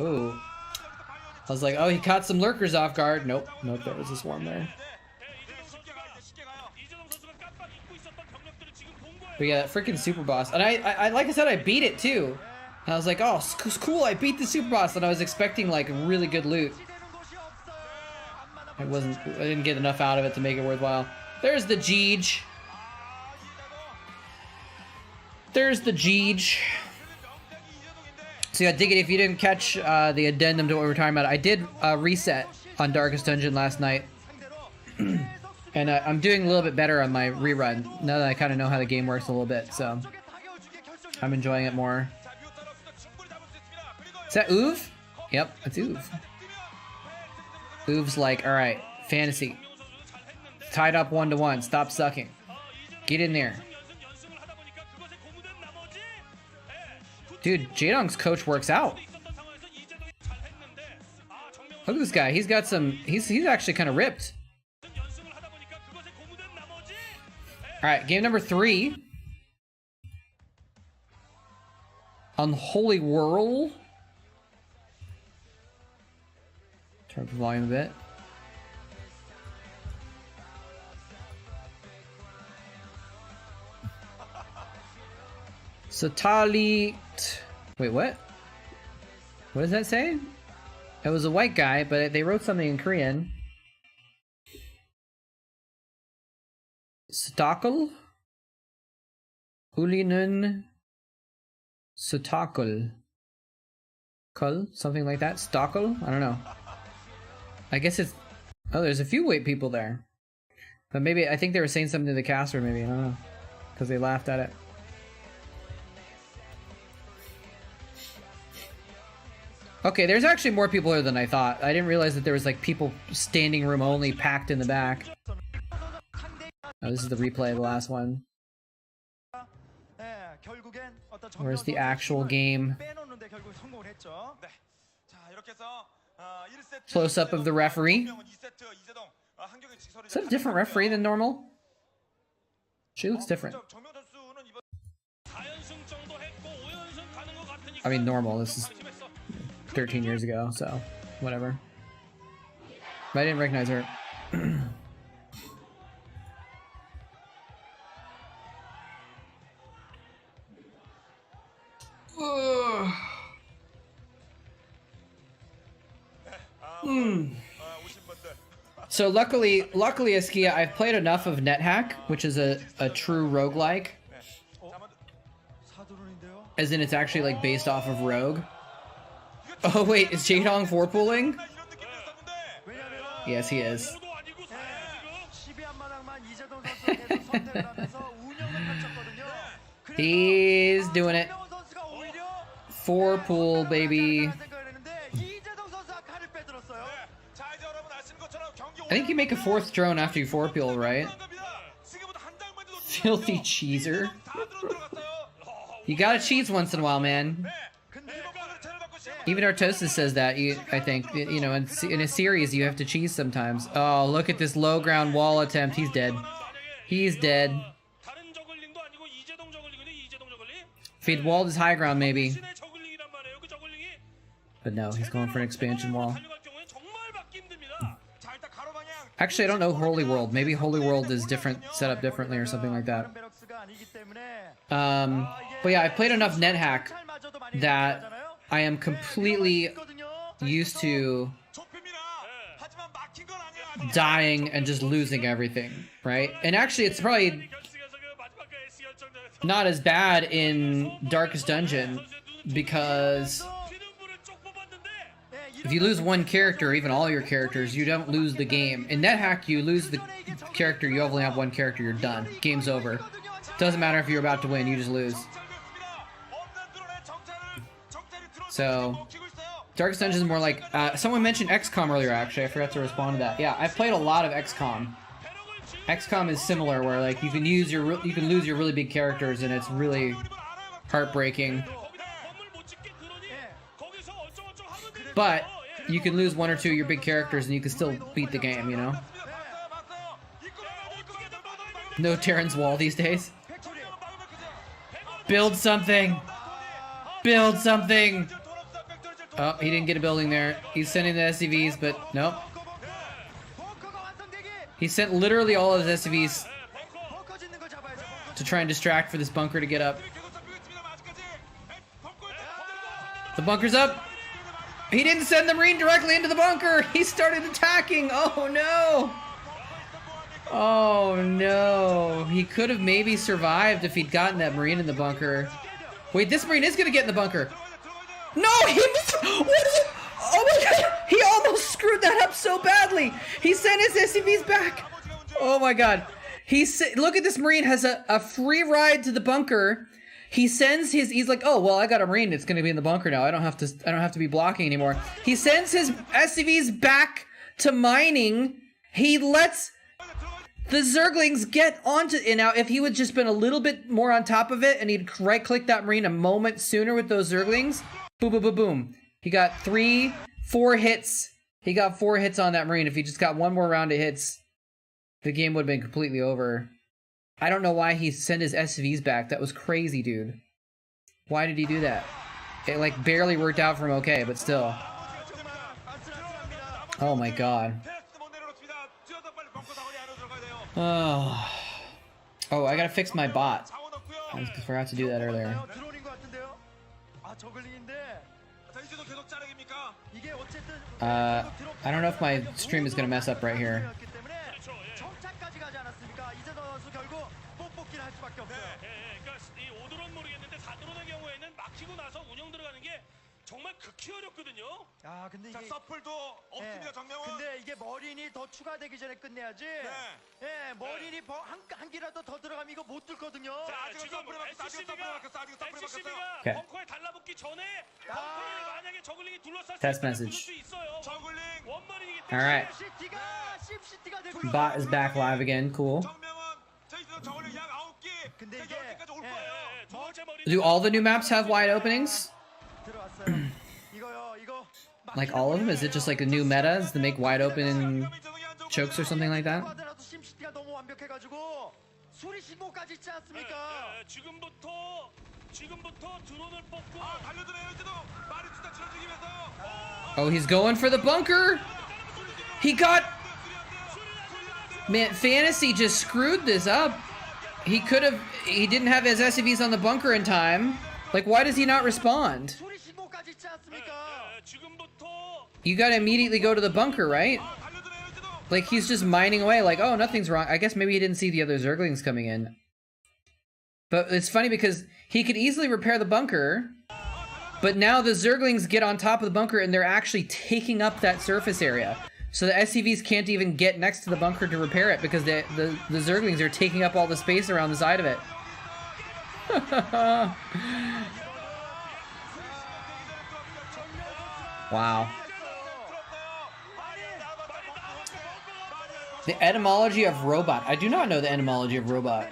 Ooh. I was like, oh, he caught some lurkers off guard. Nope. Nope, there was a swarm there. But yeah, that freaking super boss. And I like I said, I beat it too. And I was like, oh, it's cool, I beat the super boss. And I was expecting like really good loot. I didn't get enough out of it to make it worthwhile. There's the Jeege. There's the Jeege. So yeah, dig it if you didn't catch the addendum to what we were talking about. I did reset on Darkest Dungeon last night. And I'm doing a little bit better on my rerun, now that I kind of know how the game works a little bit, so I'm enjoying it more. Is that Uv? Yep, that's Uv. Uv's like, alright, fantasy. Tied up 1-to-1, stop sucking. Get in there. Dude, Jaedong's coach works out. Look at this guy, he's got some, he's actually kind of ripped. Alright, game number 3. Unholy Whirl. Turn up the volume a bit. Satali. Wait, what? What does that say? It was a white guy, but they wrote something in Korean. Stakal? Uli는 Sutakal. Kul? Something like that? Stakal? I don't know. I guess it's... Oh, there's a few white people there. But maybe, I think they were saying something to the caster, maybe. I don't know. Because they laughed at it. Okay, there's actually more people here than I thought. I didn't realize that there was like people standing room only packed in the back. Oh, this is the replay of the last one. Where's the actual game? Close up of the referee. Is that a different referee than normal? She looks different. I mean, normal. This is 13 years ago, so whatever. But I didn't recognize her. So luckily Askia, I've played enough of NetHack, which is a true roguelike. As in it's actually like based off of Rogue. Oh wait, is Jaedong 4-pooling? Yes, he is. He's doing it. 4-pool, baby. I think you make a 4th drone after you 4-pool, right? Filthy cheeser. You gotta cheese once in a while, man. Even Artosis says that, I think. You know, in a series, you have to cheese sometimes. Oh, look at this low ground wall attempt. He's dead. He's dead. If he'd walled his high ground, maybe. But no, he's going for an expansion wall. Actually, I don't know Holy World. Maybe Holy World is different, set up differently or something like that. But yeah, I played enough NetHack that I am completely used to dying and just losing everything, right? And actually, it's probably not as bad in Darkest Dungeon because if you lose one character, even all your characters, you don't lose the game. In NetHack, you lose the character, you only have one character, you're done. Game's over. Doesn't matter if you're about to win, you just lose. So, Darkest Dungeon is more like, someone mentioned XCOM earlier, actually, I forgot to respond to that. Yeah, I've played a lot of XCOM. XCOM is similar, where like you can lose your really big characters, and it's really heartbreaking. But you can lose one or two of your big characters, and you can still beat the game, you know? No Terran's wall these days. Build something! Build something! Oh, he didn't get a building there. He's sending the SCVs, but nope. He sent literally all of his SCVs to try and distract for this bunker to get up. The bunker's up! He didn't send the Marine directly into the bunker! He started attacking! Oh no! Oh no. He could have maybe survived if he'd gotten that Marine in the bunker. Wait, this Marine is gonna get in the bunker. No, he missed. What is it? Oh my god, he almost screwed that up so badly. He sent his SCVs back. Oh my god. Look at this Marine has a free ride to the bunker. He sends he's like, oh well, I got a Marine that's gonna be in the bunker now. I don't have to be blocking anymore. He sends his SCVs back to mining. He lets the Zerglings get onto it. Now, if he would just been a little bit more on top of it and he'd right-click that Marine a moment sooner with those Zerglings, boom, boom, boom, boom. He got 4 hits. He got 4 hits on that Marine. If he just got one more round of hits, the game would have been completely over. I don't know why he sent his SCVs back. That was crazy, dude. Why did he do that? It, like, barely worked out for him okay, but still. Oh, my God. Oh, I gotta fix my bot. I forgot to do that earlier. I don't know if my stream is gonna mess up right here.
정말 극히 어렵거든요.
아 근데
자,
이게
서플도 없습니다. 정명훈.
근데 이게 머린이 더 추가되기 전에 끝내야지. 예, 머린이 한 기라도 더 들어가면 이거 못 뚫거든요.
자, 아직은 서플에 맞겠어. 아직은 서플에 맞겠어. 아직은 서플에 맞겠어.
SCB가 벙커에 달라붙기 전에 벙커를 만약에 저글링이 둘러쌌을 때
Test message.
수 있어요. 저글링 원머리이기 때문에.
All right. Bot is back live again. Cool.
정명훈, 저희도 저글링 약 9개.
근데 이게
여기까지 올 거예요.
Do all the new maps have wide openings? Like all of them? Is it just like the new metas to make wide open chokes or something like that? Oh, he's going for the bunker! He got... Man, Fantasy just screwed this up. He could have... He didn't have his SCVs on the bunker in time. Like, why does he not respond? You gotta immediately go to the bunker, right? Like, he's just mining away, like, oh, nothing's wrong. I guess maybe he didn't see the other Zerglings coming in. But it's funny because he could easily repair the bunker, but now the Zerglings get on top of the bunker and they're actually taking up that surface area. So the SCVs can't even get next to the bunker to repair it because the Zerglings are taking up all the space around the side of it. Wow. The etymology of robot. I do not know the etymology of robot.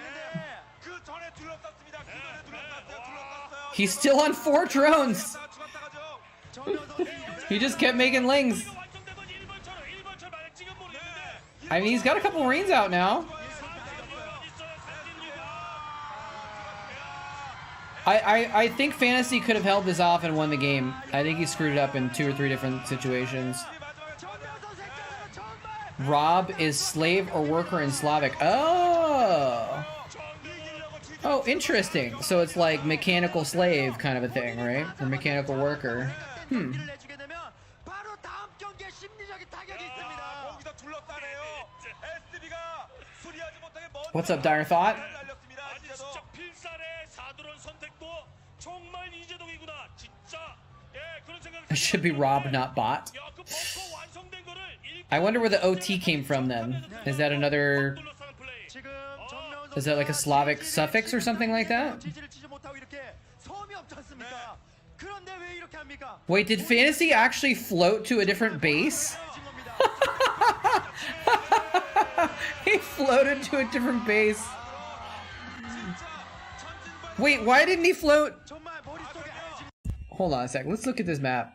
He's still on 4 drones. He just kept making lings. I mean, he's got a couple Marines out now. I think Fantasy could have held this off and won the game. I think he screwed it up in 2 or 3 different situations. Rob is slave or worker in Slavic. Oh. Oh, interesting. So it's like mechanical slave kind of a thing, right? Or mechanical worker. Hmm. What's up, Dire Thought? It should be Rob, not bot. I wonder where the OT came from then. Is that another... Is that like a Slavic suffix or something like that? Wait, did Fantasy actually float to a different base? He floated to a different base. Wait, why didn't he float? Hold on a sec. Let's look at this map.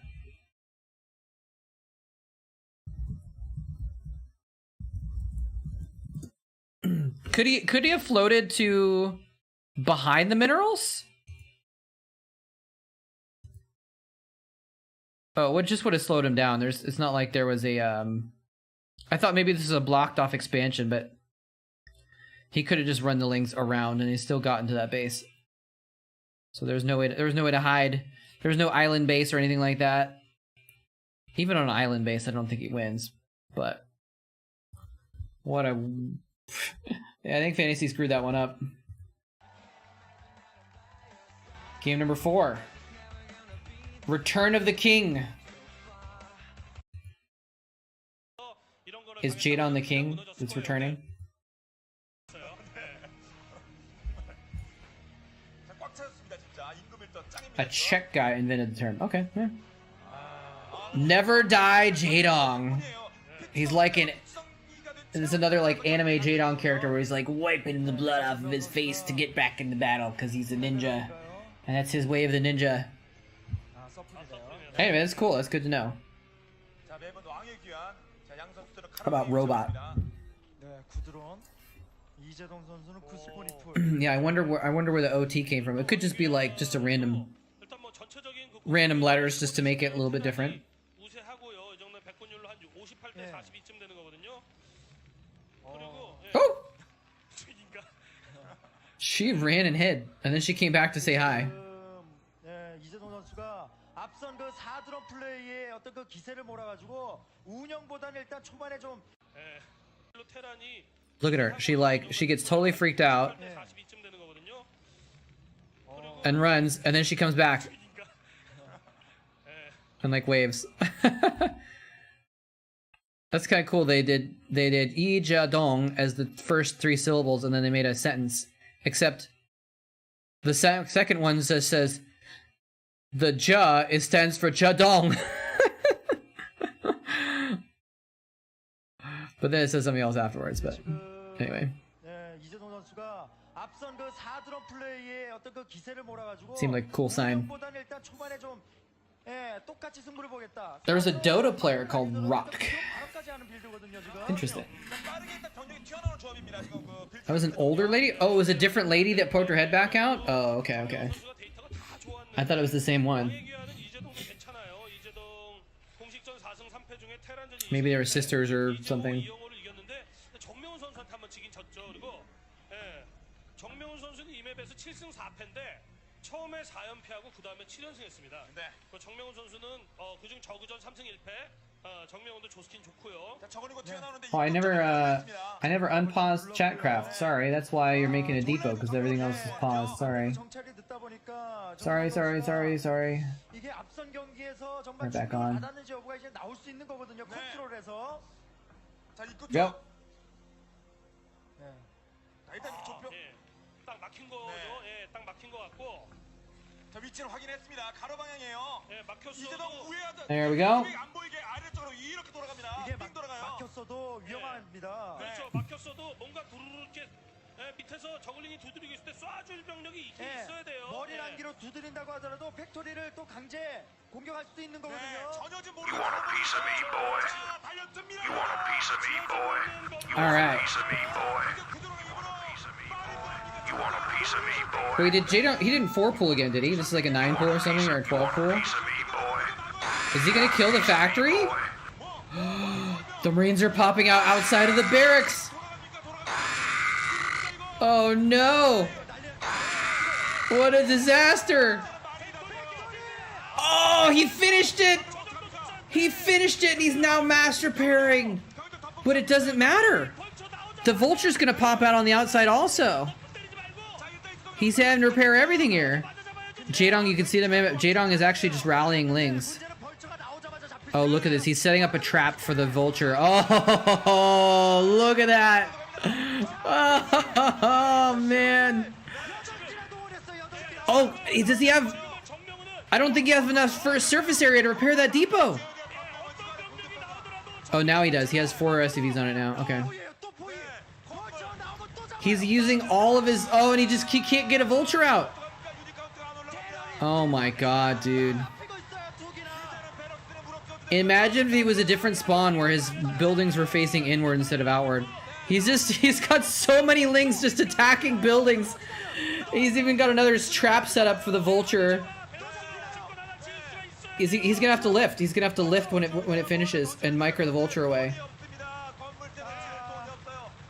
Could he have floated to behind the minerals? Oh, it just would have slowed him down. It's not like there was a I thought maybe this is a blocked off expansion, but he could have just run the links around and he still got into that base. So there was no way to hide. There was no island base or anything like that. Even on an island base, I don't think he wins. But what a yeah, I think Fantasy screwed that one up. Game number 4. Return of the King. Is Jadon the king that's returning? A Czech guy invented the term. Okay, yeah. Never die Jadong. He's like an... There's another like anime Jadon character where he's like wiping the blood off of his face to get back into battle because he's a ninja. And that's his way of the ninja. Anyway, that's cool. That's good to know. How about robot? Yeah, I wonder where the OT came from. It could just be like just a random letters just to make it a little bit different. Oh! She ran and hid, and then she came back to say hi.
앞선 그 4드럼 플레이의 어떤 그 기세를 몰아가지고 운영보다는 일단 초반에 좀
Look at her. She gets totally freaked out and runs, and then she comes back and like waves. That's kind of cool. They did Ija Dong as the first 3 syllables, and then they made a sentence. Except the second one says the Ja stands for Jadong. But then it says something else afterwards. But anyway. Seemed like a cool sign. There was a Dota player called Rock. Interesting. That was an older lady? Oh, it was a different lady that poked her head back out? Oh, okay, okay. I thought it was the same one. Maybe they were sisters or something.
처음에 4연패하고 그 다음에 7연승했습니다. 네. 그 정명훈 선수는 그중 저그전 3승 1패. 정명훈도 조스킨 좋고요.
Oh, I never unpaused Chatcraft. Sorry, that's why you're making a depot because everything else is paused. Sorry. Sorry. We're back on. Yep.
딱 막힌 거죠. 예, 딱 막힌 거 같고.
자, 위치를 확인했습니다. 가로 방향이에요.
예, 막혔어도
There we go.
안 보이게 아래쪽으로 이렇게 돌아갑니다.
이게
돌아가요.
막혔어도 위험합니다.
그렇죠. 막혔어도 뭔가 두루룩게 밑에서 저글링이 두드리고 있을 때 쏴줄 병력이 있긴 있어야 돼요.
머리 난기로 두드린다고 하더라도 팩토리를 또 강제 공격할 수도 있는 거거든요.
전혀 좀 모르고.
You want a piece of me, boy?
자, 달려듭니다.
You want a piece of me, boy?
All right.
Piece of me, boy? You want a piece of me, boy?
Wait, did Jadon? He didn't 4-pool again, did he? This is like a 9-pool or something, or a 12-pool?
Piece of me, boy?
Is he gonna kill the factory? The Marines are popping out outside of the barracks. Oh no! What a disaster! Oh, he finished it! He finished it and he's now mass repairing. But it doesn't matter. The Vulture's gonna pop out on the outside also. He's having to repair everything here. Jaedong, you can see the map. Jaedong is actually just rallying Lings. Oh, look at this. He's setting up a trap for the Vulture. Oh, look at that. Oh, man. Oh, does he have... I don't think he has enough for surface area to repair that depot. Oh, now he does. He has 4 SCVs on it now. Okay. He's using all of his... Oh, and he can't get a Vulture out. Oh my god, dude. Imagine if he was a different spawn where his buildings were facing inward instead of outward. He's got so many Lings just attacking buildings. He's even got another trap set up for the Vulture. He's gonna have to lift. He's gonna have to lift when it finishes and micro the Vulture away.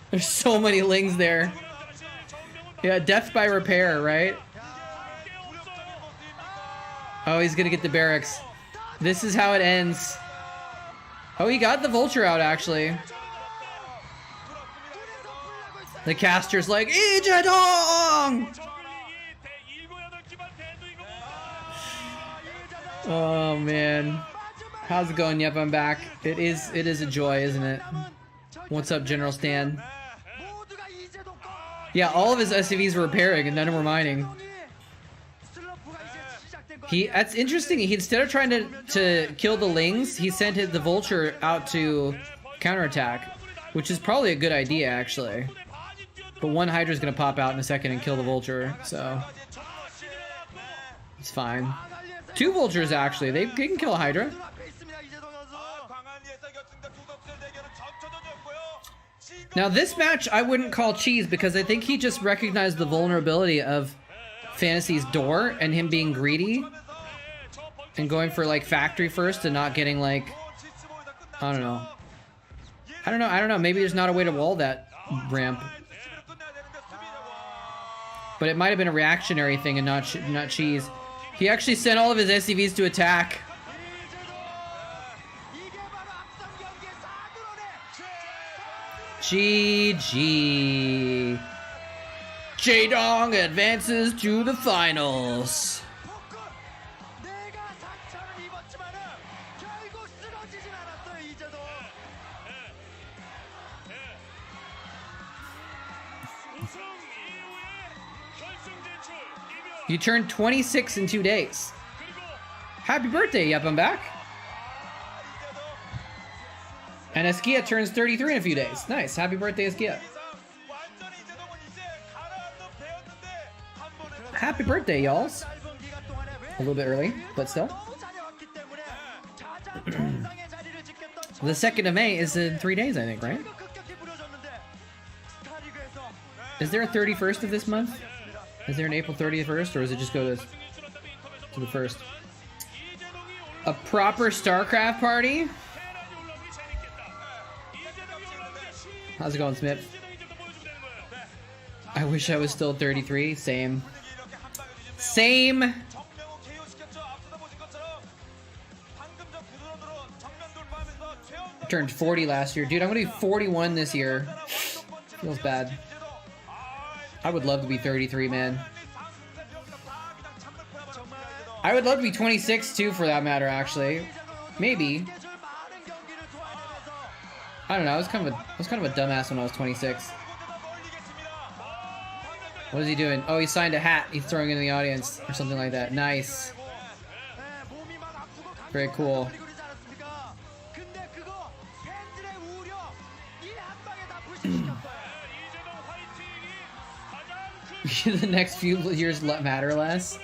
There's so many Lings there. Yeah, death by repair, right? Oh, he's gonna get the barracks. This is how it ends. Oh, he got the Vulture out, actually. The caster's like, Ijedong! Oh, man. How's it going? Yep, I'm back. It is a joy, isn't it? What's up, General Stan? Yeah, all of his SCVs were repairing and none of them were mining. That's interesting. He, instead of trying to kill the Lings, he sent the Vulture out to counterattack, which is probably a good idea, actually. But one Hydra's gonna pop out in a second and kill the Vulture, so it's fine. 2 Vultures, actually. They can kill a Hydra. Now, this match I wouldn't call cheese because I think he just recognized the vulnerability of Fantasy's door and him being greedy and going for like factory first and not getting like, I don't know. Maybe there's not a way to wall that ramp. But it might have been a reactionary thing and not cheese. He actually sent all of his SCVs to attack. GG. Jaedong advances to the finals. You turned 26 in 2 days. Happy birthday, yep, I'm back. And Eskia turns 33 in a few days. Nice, happy birthday, Eskia. Happy birthday, y'alls. A little bit early, but still. The 2nd of May is in 3 days, I think, right? Is there a 31st of this month? Is there an April 31st, or does it just go to the 1st? A proper Starcraft party? How's it going, Smith? I wish I was still 33. Same. Same. I turned 40 last year. Dude, I'm gonna be 41 this year. Feels bad. I would love to be 33, man. I would love to be 26 too, for that matter, actually. Maybe. I don't know. I was kind of a dumbass when I was 26. What is he doing? Oh, he signed a hat. He's throwing it in the audience or something like that. Nice. Very cool. The next few years matter less?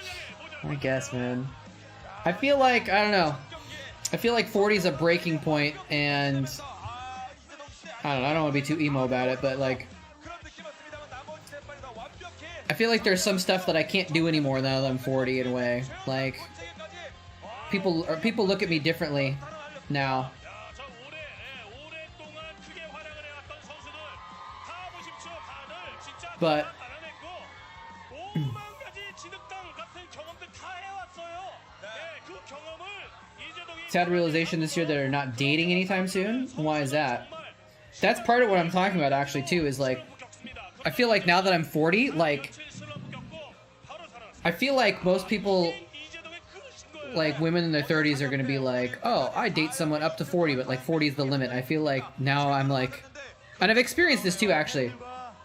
I guess, man. I feel like, I don't know. I feel like 40 is a breaking point, and I don't want to be too emo about it, but like, I feel like there's some stuff that I can't do anymore now that I'm 40 in a way. Like, people look at me differently now. But sad realization this year that they're not dating anytime soon. Why is that? That's part of what I'm talking about actually too, is like, I feel like now that I'm 40, like, I feel like most people, like women in their 30s, are gonna be like, oh, I date someone up to 40, but like 40 is the limit. I feel like now I'm like, and I've experienced this too actually.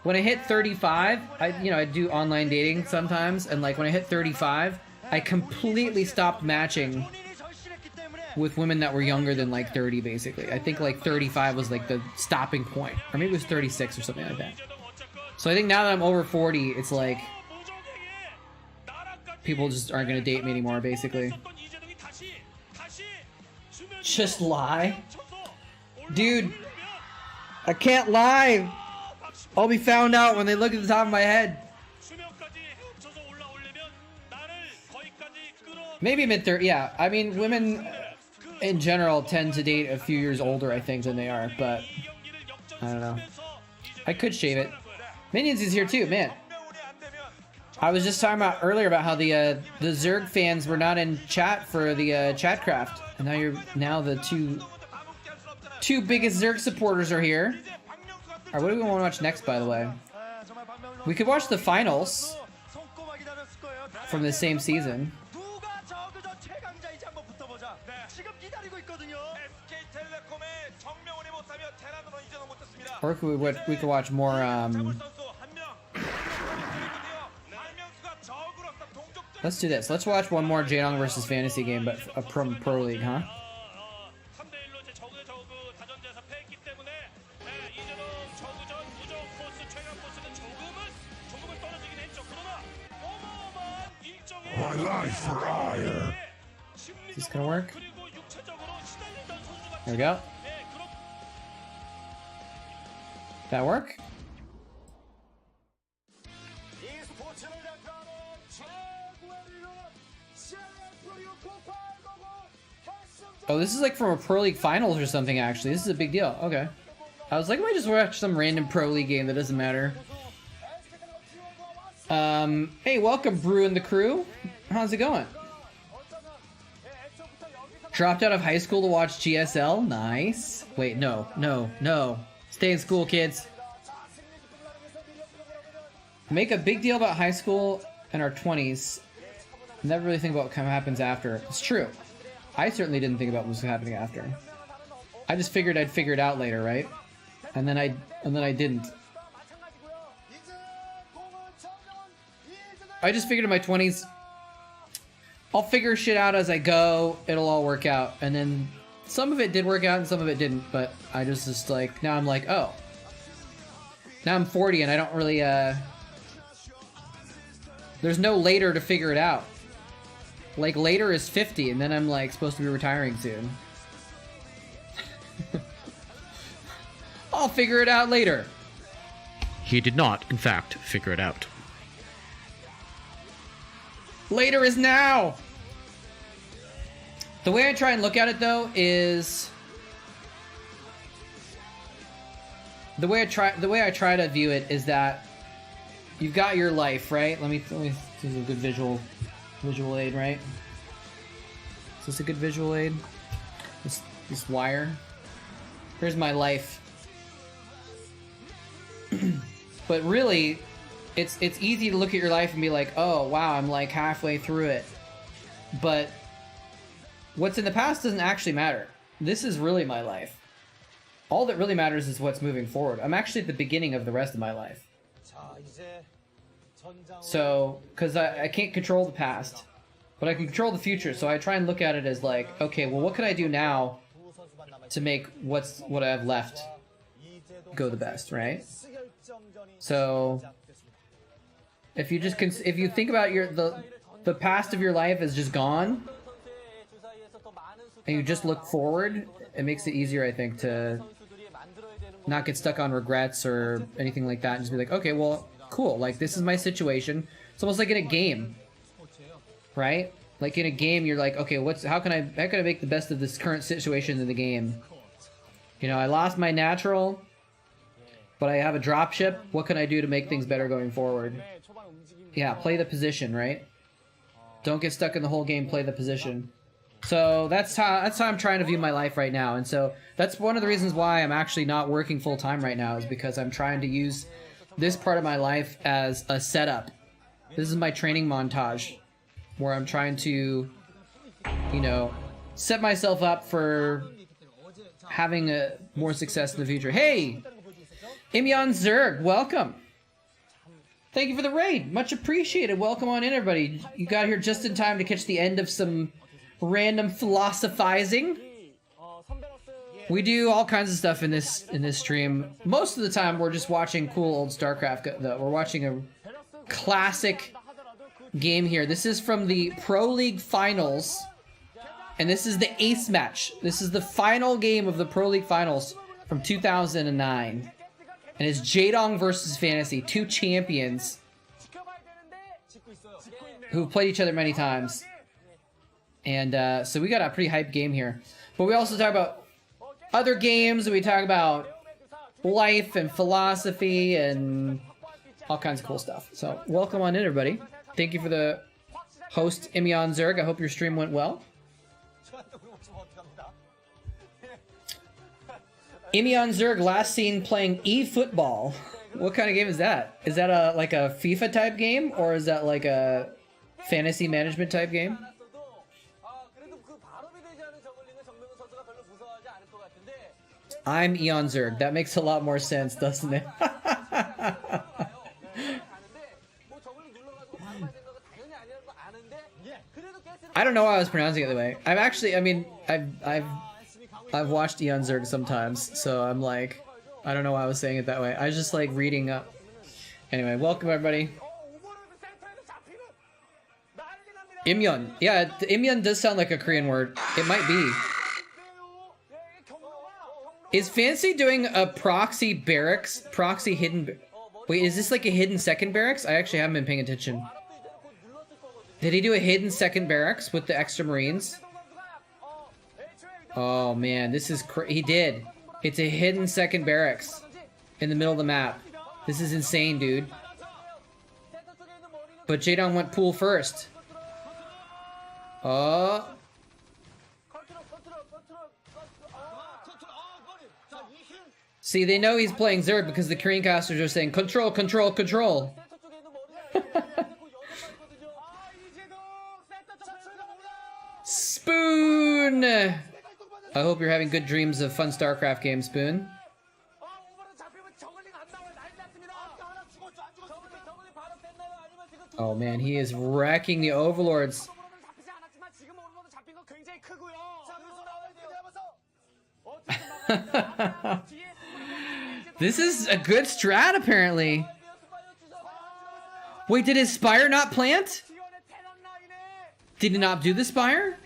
When I hit 35, I do online dating sometimes, and like when I hit 35, I completely stopped matching with women that were younger than like 30 basically. I think like 35 was like the stopping point, or maybe it was 36 or something like that. So I think now that I'm over 40, it's like people just aren't gonna date me anymore basically. Just lie? Dude, I can't lie. I'll be found out when they look at the top of my head. Maybe mid-30s, yeah. I mean, women in general tend to date a few years older, I think, than they are, but I don't know. I could shave it. Minions is here too, man. I was just talking about earlier about how the Zerg fans were not in chat for the Chatcraft, and now the two biggest Zerg supporters are here. Alright, what do we want to watch next, by the way? We could watch the finals from the same season. Or we could watch more, let's do this. Let's watch one more Jaedong versus Fantasy game, but a Pro League, huh?
My life for ire.
Is this gonna work? There we go. That work? Oh, this is like from a Pro League Finals or something, actually. This is a big deal. Okay. I was like, I might just watch some random Pro League game that doesn't matter. Hey, welcome, Brew and the crew. How's it going? Dropped out of high school to watch GSL? Nice. Wait, no. Stay in school, kids. Make a big deal about high school and our 20s. Never really think about what kind of happens after. It's true. I certainly didn't think about what was happening after. I just figured I'd figure it out later, right? And then I didn't. I just figured in my 20s, I'll figure shit out as I go. It'll all work out. And then some of it did work out and some of it didn't. But I just like, now I'm like, oh. Now I'm 40 and I don't really, there's no later to figure it out. Like, later is 50 and then I'm like supposed to be retiring soon. I'll figure it out later.
He did not, in fact, figure it out.
Later is now! The way I try and look at it, though, is... The way I try to view it is that you've got your life, right? Let me this is a good visual aid, right? Is this a good visual aid? This wire. Here's my life. But really, it's easy to look at your life and be like, oh wow, I'm like halfway through it. But what's in the past doesn't actually matter. This is really my life. All that really matters is what's moving forward. I'm actually at the beginning of the rest of my life. So, because I can't control the past, but I can control the future. So I try and look at it as like, okay, well, what can I do now to make what I have left go the best, right? So if you think about the past of your life is just gone, and you just look forward, it makes it easier, I think, to not get stuck on regrets or anything like that, and just be like, okay, well, cool, like, this is my situation. It's almost like in a game, right? Like in a game, you're like, okay, how can I make the best of this current situation in the game? You know, I lost my natural, but I have a dropship. What can I do to make things better going forward? Yeah, play the position, right? Don't get stuck in the whole game, play the position. So that's how I'm trying to view my life right now. And so that's one of the reasons why I'm actually not working full time right now, is because I'm trying to use this part of my life as a setup. This is my training montage where I'm trying to, you know, set myself up for having more success in the future. Hey, Imyan Zerg, welcome. Thank you for the raid. Much appreciated. Welcome on in, everybody. You got here just in time to catch the end of some random philosophizing. We do all kinds of stuff in this stream. Most of the time, we're just watching cool old Starcraft. Though we're watching a classic game here. This is from the Pro League Finals, and this is the ace match. This is the final game of the Pro League Finals from 2009. And it's Jaedong versus Fantasy, two champions who've played each other many times. And so we got a pretty hype game here. But we also talk about other games, and we talk about life and philosophy and all kinds of cool stuff. So welcome on in, everybody. Thank you for the host, Imyan Zerg. I hope your stream went well. Imyan Zerg last seen playing eFootball. What kind of game is that? Is that like a FIFA type game, or is that like a fantasy management type game? I'm Eon Zerg. That makes a lot more sense, doesn't it? I don't know why I was pronouncing it that way. I've actually, I mean, I've watched Eon Zerg sometimes, so I'm like, I don't know why I was saying it that way. I was just like reading up. Anyway, welcome everybody. Imyon. Yeah, Imyon does sound like a Korean word. It might be. Is Fancy doing a proxy barracks? Proxy hidden... Wait, is this like a hidden second barracks? I actually haven't been paying attention. Did he do a hidden second barracks with the extra marines? Oh man, this is he did. It's a hidden second barracks in the middle of the map. This is insane, dude. But Jaedong went pool first. Oh. See, they know he's playing Zerg because the Korean casters are saying, control, control, control. Spoon! I hope you're having good dreams of fun StarCraft games, Spoon. Oh man, he is wrecking the Overlords. This is a good strat, apparently. Wait, did his Spire not plant? Did he not do the Spire?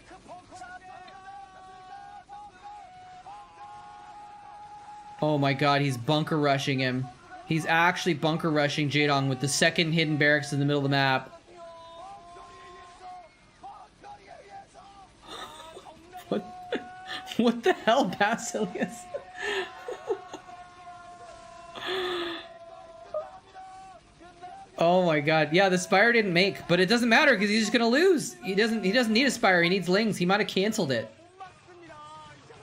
Oh my god, he's bunker rushing him. He's actually bunker rushing Jaedong with the second hidden barracks in the middle of the map. What the hell, Basilius? Oh my god. Yeah, the Spire didn't make, but it doesn't matter because he's just gonna lose. He doesn't need a Spire, he needs Lings. He might have canceled it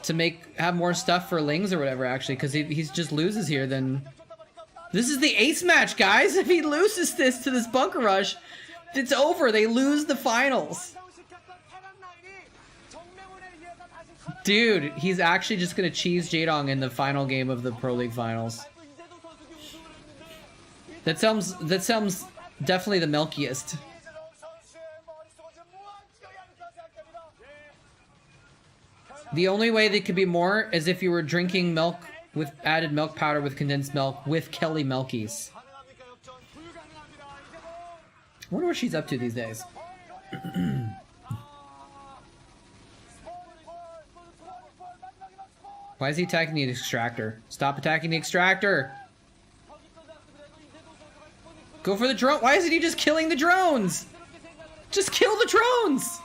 to have more stuff for Lings or whatever, actually, because he's just loses here. Then this is the ace match, guys. If he loses this to this bunker rush, it's over. They lose the finals. Dude, he's actually just gonna cheese Jaedong in the final game of the Pro League Finals. That sounds definitely the milkiest. The only way they could be more is if you were drinking milk with added milk powder with condensed milk with Kelly Milkies. I wonder what she's up to these days. Why is he attacking the extractor? Stop attacking the extractor! Go for the drone. Why isn't he just killing the drones? Just kill the drones!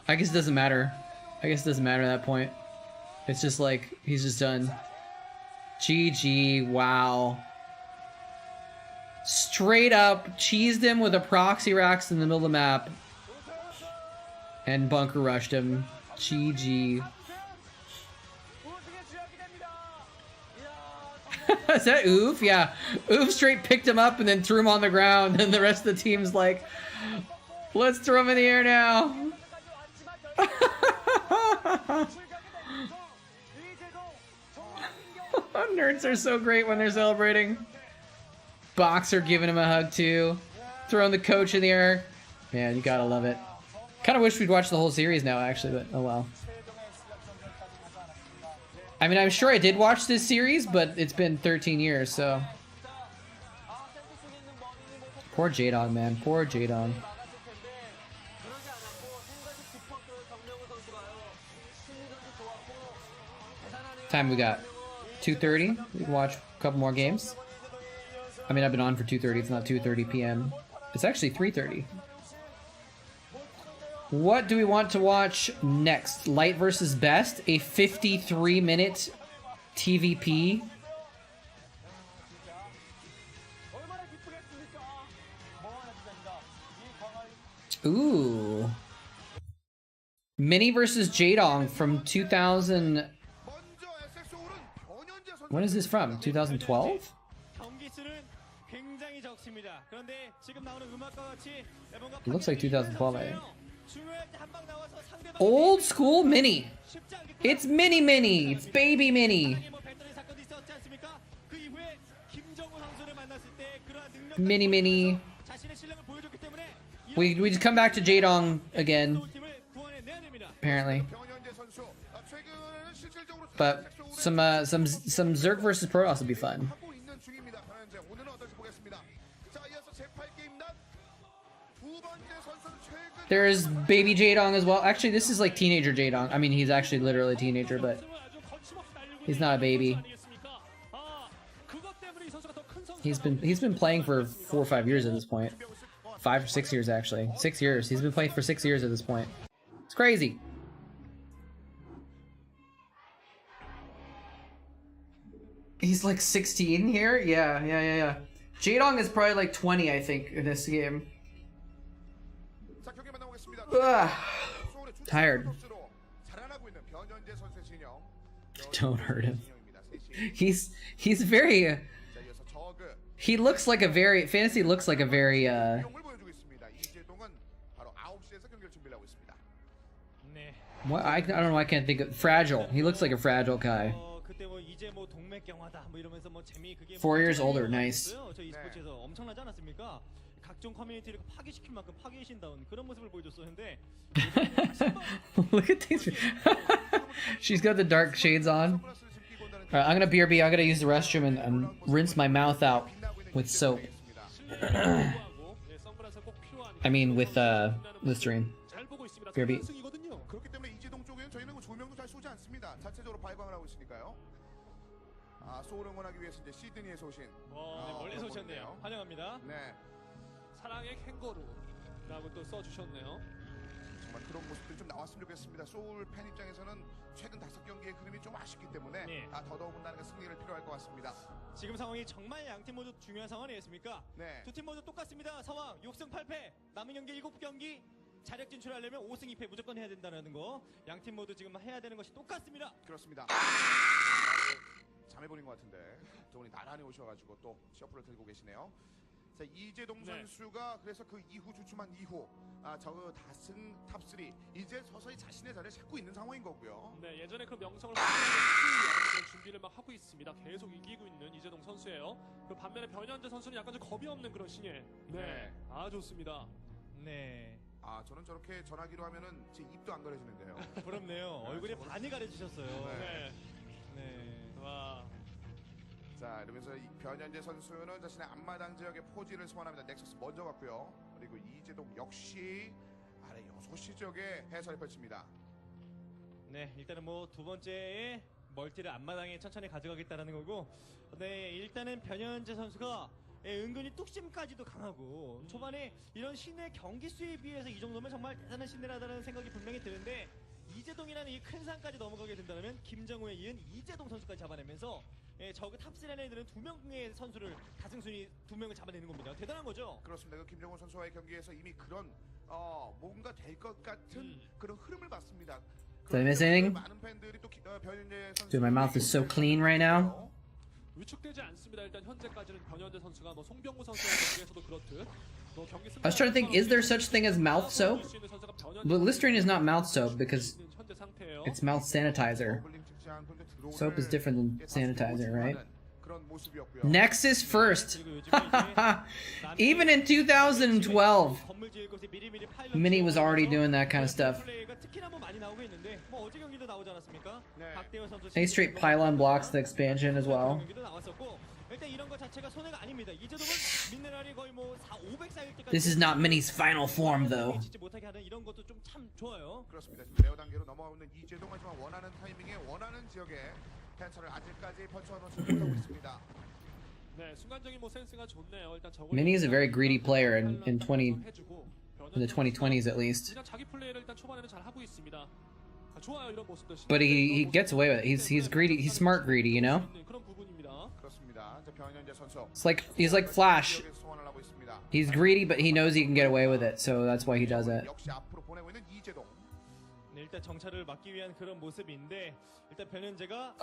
I guess it doesn't matter. I guess it doesn't matter at that point. It's just like, he's just done. GG, wow. Straight up cheesed him with a proxy racks in the middle of the map. And bunker rushed him. GG. Is that Oof? Yeah. Oof straight picked him up and then threw him on the ground, and the rest of the team's like, let's throw him in the air now. Nerds are so great when they're celebrating. Boxer giving him a hug too. Throwing the coach in the air. Man, you gotta love it. Kind of wish we'd watch the whole series now, actually, but oh well. I mean, I'm sure I did watch this series, but it's been 13 years, so. Poor J-Dog, man. Poor J-Dog. Time we got 2:30. We can watch a couple more games. I mean, I've been on for 2:30. It's not 2:30 p.m. It's actually 3:30. What do we want to watch next? Light versus Best, a 53-minute TVP. Ooh. Mini versus J-Dong from 2000. When is this from? 2012? It looks like 2012, I think. Old school Mini. It's Mini. It's baby Mini. Mini. We just come back to J-Dong again. Apparently. But some Zerg versus Protoss would be fun. There's baby J-Dong as well. Actually, this is like teenager J-Dong. I mean, he's actually literally a teenager, but he's not a baby. He's been playing for 4 or 5 years at this point. 5 or 6 years, actually. 6 years. He's been playing for 6 years at this point. It's crazy. He's like 16 here? Yeah. J-Dong is probably like 20, I think, in this game. Ugh. Tired. Don't hurt him. He's very... He looks like a very... Fantasy looks like a very, What? I don't know, I can't think of... Fragile. He looks like a fragile guy. 4 years older, nice. Look at these. She's got the dark shades on. Alright, I'm gonna BRB. I gotta use the restroom and rinse my mouth out with soap. I mean, with Listerine. BRB.
소울 응원하기 위해서 이제 시드니에서 오신
멀리서 오셨네요. 환영합니다.
네.
사랑의 캥거루라고 또 써주셨네요.
정말 그런 모습들이 좀 나왔으면 좋겠습니다. 소울 팬 입장에서는 최근 5경기의 흐름이 좀 아쉽기 때문에 더더군다나 승리를 필요할 것 같습니다.
지금 상황이 정말 양팀 모두 중요한 상황 아니겠습니까?
네.
두 팀 모두 똑같습니다. 상황 6승 8패. 남은 경기 7경기. 자력 진출하려면 5승 2패 무조건 해야 된다는 거. 양팀 모두 지금 해야 되는 것이 똑같습니다.
그렇습니다. 잠해버린 것 같은데 두 분이 나란히 오셔가지고 또 셔플을 들고 계시네요. 자, 이재동 선수가 그래서 그 이후 주춤한 이후 저 다승 탑3 이제 서서히 자신의 자리를 찾고 있는 상황인 거고요.
네, 예전에 그 명성을 확실히 준비를 막 하고 있습니다. 계속 이기고 있는 이재동 선수예요. 그 반면에 변현재 선수는 약간 좀 겁이 없는 그런 신예. 네, 좋습니다. 네.
저는 저렇게 전화기로 하면은 제 입도 안 가려지는데요.
부럽네요. 얼굴에 반이 가려지셨어요. 네. 와.
자, 이러면서 변현재 선수는 자신의 앞마당 지역의 포지를 소환합니다. 넥서스 먼저 갔고요. 그리고 이재동 역시 아래 6시 지역에 해설을 펼칩니다.
네, 일단은 뭐 두 번째에 멀티를 앞마당에 천천히 가져가겠다라는 거고, 네, 일단은 변현재 선수가 은근히 뚝심까지도 강하고 초반에 이런 신의 경기 수에 비해서 이 정도면 정말 대단한 신이라는 생각이 분명히 드는데, 이재동이라는 이 큰 산까지 넘어가게 된다면 김정우에 이은 이재동 선수까지 잡아내면서 저그 탑3 애들은 2명의 선수를 다승순이 2명을 잡아내는 겁니다. 대단한 거죠.
그렇습니다. 그 김정훈 선수와의 경기에서 이미 그런 뭔가 될 것 같은 그런 흐름을 봤습니다.
Did I miss anything?
많은 팬들이 또 변현재 선수
Dude, my mouth is so clean right now.
위축되지 않습니다. 일단 현재까지는 변현재 선수가 뭐 송병구 선수의 경기에서도 그렇듯 뭐 경기
I was trying to think, is there such thing as mouth soap? But Listerine is not mouth soap because
현재 상태예요.
it's mouth sanitizer. Soap is different than sanitizer, right?
그런 모습이었고요.
Nexus first. Even in 2012, Mini was already doing that kind of stuff. They straight pylon blocks the expansion as well. This is not Mini's final form, though.
그렇습니다. 지금 레어 단계로 넘어오는 이재동 하지만 원하는 타이밍에 원하는 지역에 펜처를 아직까지 펼쳐놓지 못하고 있습니다.
네, 순간적인 뭐 센스가 좋네요. 일단 저거
Mini is a very greedy player in the 2020s at least.
그냥 자기 플레이를 일단 초반에는 잘 하고 있습니다. 좋아요 이런 모습도.
But he gets away with it. He's greedy. He's smart greedy, you know.
그런 부분입니다.
그렇습니다. 이제 변현재 선수.
He's like Flash. He's greedy, but he knows he can get away with it, so that's why he does it.
역시 앞으로 보내고 있는 이재동.
네, 일단 정찰을 막기 위한 그런 모습인데 일단 변현재가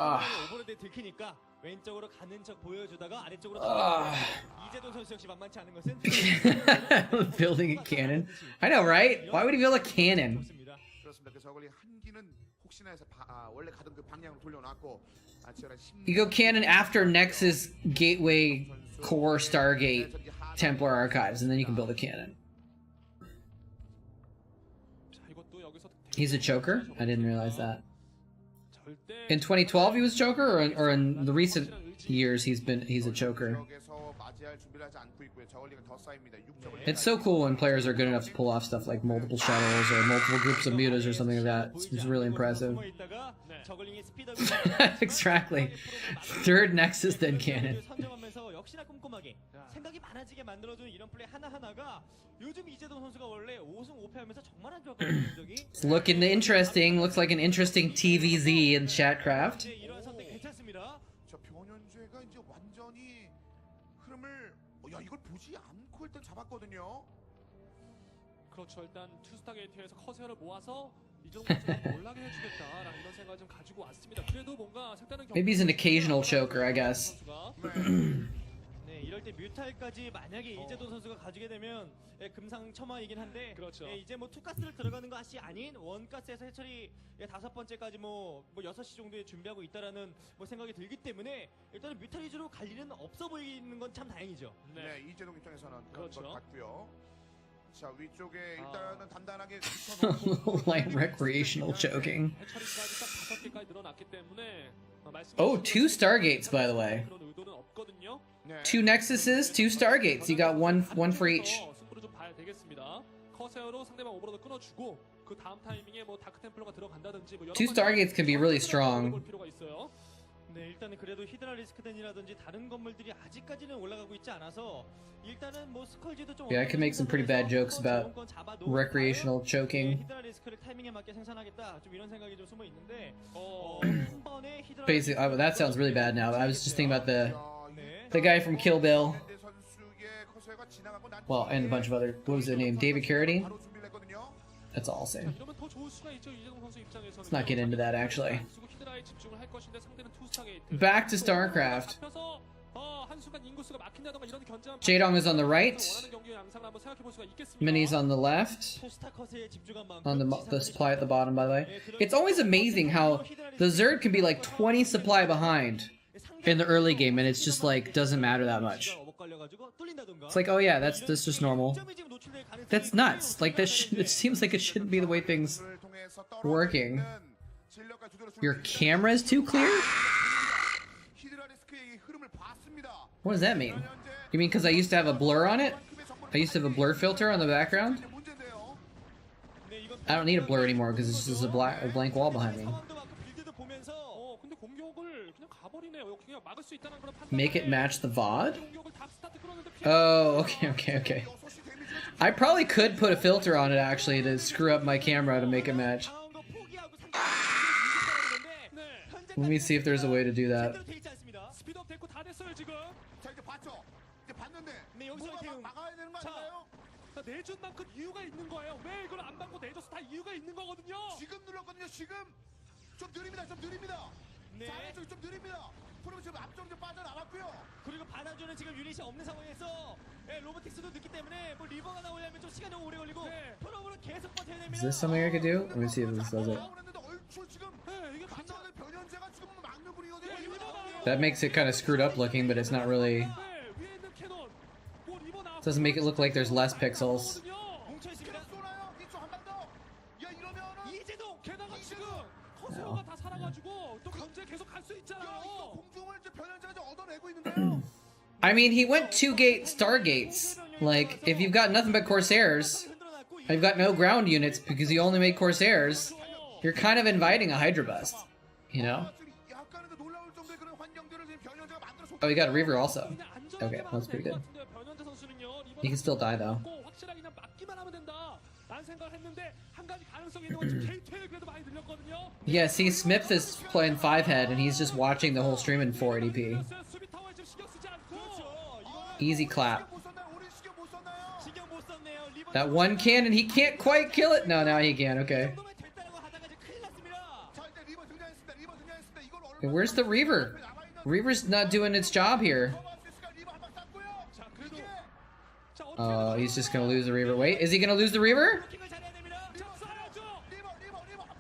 오버로드에 들키니까 왼쪽으로 가는 척 보여주다가 아래쪽으로 이재동 선수 역시 만만치 않은 것은
Building a cannon. I know, right? Why would he build a cannon?
그렇습니다. 그 저걸리 한기는 혹시나 해서 원래 가던 그 방향으로 돌려놨고
You go cannon after Nexus, Gateway, Core, Stargate, Templar Archives, and then you can build a cannon. He's a choker? I didn't realize that. In 2012 he was choker, or in the recent years he's a choker. It's so cool when players are good enough to pull off stuff like multiple shuttles or multiple groups of mutas or something like that. It's really impressive. Exactly. Third Nexus, then cannon. It's looking interesting. Looks like an interesting TVZ in Chatcraft.
이걸 보지 않고 일단 잡았거든요.
그렇죠. 일단 투스타 게이트에서 커세어를 모아서 이 정도 올라게 해주겠다라는 이런 생각을 좀 가지고 왔습니다. 그래도 뭔가 색다른 경기.
Maybe he's an occasional choker, I guess.
네, 이럴 때 뮤탈까지 만약에 이재동 선수가 가지게 되면 금상첨화이긴 한데
그렇죠.
이제 뭐 투가스를 들어가는 것이 아닌 원가스에서 해처리 5번째까지 뭐 6시 정도에 준비하고 있다라는 뭐 생각이 들기 때문에 일단은 뮤탈 위주로 갈 일은 없어 보이는 건 참 다행이죠.
네, 이재동 입장에서는
그렇죠.
것 같고요. 자, 위쪽에 일단은 단단하게
Light recreational choking.
해처리까지 딱 5개까지 늘어났기 때문에
Oh, 2 Stargates, by the way. 2 Nexuses, 2 Stargates. You got one for each.
승부를 좀 봐야 되겠습니다. 커세어로 상대방 오버로드 끊어주고 그 다음 타이밍에 뭐 다크 템플러가 들어간다든지 뭐
2 Stargates can be really strong.
볼 필요가 있어요. 네, 일단은 그래도 히드라리스크덴이라든지 다른 건물들이 아직까지는 올라가고 있지 않아서 일단은 뭐 스컬지도 좀
Yeah, I can make some pretty bad jokes about recreational choking.
히드라리스크를 타이밍에 맞게 생산하겠다. 좀 이런 생각이 좀 숨어 있는데 한 번에
Basically, that sounds really bad now. I was just thinking about the guy from Kill Bill. Well, and a bunch of other. What was his name? David Carradine? That's all I'll say. Let's not get into that, actually. Back to Starcraft. Jaedong is on the right. Mini's on the left. On the supply at the bottom, by the way. It's always amazing how the Zerg can be like 20 supply behind in the early game, and it's just like doesn't matter that much. It's like, oh yeah, that's just normal. That's nuts. Like this, it seems like it shouldn't be the way things are working. Your camera is too clear? What does that mean? You mean because I used to have a blur on it? I used to have a blur filter on the background? I don't need a blur anymore because it's just a blank wall behind me. Make it match the VOD? Oh, okay. I probably could put a filter on it actually to screw up my camera to make it match. Let me see if there's a way to do that.
스피드업 됐고 다 됐어요 지금.
자 이제 봤죠. 이제 봤는데
네, 여기서
뭐가
이렇게
막아야 되는 거
자,
아닌가요?
내준 만큼 이유가 있는 거예요. 왜 이걸 안 받고 내줘서 다 이유가 있는 거거든요.
지금 눌렀거든요. 지금 좀 느립니다. 좀 느립니다.
네.
자, 아래쪽이 좀 느립니다. 프로브 지금 앞쪽으로 좀 빠져나왔고요.
그리고 받아주는 지금 유닛이 없는 상황에서 로보틱스도 늦기 때문에 뭐 리버가 나오려면 좀 시간이 오래 걸리고
네.
프로브로 계속 버텨야 됩니다.
Is this something I could do? Let me see if this does it.
얼추 지금
네, 이게
간단한 변현재가 지금 막는 분이거든요.
네, 리버 나와요.
That makes it kind of screwed up looking, but it's not really.
네, 위에 있는 캐논. 뭐 리버 나왔고.
Doesn't make it look like there's less pixels.
뭉쳐 있습니다.
쏘나요? 이쪽 한 번 더. 야 이러면은
이재동
게다가 지금 커세어가 다 살아가지고 또 견제 계속 갈 수
야 이거
있잖아요.
공중을 이제 변현재가 좀 얻어내고 있는데요.
I mean, he went 2-gate Stargates. Like, if you've got nothing but Corsairs, and you've got no ground units because you only made Corsairs, you're kind of inviting a Hydra bust, you know?
약간은 놀라울 정도의 그런 환경들을 지금 변현재가 만들어서
Oh, he got a Reaver also. Okay, that's pretty good.
변현재 선수는요.
He can still die though.
확실하게 그냥 막기만 하면 된다. 라는 생각을 했는데 한 가지 가능성이 있는 건 지금 게이트에 그래도 많이 늘렸거든요.
Yeah, see, Smith is playing 5-head, and he's just watching the whole stream in 480p.
수비 타워에 지금 신경 쓰지 않고.
Easy clap.
못 썼나요? 오늘 신경 못 썼나요?
신경 못 썼네요. 리버
That one cannon, he can't quite kill it. No, now he can. Okay.
정도만 됐다고 하다가 이제 큰일 났습니다.
자 이제 리버 등장했습니다. 리버 등장했습니다. 이걸
Hey, where's the Reaver? Reaver's not doing its job here.
리버 한방 쐈고요.
자, 그래도 자,
Oh, he's just gonna lose the Reaver. Wait, is he gonna lose the Reaver?
킥을 잘해야 됩니다.
자, 쏴야죠.
리버 한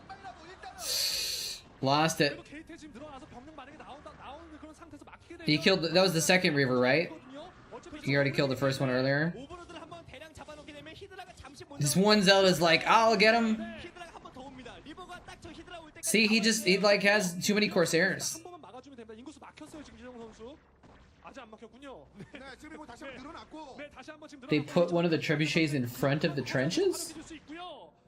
방이라도 일단은
Lost it.
그리고 게이트에 지금 들어와서 병력 만약에 나오는 그런 상태에서 막히게 되면
He killed. That was the second Reaver, right? He already killed the first one earlier.
오버로드를 한번 대량 잡아놓게 되면 히드라가 잠시 못
This one Zelda's like, I'll get him.
히드라가 한 번 더 옵니다. 리버가 딱 저 히드라 올 때까지
See, he like has too many Corsairs.
한 번만 막아주면 됩니다. 인구수 막혔어요 지금 이재동 선수. 아직 안 막혔군요.
네 지금 이거 다시 한번 늘어났고.
네, 다시 한번 지금
They put one of the trebuchets in front of the trenches?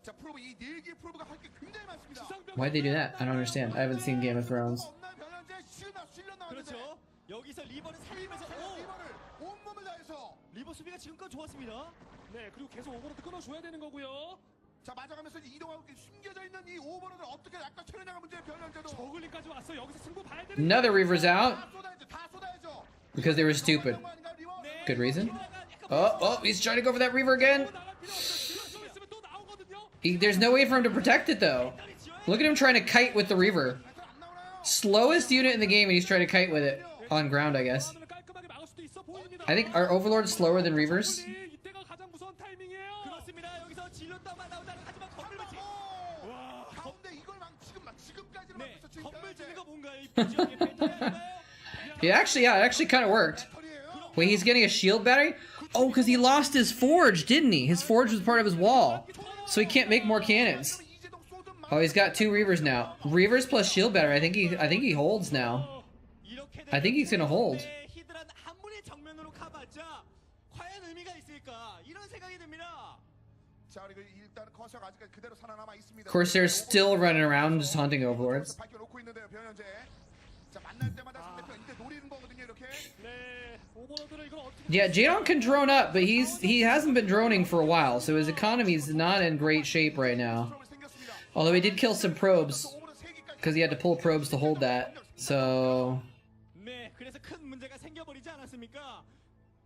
자 프로브 이 네 개의 프로브가 할 게 굉장히 많습니다.
Why'd they do that? I don't understand. I haven't seen Game of Thrones.
없나 변현재 실려 나왔는데.
그렇죠. 여기서 리버를 살리면서
리버를 온몸을 다해서.
리버 수비가 지금껏 좋았습니다.
네, 그리고 계속 오버로드 끊어줘야 되는 거고요.
자 맞아가면서 이동하고 숨겨져 있는 이 오버로드를 어떻게 약간 처리하냐가 문제의 변현재도.
저글링까지 왔어. 여기서 승부 봐야 되는.
Another Reaver's out
다 쏟아야죠.
because they were stupid. Good reason. Oh, he's trying to go for that Reaver again. There's no way for him to protect it though. Look at him trying to kite with the Reaver. Slowest unit in the game, and he's trying to kite with it on ground, I guess. I think our Overlord's slower than Reavers.
이때가 가장 무서운 타이밍이에요.
그렇습니다. 여기서 질렀다만 나오다가 하지만 건물을
가운데 이걸 지금까지는
네,
막혔어. 지금
건물 짓는 거 뭔가요? 이 지역의 패턴인가요?
It actually kind of worked. Wait, he's getting a shield battery? Oh, because he lost his forge, didn't he? His forge was part of his wall, so he can't make more cannons. Oh, he's got 2 Reavers now. Reavers plus shield battery. I think he holds now. I think he's gonna hold.
히드라는 한 분의 정면으로 가봤자 과연 의미가 있을까? 이런 생각이 듭니다.
자 그리고 일단 커서가 아직까지 그대로 살아남아 있습니다.
Corsairs still running around just hunting Overlords.
밝혀놓고 있는데요 변현재. 자 만날 때마다 상대편 이제 노리는 거거든요 이렇게.
네, 오버로드를 이걸 어떻게?
Yeah, Jadon can drone up, but he hasn't been droning for a while, so his economy's not in great shape right now. Although he did kill some probes, because he had to pull probes to hold that. So
네, 그래서 큰 문제가 생겨버리지 않았습니까?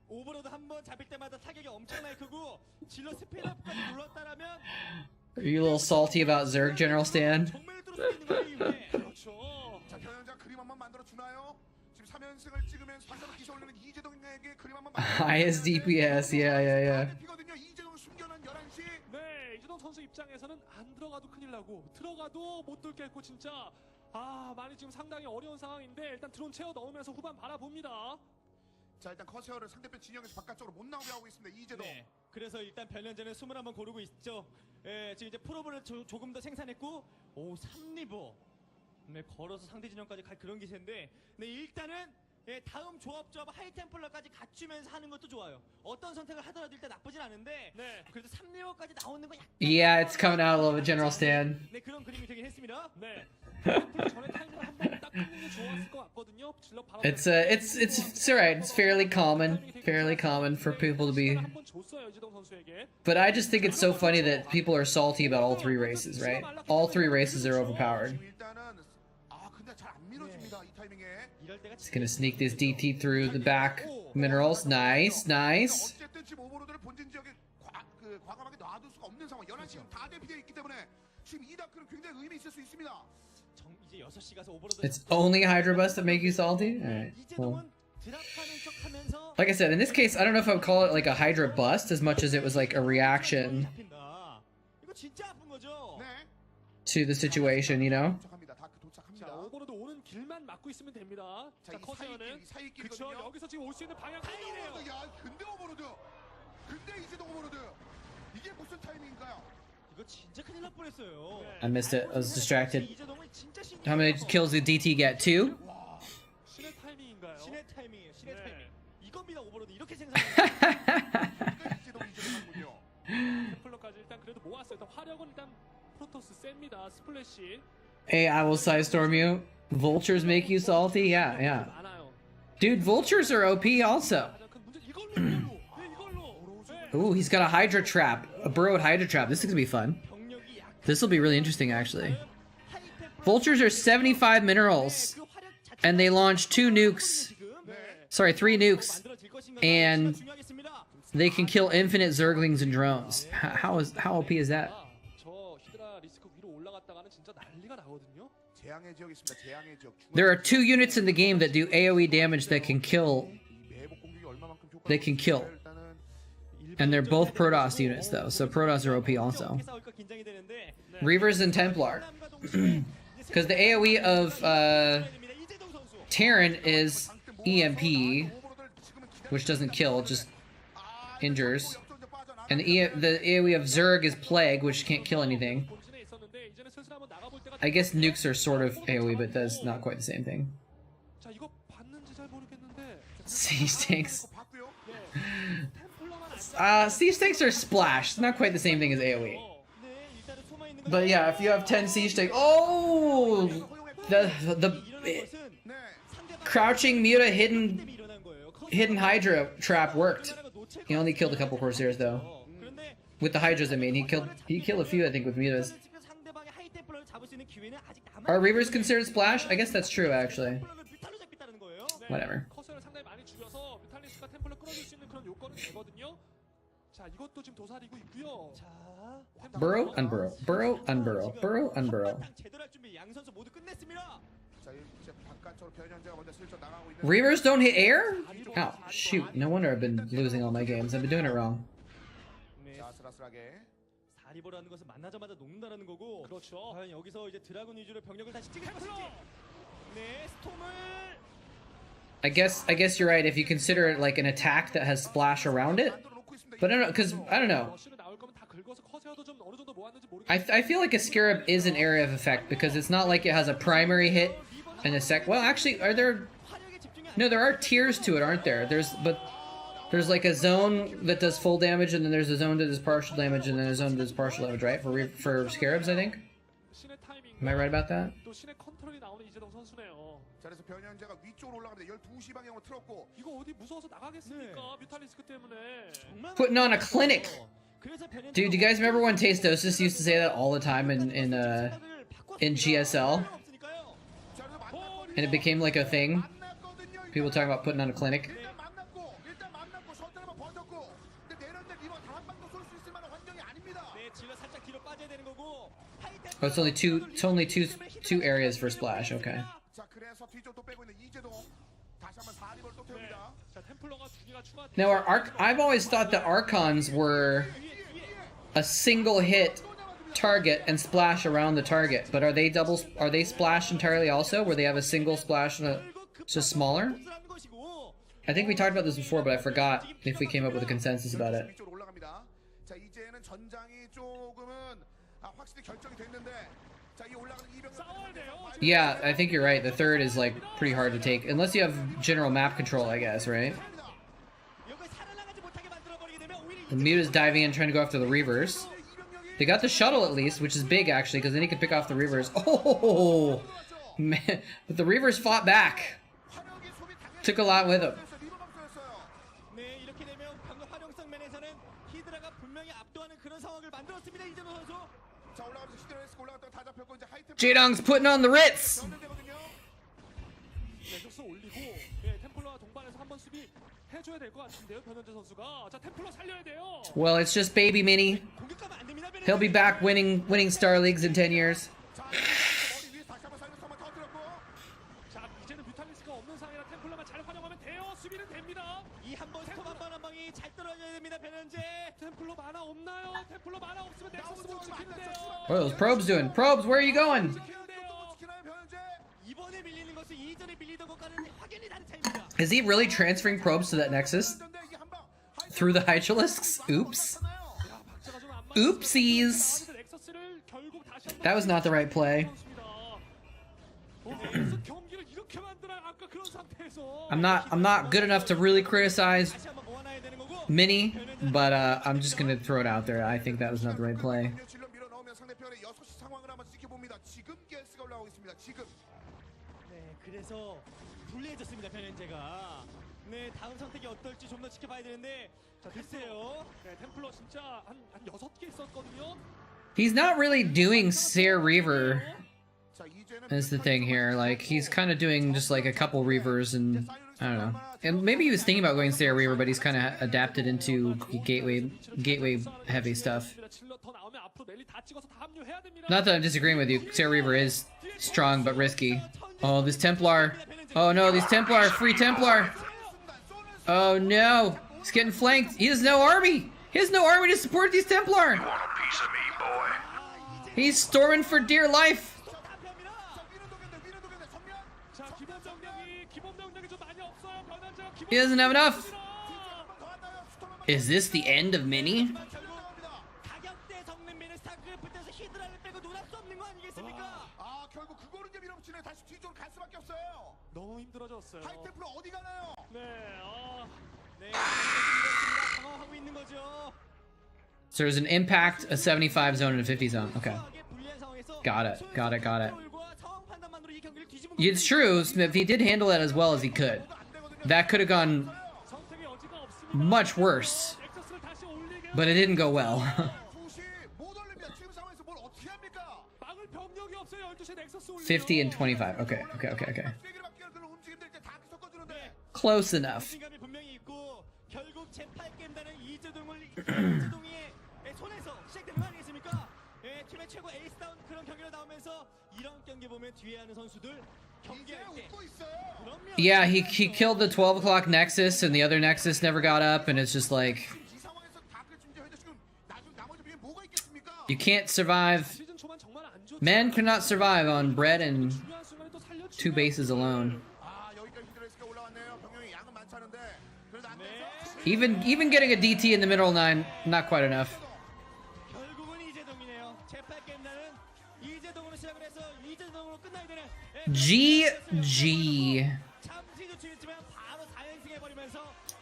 오버로드 한 번 잡힐 때마다 타격이 엄청나게 크고 질러 스피드업까지 눌렀다라면
are you a little salty about Zerg, General Stan?
정면을 뚫을 수 있는 거예요. 이후에.
그렇죠. 자 변현재 그림 한번 만들어 주나요? 지금 3연승을 찍으면서 반사로 기세 올리는 이재동에게 그림 한번 만들어.
Highest DPS, yeah.
피거든요. 이재동 숨겨놓은 11시.
네, 이재동 선수 입장에서는 안 들어가도 큰일 나고 들어가도 못 뚫겠고 진짜 많이 지금 상당히 어려운 상황인데 일단 드론 채워 넣으면서 후반 바라봅니다.
자 일단 커세어를 상대편 진영에서 바깥쪽으로 못 나오게 하고 있습니다. 이재동.
네, 그래서 일단 변현재는 숨을 한번 고르고 있죠. 예, 지금 이제 프로브를 조금 더 생산했고, 3리버. 네, 걸어서 상대 진영까지 갈 그런 기세인데, 네, 일단은 예, 다음 조합 하이템플러까지 갖추면서 하는 것도 좋아요. 어떤 선택을 하더라도 일단 나쁘진 않은데,
네.
그래도 3리버까지 나오는 건 약간
Yeah, it's coming out a little bit, General Stan.
네, 그런 그림이 되긴 했습니다.
네. 전에 타이밍을 한번 딱 끊는 게 좋았을 것 같거든요. 질러 바로.
It's alright. It's fairly common for people to be.
한번 줬어요 이재동 선수에게.
But I just think it's so funny that people are salty about all 3 races, right? All 3 races are overpowered.
일단은 근데
He's gonna sneak this DT through the back minerals. Nice, nice.
어쨌든 지금 오버로드를 본진 지역에 과감하게 놔둘 수가 없는 상황. 11시 지금 다 대피되어 있기 때문에 지금 이 다크는 굉장히 의미 있을 수 있습니다.
이제 6시 가서 오버로드
It's only Hydra Bust that make you salty? Alright, cool. Like I said, in this case, I don't know if I would call it like a Hydra Bust as much as it was like a reaction
이거 진짜 아픈 거죠.
to the situation, you know?
자, 오버로드 오는 길만 막고 있으면 됩니다. 자, 커세어는 그쵸, 여기서 지금 올 수 있는 방향 타이밍이에요.
야, 근데 오버로드. 근데 이제동 오버로드. 이게 무슨 타이밍인가요?
이거 진짜 큰일 날 뻔했어요.
I missed it. I was distracted. How many kills did DT get? 2?
신의 타이밍인가요?
신의 타이밍이에요. 신의 타이밍. 이겁니다. 오버로드 이렇게 생산.
템플러까지 일단 그래도 모았어요. 일단 화력은 일단 프로토스 셉니다. 스플래시.
Hey, I will sidestorm you. Vultures make you salty? Yeah, yeah. Dude, vultures are OP also. Ooh, he's got a Hydra trap. A burrowed Hydra trap. This is gonna be fun. This will be really interesting, actually. Vultures are 75 minerals. And they launch 2 nukes. Sorry, 3 nukes. And they can kill infinite Zerglings and drones. How OP is that? There are 2 units in the game that do AoE damage that can kill. They can kill. And they're both Protoss units, though, so Protoss are OP also. Reavers and Templar. Because the AoE of Terran is EMP, which doesn't kill, just injures. And the AoE of Zerg is Plague, which can't kill anything. I guess nukes are sort of AoE, but does not quite the same thing. Siege tanks. Siege tanks are splash. It's not quite the same thing as AoE. But yeah, if you have 10 siege tanks, oh, the crouching Muta hidden Hydra trap worked. He only killed a couple Corsairs though. With the Hydras, I mean, he killed a few, I think, with Mutas. Are Reavers considered splash? I guess that's true, actually. Whatever. Burrow, unburrow, burrow, unburrow, burrow, unburrow. Reavers don't hit air? Oh, shoot. No wonder I've been losing all my games. I've been doing it wrong.
사리버라는 것은 만나자마자 녹는다는 거고. 그렇죠. 과연 여기서 이제 드라군 위주로 병력을 다시 찍을 것인지. 네, 스톰을.
I guess you're right if you consider it like an attack that has splash around it. But I don't know, because I don't know. I feel like a Scarab is an area of effect because it's not like it has a primary hit and a sec. Well, actually, are there? No, there are tiers to it, aren't there? There's like a zone that does full damage, and then there's a zone that does partial damage, and then a zone that does partial damage, right? For Scarabs, I think. Am I right about that? Putting on a clinic. Dude, you guys remember when Tastosis used to say that all the time in GSL? And it became like a thing. People talking about putting on a clinic. Oh, it's only two areas for splash. Okay. Now, I've always thought that Archons were a single hit target and splash around the target, but are they splash entirely also, where they have a single splash and it's just smaller? I think we talked about this before, but I forgot if we came up with a consensus about it. Yeah, I think you're right. The third is like pretty hard to take, unless you have general map control, I guess, right? The Muta's diving in, trying to go after the Reavers. They got the shuttle at least, which is big actually, because then he can pick off the Reavers. Oh man, but the Reavers fought back. Took a lot with them.
자, 올라가면서 히드라리스크 올라갔다가 다 잡혔고 이제 하이템플러
J-Dong's putting on the Ritz.
연결되거든요.
넥서스 올리고 예, 템플러와 동반해서 한번 수비 해줘야 될 것 같은데요, 변현재 선수가. 자, 템플러 살려야 돼요.
Well, it's just baby Mini.
공격하면 안 됩니다.
He'll be back winning Star Leagues in 10 years.
자, 머리 위에 다시 한번 살려서 한번 터뜨렸고.
자, 이제는 뮤탈리스크가 없는 상황이라 템플러만 잘 활용하면 돼요. 수비는 됩니다.
이 한번 스톱 한 방이 잘 떨어져야 됩니다. 변현재.
템플러 만화 없나요? 템플러 만화 없으면 넥서스 못 지키는데요.
What are those probes doing? Probes, where are you going?
지키나요, 변현재?
이번에 밀리는 것은 이전에 밀리던 것과는 확연히 다른 차이입니다.
Is he really transferring probes to that Nexus? Through the Hydralisks? Oops. Oopsies. That was not the right play. I'm not good enough to really criticize Mini, but I'm just gonna throw it out there. I think that was not the right play.
네, 그래서 불리해졌습니다. 변현재가. 네, 다음 선택이 어떨지 좀 더 지켜봐야 되는데. 자, 글쎄요.
네, 템플러 진짜 한 6개 있었거든요.
He's not really doing Seer Reaver is the thing here. Like, he's kind of doing just like a couple Reavers and I don't know. And maybe he was thinking about going Seer Reaver, but he's kind of adapted into gateway heavy stuff. Not that I'm disagreeing with you. Seer Reaver is strong but risky. Oh, this Templar. Oh no, these Templar, free Templar. Oh no, he's getting flanked. He has no army. He has no army to support these Templar.
You want a piece of me, boy?
He's storming for dear life. He doesn't have enough. Is this the end of Mini?
너무 힘들어졌어요.
하이템플러 어디 가나요?
네, 방어하고 있는 거죠.
So there's an impact, a 75 zone, and a 50 zone. Okay. Got it. Got it. Got it. It's true, Smith. He did handle that as well as he could. That could have gone much worse. But it didn't go well. 50 and 25. Okay. Close enough. Yeah, he killed the 12 o'clock Nexus and the other Nexus never got up, and it's just like you can't survive. Men cannot survive on bread and 2 bases alone. Even getting a DT in the middle 9, not quite enough. GG.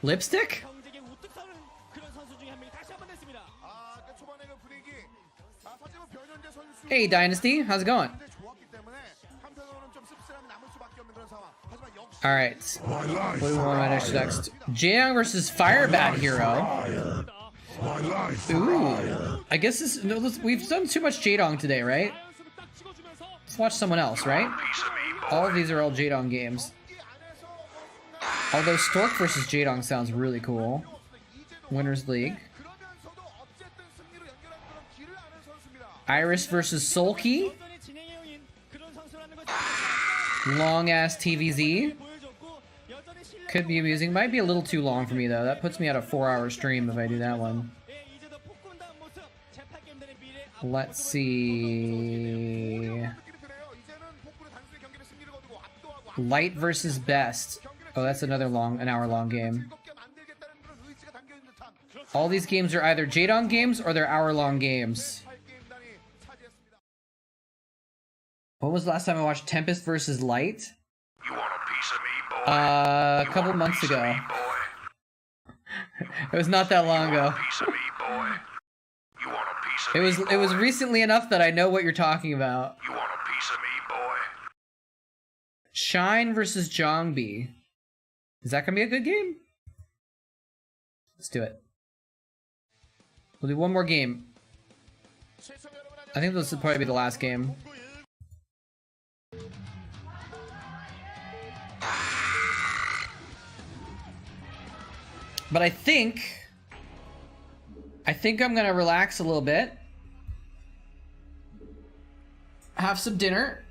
Lipstick? Hey Dynasty, how's it going? Alright. What do we want next? Jiang versus Firebat Hero. Ooh. I guess this, no, we've done too much Jadong today, right? Let's watch someone else, right? All of these are all Jadong games. Although Stork versus Jadong sounds really cool. Winners League. Iris versus Sulky. Long ass TVZ. Could be amusing. Might be a little too long for me though. That puts me at a 4-hour stream if I do that one. Let's see. Light versus Best. Oh, that's another an hour-long game. All these games are either Jadong games or they're hour-long games. When was the last time I watched Tempest versus Light?
You want a piece of me, boy?
A couple months ago. It was not that long ago. It was recently enough that I know what you're talking about.
You want a piece of me, boy?
Shine versus Jongbi. Is that gonna be a good game? Let's do it. We'll do one more game. I think this will probably be the last game. But I think I'm gonna relax a little bit, have some dinner,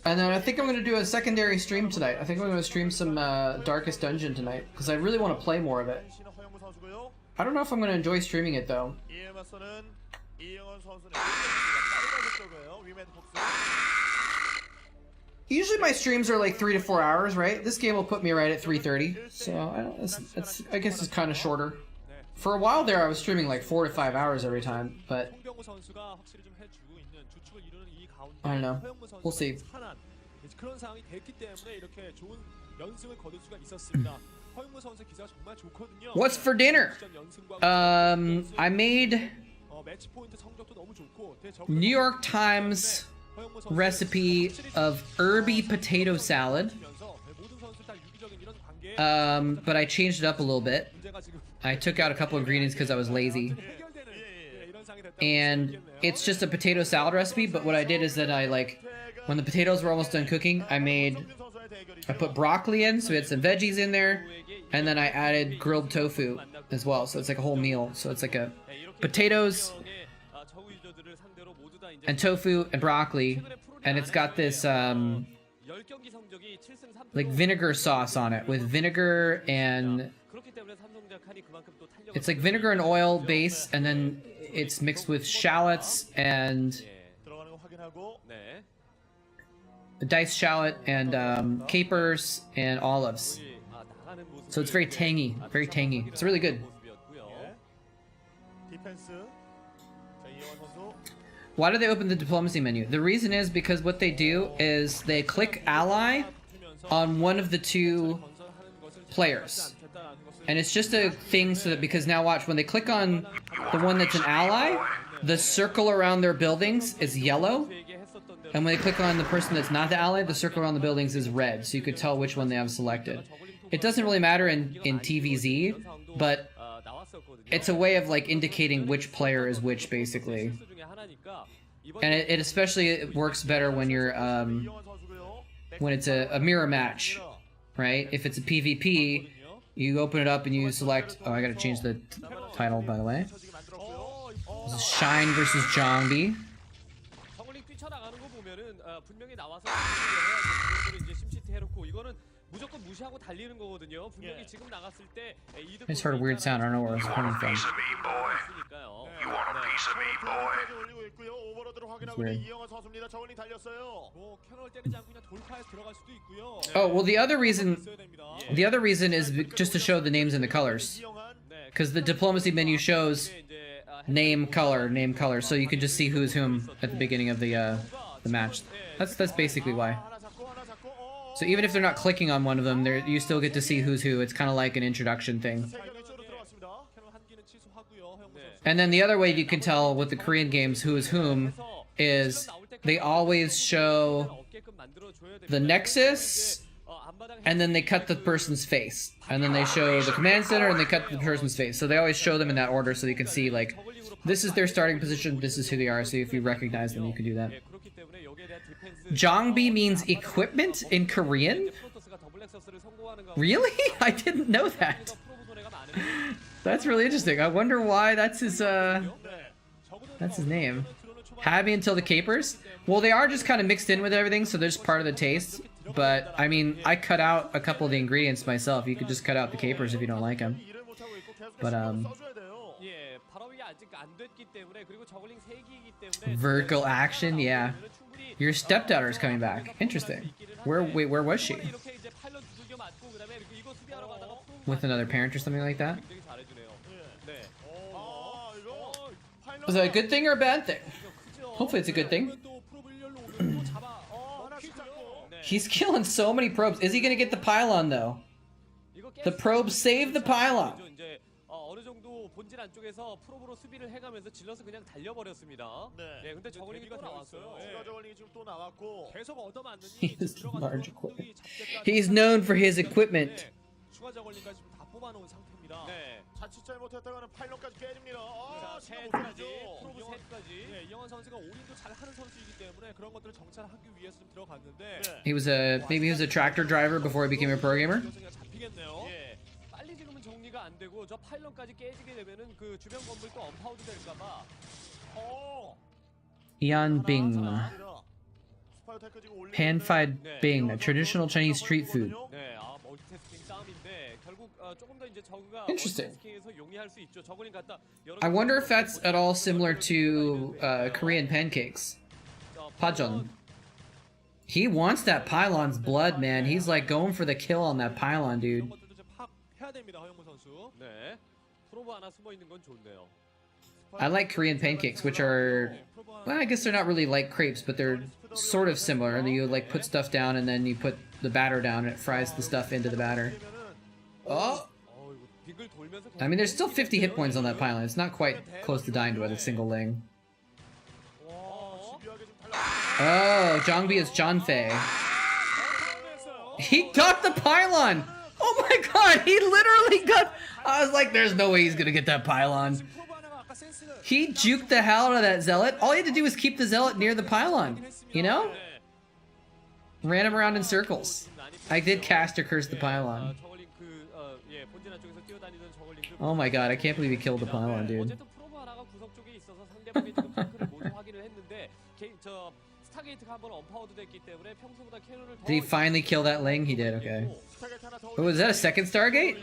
and then I think I'm gonna do a secondary stream tonight. I think I'm gonna stream some Darkest Dungeon tonight because I really want to play more of it. I don't know if I'm gonna enjoy streaming it though. Usually my streams are like 3 to 4 hours, right? This game will put me right at 3:30, so I guess it's kind of shorter. For a while there, I was streaming like 4 to 5 hours every time, but I don't know. We'll see. What's for dinner? I made New York Times recipe of herby potato salad, but I changed it up a little bit. I took out a couple ingredients because I was lazy, and it's just a potato salad recipe. But what I did is that when the potatoes were almost done cooking, I put broccoli in, so we had some veggies in there, and then I added grilled tofu as well, so it's like a whole meal. So it's like a potatoes and tofu and broccoli, and it's got this like vinegar sauce on it with vinegar, and it's like vinegar and oil base, and then it's mixed with shallots and diced shallot and capers and olives. So it's very tangy, very tangy. It's really good. Why do they open the diplomacy menu? The reason is because what they do is they click ally on one of the two players. And it's just a thing so that, because now watch, when they click on the one that's an ally, the circle around their buildings is yellow. And when they click on the person that's not the ally, the circle around the buildings is red. So you could tell which one they have selected. It doesn't really matter in TVZ, but it's a way of like indicating which player is which, basically. And it especially works better when you're when it's a mirror match, right? If it's a PvP, you open it up and you select. Oh, I gotta change the title, by the way. This is Shine versus Jongbi. I just heard a weird sound. I don't know where it was coming from. It's weird. Oh, well, the other reason is just to show the names and the colors, because the diplomacy menu shows name, color, so you can just see who's whom at the beginning of the match. That's basically why. So even if they're not clicking on one of them, you still get to see who's who. It's kind of like an introduction thing. And then the other way you can tell with the Korean games who is whom is they always show the Nexus, and then they cut the person's face. And then they show the command center, and they cut the person's face. So they always show them in that order so you can see, like, this is their starting position, this is who they are. So if you recognize them, you can do that. Jongbi means equipment in Korean? Really? I didn't know that. That's really interesting. I wonder why that's his name. Happy until the capers? Well, they are just kind of mixed in with everything, so they're just part of the taste. But, I mean, I cut out a couple of the ingredients myself. You could just cut out the capers if you don't like them. But, vertical action, yeah. Your stepdaughter's coming back. Interesting. Wait, where was she? With another parent or something like that? Was that a good thing or a bad thing? Hopefully it's a good thing. He's killing so many probes. Is he gonna get the pylon though? The probes save the pylon. He's large equipment. He's known for his equipment.
선수까지. 네, 이영환 선수가 올인도 잘 하는 선수이기 때문에 그런 것들을 정찰하기 위해서 좀 들어갔는데.
He was maybe he was a tractor driver before he became a pro gamer.
잡히겠네요. 예. 빨리 지금은 정리가 안 되고 저 파일럿까지 깨지게 되면은 그 주변 건물 또 언파우드 될까봐.
Ian Bing. Pan-fried Bing, a traditional Chinese street food.
네, 멀티태스킹 싸움인데 결국 조금 더 이제 저그가
Interesting.
멀티태스킹에서 용이할 수 있죠. 저글링 갖다
I wonder if that's at all similar to Korean pancakes. Pajeon. He wants that pylon's blood, man. He's like going for the kill on that pylon, dude.
해야 됩니다, 허영무 선수. 네. 프로브 하나 숨어 있는 건 좋네요.
I like Korean pancakes, which are, well, I guess they're not really like crepes, but they're sort of similar. And you like put stuff down, and then you put the batter down, and it fries the stuff into the batter. Oh! I mean, there's still 50 hit points on that pylon. It's not quite close to dying to it, a single ling. Oh, Zhongbi is Zhanfei. He got the pylon! Oh my god, he literally got... I was like, there's no way he's gonna get that pylon. He juked the hell out of that zealot. All he had to do was keep the zealot near the pylon. You know? Ran him around in circles. I did cast or curse the pylon. Oh my god, I can't believe he killed the pylon, dude. Did he finally kill that Ling? He did, okay. Oh, was that a second Stargate?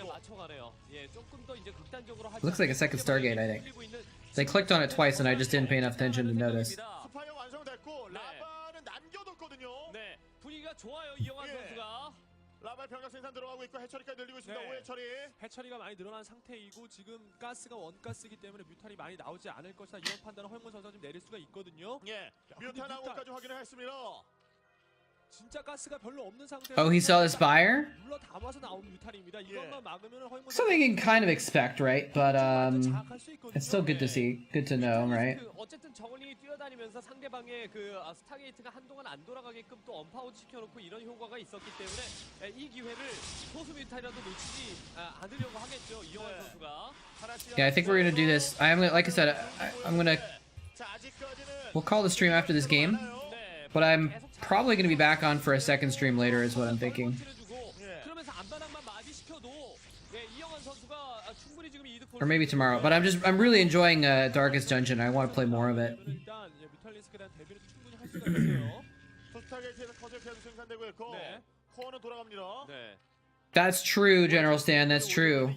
Looks like a second Stargate, I think. They clicked on it twice and I just didn't pay enough attention to notice.
라발 병력 생산 들어가고 있고 해처리까지 늘리고 있습니다. 오해 처리.
해처리가 많이 늘어난 상태이고 지금 가스가 원가스이기 때문에 뮤탈이 많이 나오지 않을 것이다. 이런 판단을 허영무 선수가 좀 내릴 수가 있거든요.
예. 뮤탈 나온 것까지 확인을 했습니다.
진짜 가스가 별로 없는 상태에서
Oh, he saw the spire?
물러 담아서 나온 뮤탈입니다. 이것만 막으면 허영무
Something you can kind of expect, right? But it's still good to see, good to know, right?
어쨌든 저글링이 뛰어다니면서 상대방의 그 스타게이트가 한동안 안 돌아가게끔 또 언파우드 시켜놓고 이런 효과가 있었기 때문에 이 기회를 소수 뮤탈이라도 놓치지 않으려고 하겠죠. 이영환 선수가.
Yeah, I think we're gonna do this. Like I said, I'm gonna. We'll call the stream after this game, but I'm probably gonna be back on for a second stream later, is what I'm thinking. Or maybe tomorrow. But I'm really enjoying Darkest Dungeon. I want to play more of it. That's true, General Stan. That's true.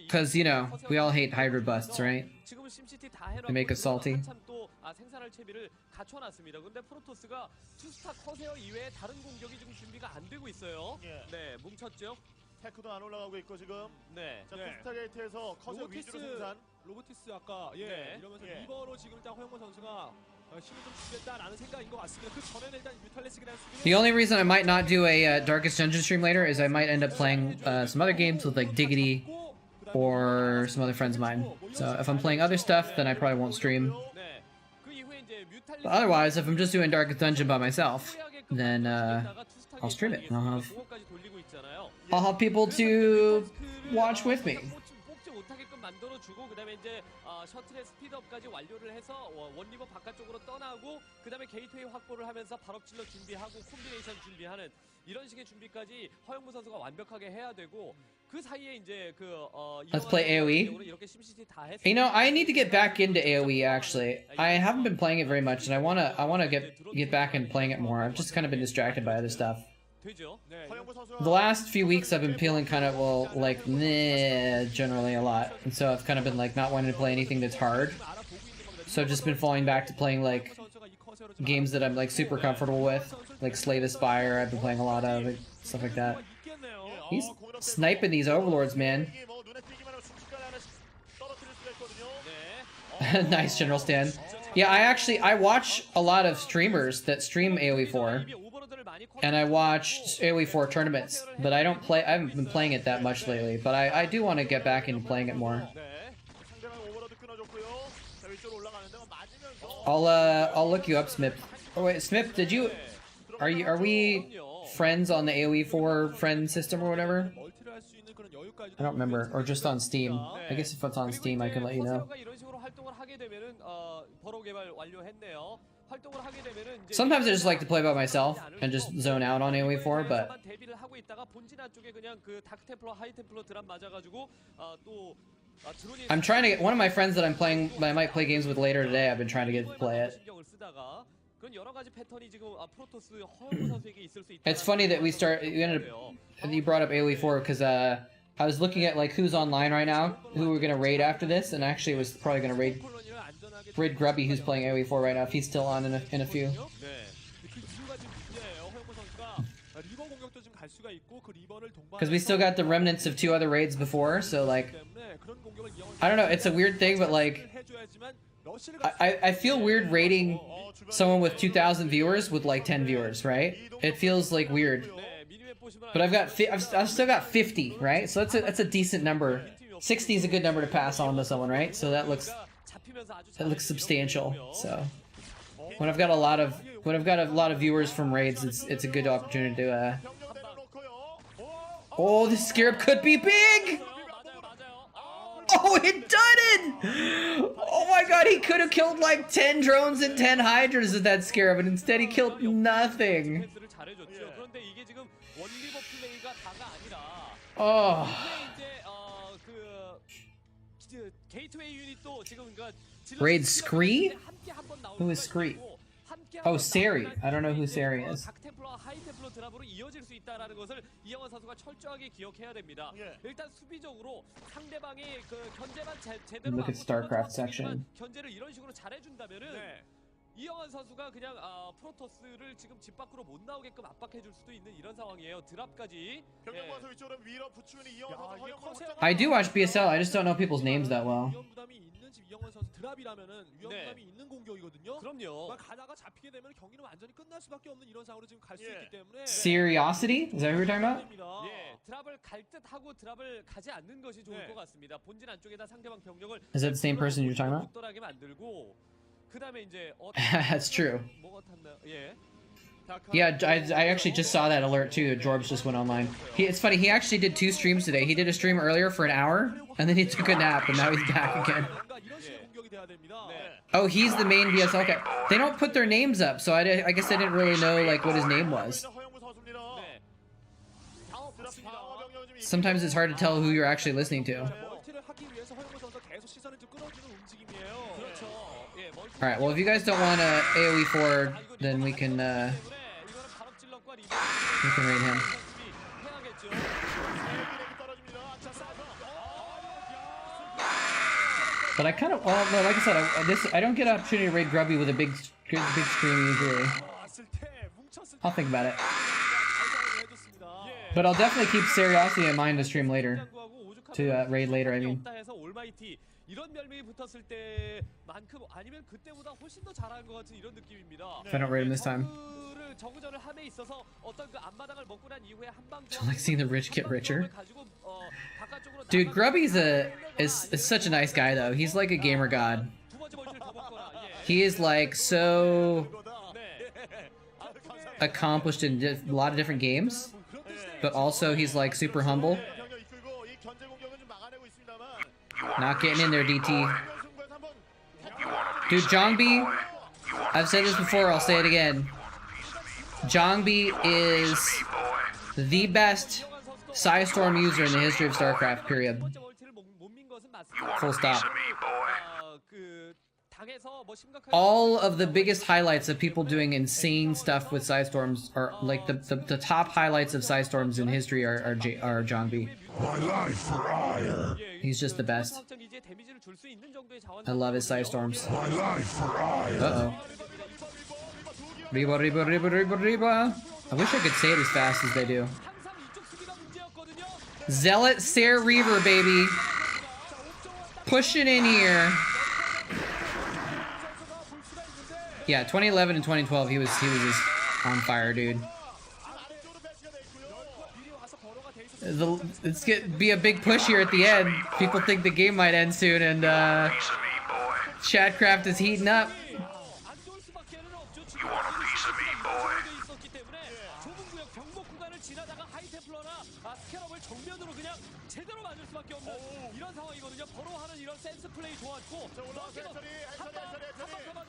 Because, you know, we all hate hybrid busts, right? They make us salty.
생산할 채비를 갖춰놨습니다. 근데 프로토스가 투스타 커세어 이외에 다른 공격이 좀 준비가 안 되고 있어요. 네, 뭉쳤죠.
테크도 안 올라가고 있고 지금.
네.
자, 투스타 게이트에서 커세어 위주로 생산.
로보티스 아까 이러면서 리버로 지금 일단 허영무 선수가 힘을 좀 주겠다라는 생각인 것 같습니다. 그 전에는 일단 뮤탈리스크라는 수비를.
The only reason I might not do a Darkest Dungeon stream later is I might end up playing some other games with like Diggity or some other friends of mine. So if I'm playing other stuff, then I probably won't stream. But otherwise, if I'm just doing Darkest Dungeon by myself, then I'll stream it. I'll have people to watch with me.
만들어주고 그다음에 이제 셔틀의 스피드업까지 완료를 해서 원리버 바깥쪽으로 떠나고 그다음에 게이트웨이 확보를 하면서 발업질러 준비하고 콤비네이션 준비하는 이런 식의 준비까지 허영무 선수가 완벽하게 해야 되고 그 사이에 이제
Let's play AoE. You know, I need to get back into AoE actually. I haven't been playing it very much, and I wanna get back and playing it more. I've just kind of been distracted by other stuff. The last few weeks I've been feeling kind of, well, like, meh, generally a lot. And so I've kind of been, like, not wanting to play anything that's hard. So I've just been falling back to playing, like, games that I'm, like, super comfortable with. Like Slay the Spire, I've been playing a lot of, like, stuff like that. He's sniping these overlords, man. Nice, General Stan. Yeah, I watch a lot of streamers that stream AoE 4. And I watched AoE 4 tournaments, but I haven't been playing it that much lately, but I do want to get back into playing it more. I'll look you up, Smip. Oh wait, Smip, are we friends on the AoE 4 friend system or whatever? I don't remember, or just on Steam. I guess if it's on Steam, I can let you know. Sometimes I just like to play by myself and just zone out on AoE4, but I'm trying to get one of my friends that I might play games with later today. I've been trying to get to play it. It's funny that you brought up AoE4 because I was looking at like who's online right now, who we're gonna raid after this, and actually was probably gonna raid Grubby, who's playing AoE4 right now, if he's still on in a few. Because we still got the remnants of 2 other raids before, so like, I don't know, it's a weird thing, but like, I feel weird raiding someone with 2,000 viewers with like 10 viewers, right? It feels like weird. But I've still got 50, right? So that's a decent number. 60 is a good number to pass on to someone, right? So that looks substantial. So when I've got a lot of viewers from raids, it's a good opportunity to oh, this scarab could be big! Oh, it done it! Oh my god, he could have killed like 10 drones and 10 hydras with that scarab, and instead he killed nothing. Oh. Raid Scree? Who is Scree? Oh, Sari. I don't know who Sari is. Look at Starcraft section.
이영환 선수가 그냥 프로토스를 지금 집 밖으로 못 나오게끔 압박해줄 수도 있는 이런 상황이에요. 드랍까지.
I do watch BSL. I just don't know people's names that well.
이영환 선수 드랍이라면은 위험감이 있는 공격이거든요.
그럼요.
가다가 잡히게 되면 경기는 완전히 끝날 수밖에 없는 이런 상황으로 지금 갈 수 있기 때문에.
Seriosity? Is that who we're talking about?
예, 드랍을 갈 듯하고 드랍을 가지 않는 것이 좋을 것 같습니다. 본진 안쪽에다 상대방 병력을
Is that the same person you're talking about?
못 돌아게 만들고. 그다음에 이제
That's true.
뭐가 탔나? 예.
Yeah, I actually just saw that alert too. Jorbs just went online. It's funny, he actually did 2 streams today. He did a stream earlier for an hour, and then he took a nap, and now he's back again. Oh, he's the main BSL. Okay, they don't put their names up, so I guess I didn't really know like what his name was. Sometimes it's hard to tell who you're actually listening to. Alright, well if you guys don't want AoE 4, then we can raid him. But I kind of, well, no, like I said, I don't get an opportunity to raid Grubby with a big screen usually. I'll think about it. But I'll definitely keep Seriosity in mind to stream later. To raid later, I mean.
이런 멸망이 붙었을 때만큼 아니면 그때보다 훨씬 더 잘한 것 같은 이런 느낌입니다.
If I don't raid him this time.
저그전을 함에 있어서 어떤 그 앞마당을 먹고 난 이후에 한방
I like seeing the rich get richer. Dude, Grubby's is such a nice guy though. He's like a gamer god. He is like so accomplished in a lot of different games, but also he's like super humble. Not getting in there, DT. Dude, Jongbi, I've said this before, I'll say it again. Jongbi is the best Psystorm user in the history of Starcraft, period. Full stop. All of the biggest highlights of people doing insane stuff with Psystorms are like the top highlights of Psystorms in history are Jongbi.
My life for ire.
He's just the best. I love his Psystorms.
My life for ire.
Uh-oh. Reba. I wish I could say it as fast as they do. Zealot Ser Reaver, baby. Pushing in here. Yeah, 2011 and 2012, he was just on fire, dude. It's be a big push here at the end. People think the game might end soon, and Chatcraft is heating up.
You want a piece of me, boy?
수밖에 없는 이런 상황이거든요. 바로 하는 이런 센스 플레이 좋았고.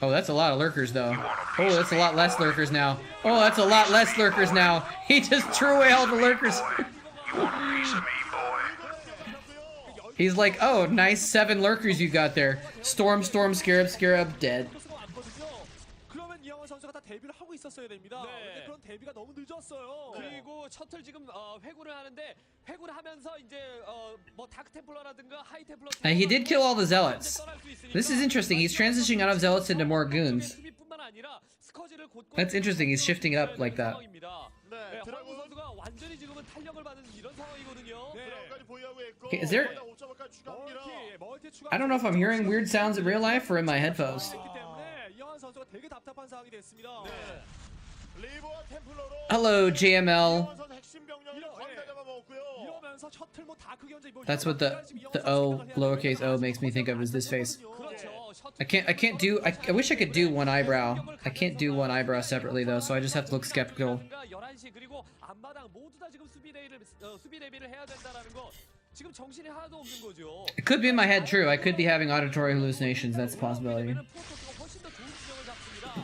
Oh, that's a lot of lurkers, though. Oh, that's a lot less lurkers now. Oh, that's a lot less lurkers now. He just threw away all the lurkers. He's like, oh, nice 7 lurkers you got there. Storm, storm, scarab, scarab, dead.
그러면 이영환 선수가 다 데뷔를 하고 있었어야 됩니다. 근데 그런 데뷔가 너무 늦었어요.
그리고 셔틀 지금 회군을 하는데 회군을 하면서 이제 뭐 다크 템플러라든가 하이 템플러.
He did kill all the zealots. This is interesting. He's transitioning out of zealots into more goons. That's interesting. He's shifting up like that.
네, 드라군 선수가 완전히 지금은 탄력을 받은 이런 상황이거든요.
드라군까지 보유하고 있고.
Okay, is there? I don't know if I'm hearing weird sounds in real life or in my headphones.
이영환 선수가 되게 답답한 상황이 됐습니다.
리버와 템플러로
Hello, JML.
이영환 선수 핵심 병력을 거의 다 잡아먹었고요.
이러면서 셔틀 뭐 다크 견제
That's what the O, lowercase o, makes me think of is this face. I can't do. I wish I could do one eyebrow. I can't do one eyebrow separately though, so I just have to look skeptical.
11시 그리고 앞마당 모두 다 지금 수비 대비를 해야 된다라는 거. 지금 정신이 하나도 없는 거죠.
It could be in my head, true. I could be having auditory hallucinations. That's a possibility.
훨씬 더 좋은 지형을 잡습니다.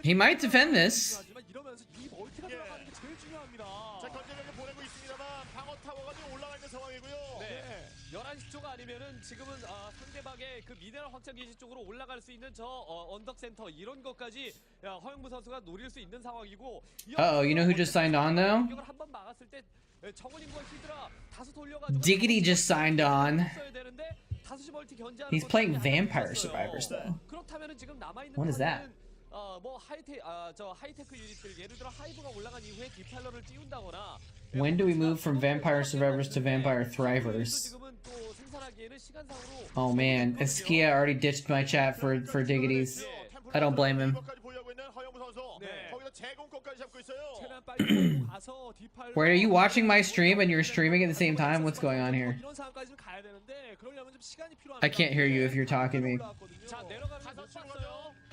He might defend this.
이러면서 이 멀티가 들어가는 게 제일 중요합니다.
자, 견제력을 보내고 있습니다만 방어 타워가 지금 올라가 있는 상황이고요.
네. 11시 쪽 아니면은 지금은 상대방의 그 미네랄 확장 기지 쪽으로 올라갈 수 있는 저 언덕 센터 이런 것까지 허영무 선수가 노릴 수 있는 상황이고.
Uh-oh, you know who just signed on though?
한번 막았을 때 정글링과 히드라 다수 돌려가지고
Diggity just signed on.
되는데 5시 멀티 견제하는
He's playing Vampire Survivors though.
그렇다면은 지금 남아 있는
What is that?
뭐 하이테크 유닛들 예를 들어 하이브가 올라간 이후에 디팔러를 띄운다거나.
When do we move from Vampire Survivors to Vampire Thrivers? Oh man, Eskia already ditched my chat for Diggities. I don't blame him. Wait, are you watching my stream and you're streaming at the same time? What's going on here? I can't hear you if you're talking to me.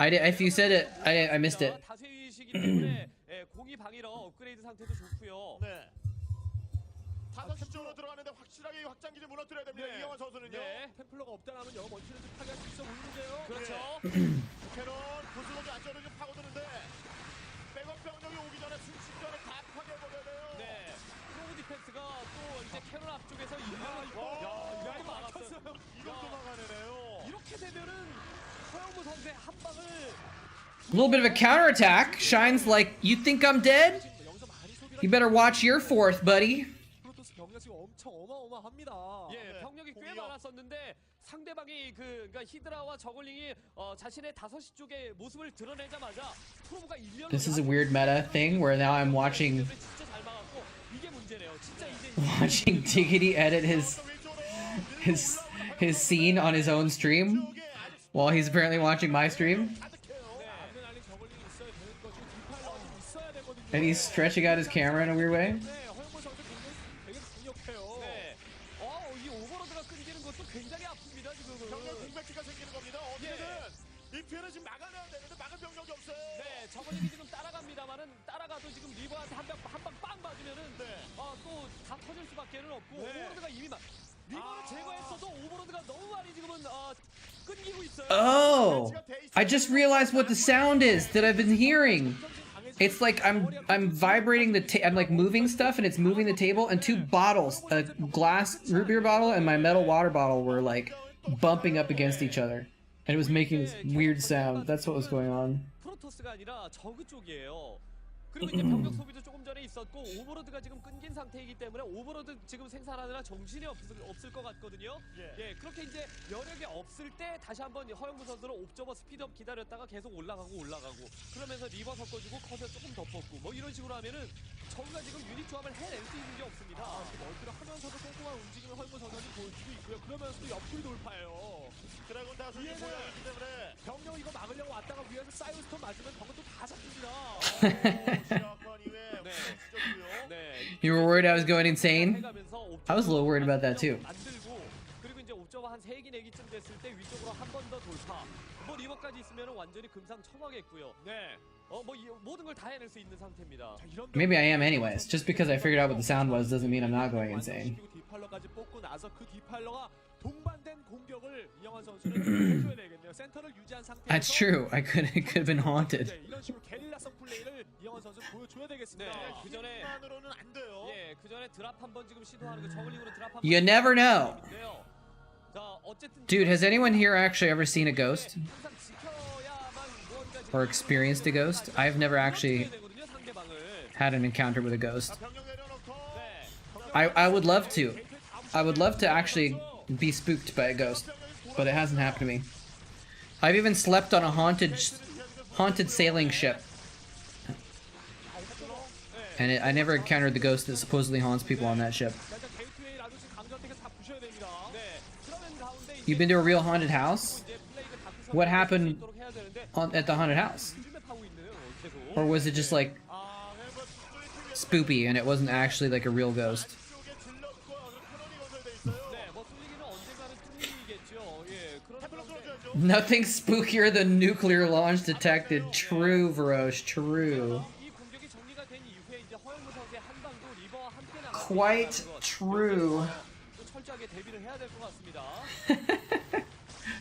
If you said it, I missed it.
공이 방위로 업그레이드 상태도 좋고요.
네. 5시 쪽으로 들어가는데 확실하게 확장 기지 무너뜨려야 됩니다. 이영환 선수는요.
네. 템플러가 없다라면 영어 멀티를 좀 파괴할 수 있어 보이는데요.
그렇죠.
캐논 구슬로기 안쪽으로 좀 파고드는데 백업 병력이 오기 전에 순식간에 다 파괴해버려야 돼요.
네. 프로브 디펜스가 또 이제 캐논 앞쪽에서 이거 막았어요.
이것도 막아내네요.
이렇게 되면은 허영무 선수의 한 방을
A little bit of a counterattack. Shine's like, you think I'm dead? You better watch your fourth, buddy.
프로토스 병력 지금 엄청 어마어마합니다.
예, 병력이 꽤 많았었는데 상대방이 그러니까 히드라와 저글링이 자신의 5시 쪽의 모습을 드러내자마자 프로브가 1년
This is a weird meta thing where now I'm watching Diggity edit his scene on his own stream while he's apparently watching my stream. And he's stretching out his camera in a weird way.
저글링이 지금 따라갑니다만은 따라가도 지금 리버한테 한방 빵 맞으면은 또 다 터질 수밖에는 없고 오버로드가 이미 리버를 제거했어도 오버로드가 너무 많이 지금은 끊기고 있어요.
Oh, I just realized what the sound is that I've been hearing. It's like I'm vibrating I'm like moving stuff and it's moving the table, and 2 bottles, a glass root beer bottle and my metal water bottle, were like bumping up against each other, and it was making this weird sound. That's what was going on.
프로토스가 아니라 저그 쪽이에요. 그리고 이제 병력 소비도 조금 전에 있었고 오버로드가 지금 끊긴 상태이기 때문에 오버로드 지금 생산하느라 정신이 없을 것 같거든요. 예, 그렇게 이제 여력이 없을 때 다시 한번 허영무 선수는 옵저버 스피드업 기다렸다가 계속 올라가고 그러면서 리버 섞어주고 커서 조금 덮었고 뭐 이런 식으로 하면은 저그가 지금 유닛 조합을 해낼 수 있는 게 없습니다.
멀티를 하면서도 꼼꼼한 움직임을 허영무 선수는 보여주고 있고요. 그러면서도 옆구리 돌파예요.
드래곤 다수 보여있기 때문에
병력 이거 막으려고 왔다가 위에서 사이오스톤 맞으면 병력도 다 잡힙니다.
You were worried I was going insane? I was a little worried about that too.
4기 4기쯤 됐을 때 위쪽으로 한 번 더 돌파. 뭐 리버까지 있으면 완전히 금상첨화겠고요.
네.
모든 걸 다 해낼 수 있는 상태입니다.
Maybe I am anyways. Just because I figured out what the sound was doesn't mean I'm not going insane.
디팔러까지 뽑고 나서 그 디팔러가 동반된 공격을 이영환 선수는 해줘야 되겠네요. 센터를 유지한 상태에서
That's true. It could have been haunted.
이런 식으로 게릴라성 플레이를 이영환 선수 보여줘야 되겠습니다.
네, 그 전에
만으로는 안 돼요.
예, 그 전에 드랍 한번 지금 시도하는 거 저글링으로 드랍 한번.
You never know.
자, 어쨌든
Dude, has anyone here actually ever seen a ghost? Or experienced a ghost? I've never actually had an encounter with a ghost. I would love to. I would love to actually be spooked by a ghost, but it hasn't happened to me. I've even slept on a haunted sailing ship. And I never encountered the ghost that supposedly haunts people on that ship. You've been to a real haunted house? What happened at the haunted house? Or was it just like spoopy and it wasn't actually like a real ghost? Nothing spookier than nuclear launch detected. True, Varosh, true. Quite true.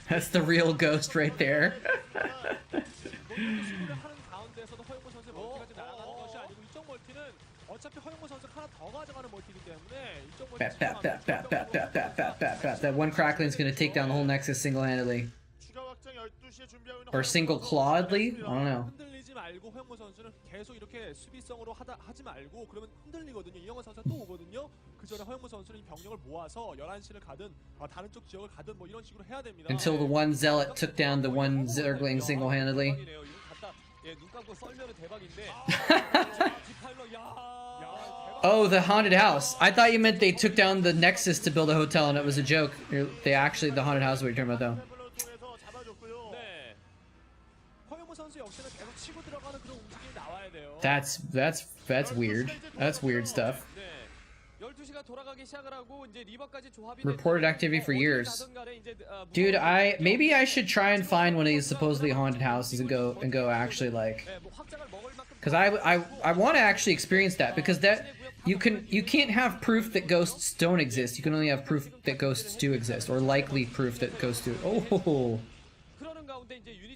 That's the real ghost right there. That one crackling's gonna take down the whole Nexus single-handedly. Or single-clawedly? I don't know.
흔들리지 말고 허영무 선수는 계속 이렇게 수비성으로 하지 말고 그러면 흔들리거든요. 이영환 선수가 또 오거든요. 그 전에 허영무 선수는 이 병력을 모아서 11시를 가든 다른 쪽 지역을 가든 뭐 이런 식으로 해야 됩니다.
Until the one zealot took down the one Zergling single-handedly. Oh, the haunted house. I thought you meant they took down the Nexus to build a hotel and it was a joke. They actually, the haunted house is what you're talking about though. That's weird. That's weird stuff. Reported activity for years. Dude, maybe I should try and find one of these supposedly haunted houses and go actually like, because I want to actually experience that, because that you can't have proof that ghosts don't exist. You can only have proof that ghosts do exist, or likely proof that ghosts do. Oh,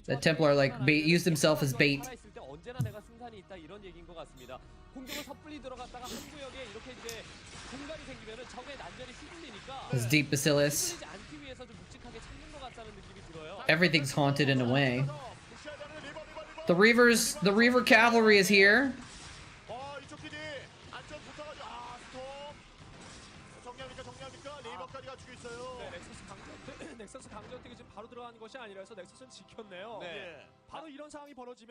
the Templar like used himself as bait. This deep bacillus. Everything's haunted in a way. The Reaver cavalry is here.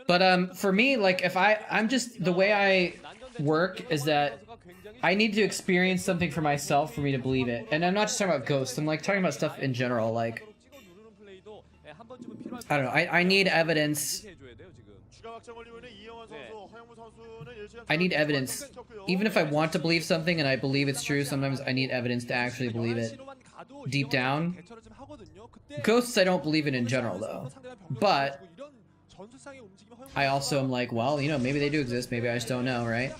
But for me, like if I'm just, the way I work is that I need to experience something for myself for me to believe it. And I'm not just talking about ghosts, I'm like talking about stuff in general, like I don't know, I need evidence. I need evidence. Even if I want to believe something and I believe it's true, sometimes I need evidence to actually believe it deep down. Ghosts I don't believe in general though. But I also am like, well, you know, maybe they do exist, maybe I just don't know, right?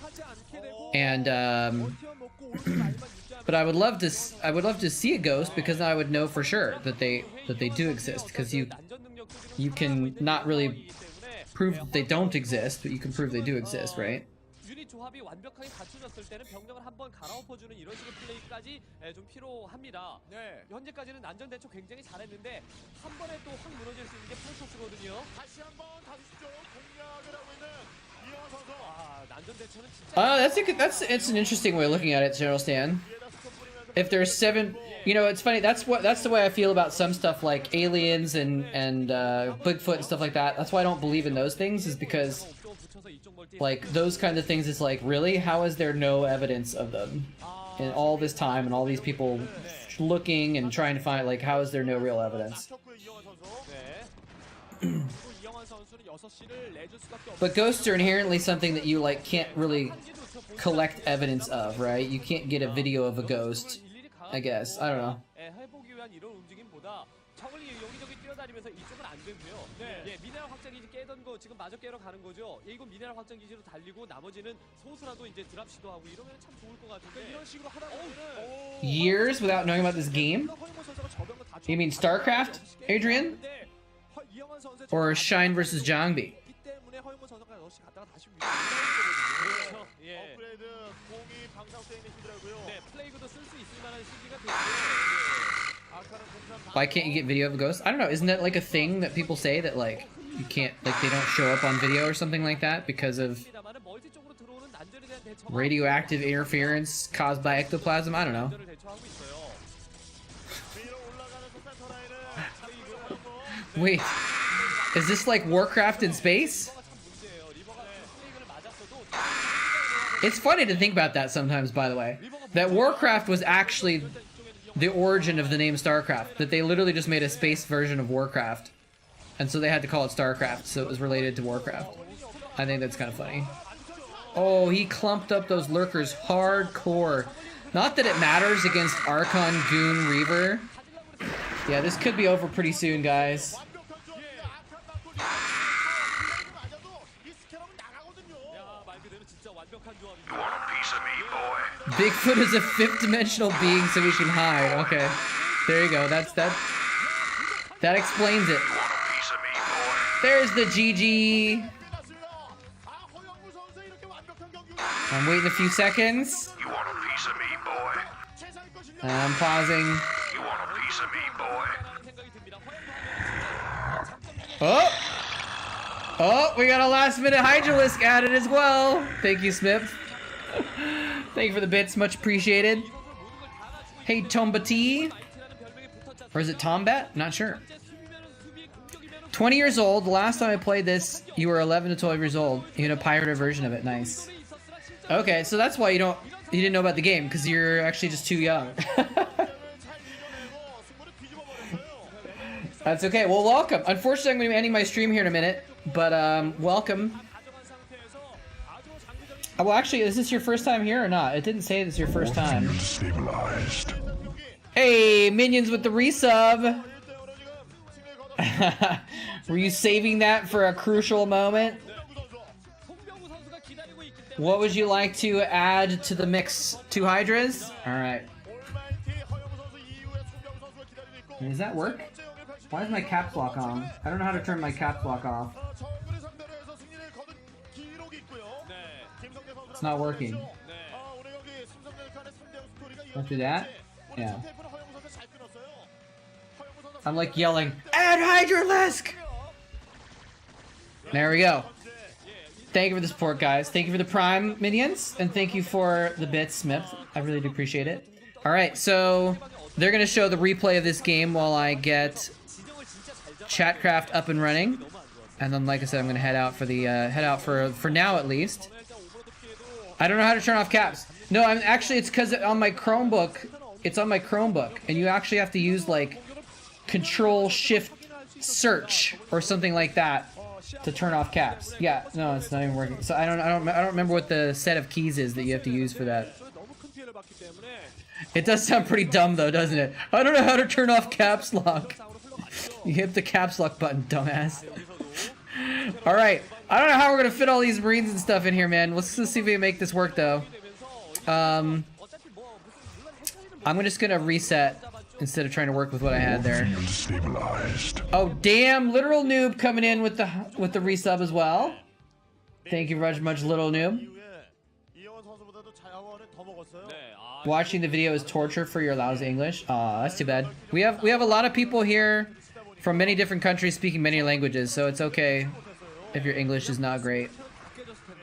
And but I would love to see a ghost, because then I would know for sure that they do exist, because you can not really prove that they don't exist, but you can prove they do exist, right?
조합이 완벽하게 갖춰졌을 때는 병력을 한번 갈아엎어주는 이런 식의 플레이까지 좀 필요합니다. 네. 현재까지는 난전 대처 굉장히 잘했는데 한 번에 또 확 무너질 수 있는 게 프로토스거든요. 다시 한번 가주시죠. 공략을 하고 있는 이영환 선수. 아, 난전 대처는 진짜.
It's an interesting way of looking at it, General Stan. If there's 7, you know, it's funny. That's the way I feel about some stuff like aliens and Bigfoot and stuff like that. That's why I don't believe in those things, is because like those kinds of things, it's like, really, how is there no evidence of them in all this time and all these people looking and trying to find, like, how is there no real evidence? But ghosts are inherently something that you like can't really collect evidence of, right? You can't get a video of a ghost, I guess. I don't know.
위한 이런 움직임보다 적을 여기저기 뛰어다니면서 이쪽은 안 되고요.
네.
예, 미네랄 확장기지 깨던 거 지금 마저 깨러 가는 거죠. 예, 이거 미네랄 확장기지로 달리고 나머지는 소수라도 이제 드랍 시도하고 이러면 참 좋을 것 같은데.
이런 식으로 하다 보면은
Years without knowing about this game? You mean Starcraft, Adrian? Or Shine versus Jangbi?
때문에 허용무 선수가 역시 갔다가 다시
그렇죠. 예.
업그레이드 공이 방사되어 있는 시더라고요.
네, 플레이그도 쓸 수 있을 만한 시기가
Why can't you get video of ghosts? I don't know. Isn't that like a thing that people say that like you can't, like they don't show up on video or something like that because of radioactive interference caused by ectoplasm? I don't know. Wait, is this like Warcraft in space? It's funny to think about that sometimes, by the way. That Warcraft was actually the origin of the name Starcraft. That they literally just made a space version of Warcraft. And so they had to call it Starcraft, so it was related to Warcraft. I think that's kind of funny. Oh, he clumped up those lurkers hardcore. Not that it matters against Archon, Goon, Reaver. Yeah, this could be over pretty soon, guys. Bigfoot is a fifth-dimensional being, so we can hide. Okay, there you go. That explains it. There's the GG. I'm waiting a few seconds. I'm pausing. Oh! Oh, we got a last-minute Hydralisk added as well. Thank you, Smith. Thank you for the bits, much appreciated. Hey, Tombati. Or is it Tombat? Not sure. 20 years old. The last time I played this, you were 11 to 12 years old. You had a pirated version of it. Nice. Okay, so that's why you didn't know about the game, because you're actually just too young. That's okay. Well, welcome. Unfortunately, I'm going to be ending my stream here in a minute, but welcome. Oh, well, actually, is this your first time here or not? It didn't say this is your first time. Hey, minions with the resub. Were you saving that for a crucial moment? What would you like to add to the mix? 2 Hydras? Alright. Does that work? Why is my caps lock on? I don't know how to turn my caps lock off. It's not working. Let's do that? Yeah. I'm like yelling, add Hydralisk! There we go. Thank you for the support, guys. Thank you for the Prime minions, and thank you for the bits, Smith. I really do appreciate it. Alright, so they're gonna show the replay of this game while I get Chatcraft up and running. And then, like I said, I'm gonna head out for now at least. I don't know how to turn off caps. No, I'm actually, it's because on my Chromebook, it's on my Chromebook, and you actually have to use like Control-Shift-Search or something like that to turn off caps. Yeah, no, it's not even working. So I don't remember what the set of keys is that you have to use for that. It does sound pretty dumb though, doesn't it? I don't know how to turn off caps lock. You hit the caps lock button, dumbass. All right, I don't know how we're gonna fit all these Marines and stuff in here, man. Let's see if we can make this work though. I'm just gonna reset instead of trying to work with what I had there. Oh damn, literal noob coming in with the resub as well. Thank you very much, little noob. Watching the video is torture for your lousy English. Aw, that's too bad. We have a lot of people here from many different countries speaking many languages, so it's okay if your English is not great.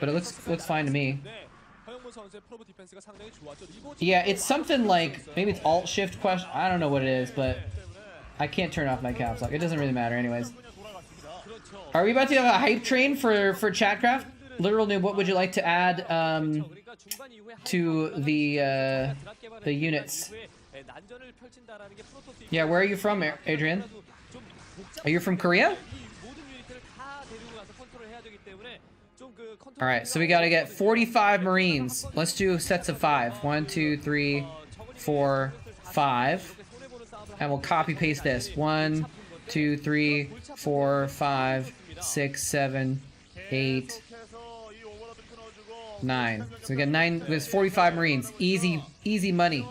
But it looks fine to me. Yeah, it's something like, maybe it's Alt-Shift question. I don't know what it is, but I can't turn off my caps lock. It doesn't really matter anyways. Are we about to have a hype train for Chatcraft? Literal noob, what would you like to add to the units? Yeah, where are you from, Adrian? Are you from Korea? Alright, so we gotta get 45 Marines. Let's do sets of 5. 1, 2, 3, 4, 5. and we'll copy paste this. 1, 2, 3, 4, 5, 6, 7, 8, 9. So we got 9. There's 45 Marines. Easy money.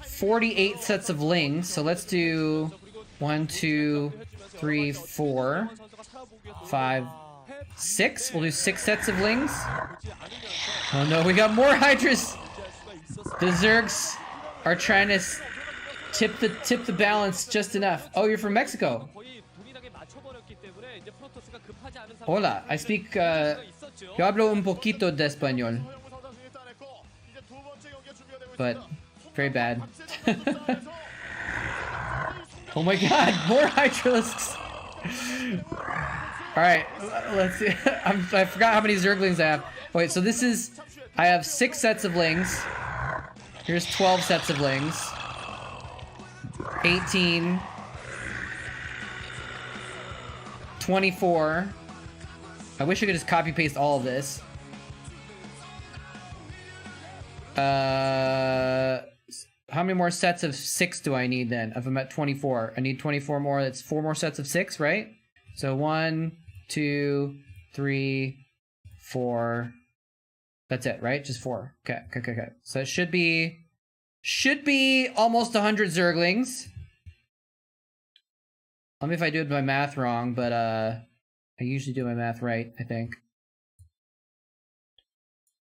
48 sets of lings. So let's do 1, 2, 3, 4, 5, 6. We'll do 6 sets of lings. Oh no, we got more Hydras. The Zergs are trying to tip the balance just enough. Oh, you're from Mexico. Hola, I speak. Yo hablo un poquito de español, but very bad. Oh my God, more Hydralisks. All right, let's see. I forgot how many Zerglings I have. Wait, so this is. I have 6 sets of lings. Here's 12 sets of lings. 18. 24. I wish I could just copy paste all of this. How many more sets of 6 do I need then? If I'm at 24, I need 24 more. That's 4 more sets of 6, right? So 1, 2, 3, 4. That's it, right? Just 4. Okay. So it should be almost 100 Zerglings. Let me if I do my math wrong, but I usually do my math right, I think.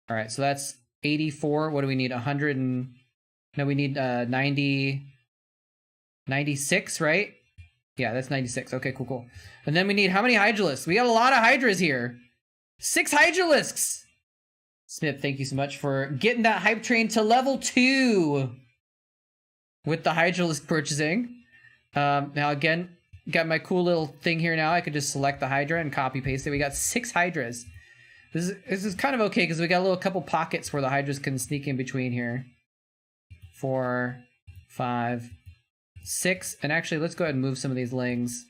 All right, so that's 84. What do we need? 100 and no, we need 96, right? Yeah, that's 96. Okay, cool. And then we need how many Hydralisks? We got a lot of Hydras here. 6 Hydralisks. Smith, thank you so much for getting that hype train to level 2 with the Hydralisk purchasing. Now again, got my cool little thing here now. I could just select the Hydra and copy paste it. We got 6 Hydras. This is kind of okay because we got a couple pockets where the Hydras can sneak in between here. 4, 5, 6, and actually let's go ahead and move some of these lings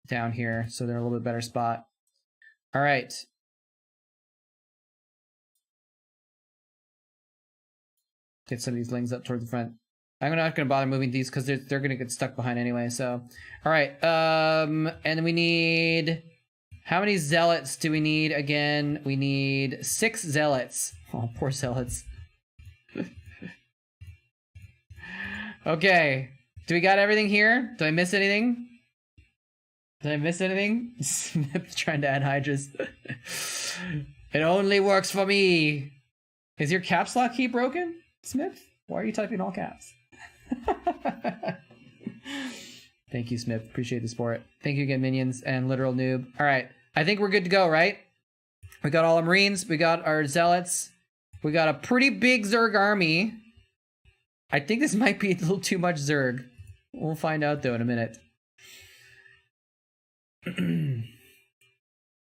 down here so they're in a little bit better spot. All right. Get some of these lings up towards the front. I'm not going to bother moving these because they're going to get stuck behind anyway. So, all right. And we need, how many zealots do we need again? We need 6 zealots. Oh, poor zealots. Okay. Do we got everything here? Did I miss anything? Smith trying to add Hydras. It only works for me. Is your caps lock key broken, Smith? Why are you typing all caps? Thank you, Smith. Appreciate the support. Thank you again, minions and literal noob. All right. I think we're good to go, right? We got all our Marines. We got our Zealots. We got a pretty big Zerg army. I think this might be a little too much Zerg. We'll find out, though, in a minute.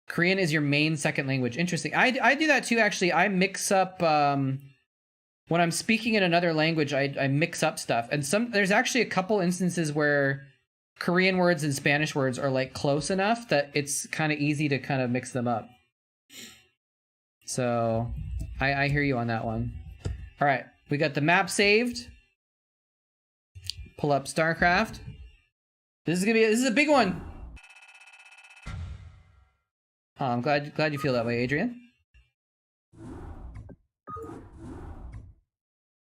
Korean is your main second language. Interesting. I do that, too, actually. I mix up... when I'm speaking in another language, I mix up stuff. And there's actually a couple instances where Korean words and Spanish words are like close enough that it's kind of easy to kind of mix them up. So I hear you on that one. All right, we got the map saved. Pull up Starcraft. This is a big one. Oh, I'm glad you feel that way, Adrian.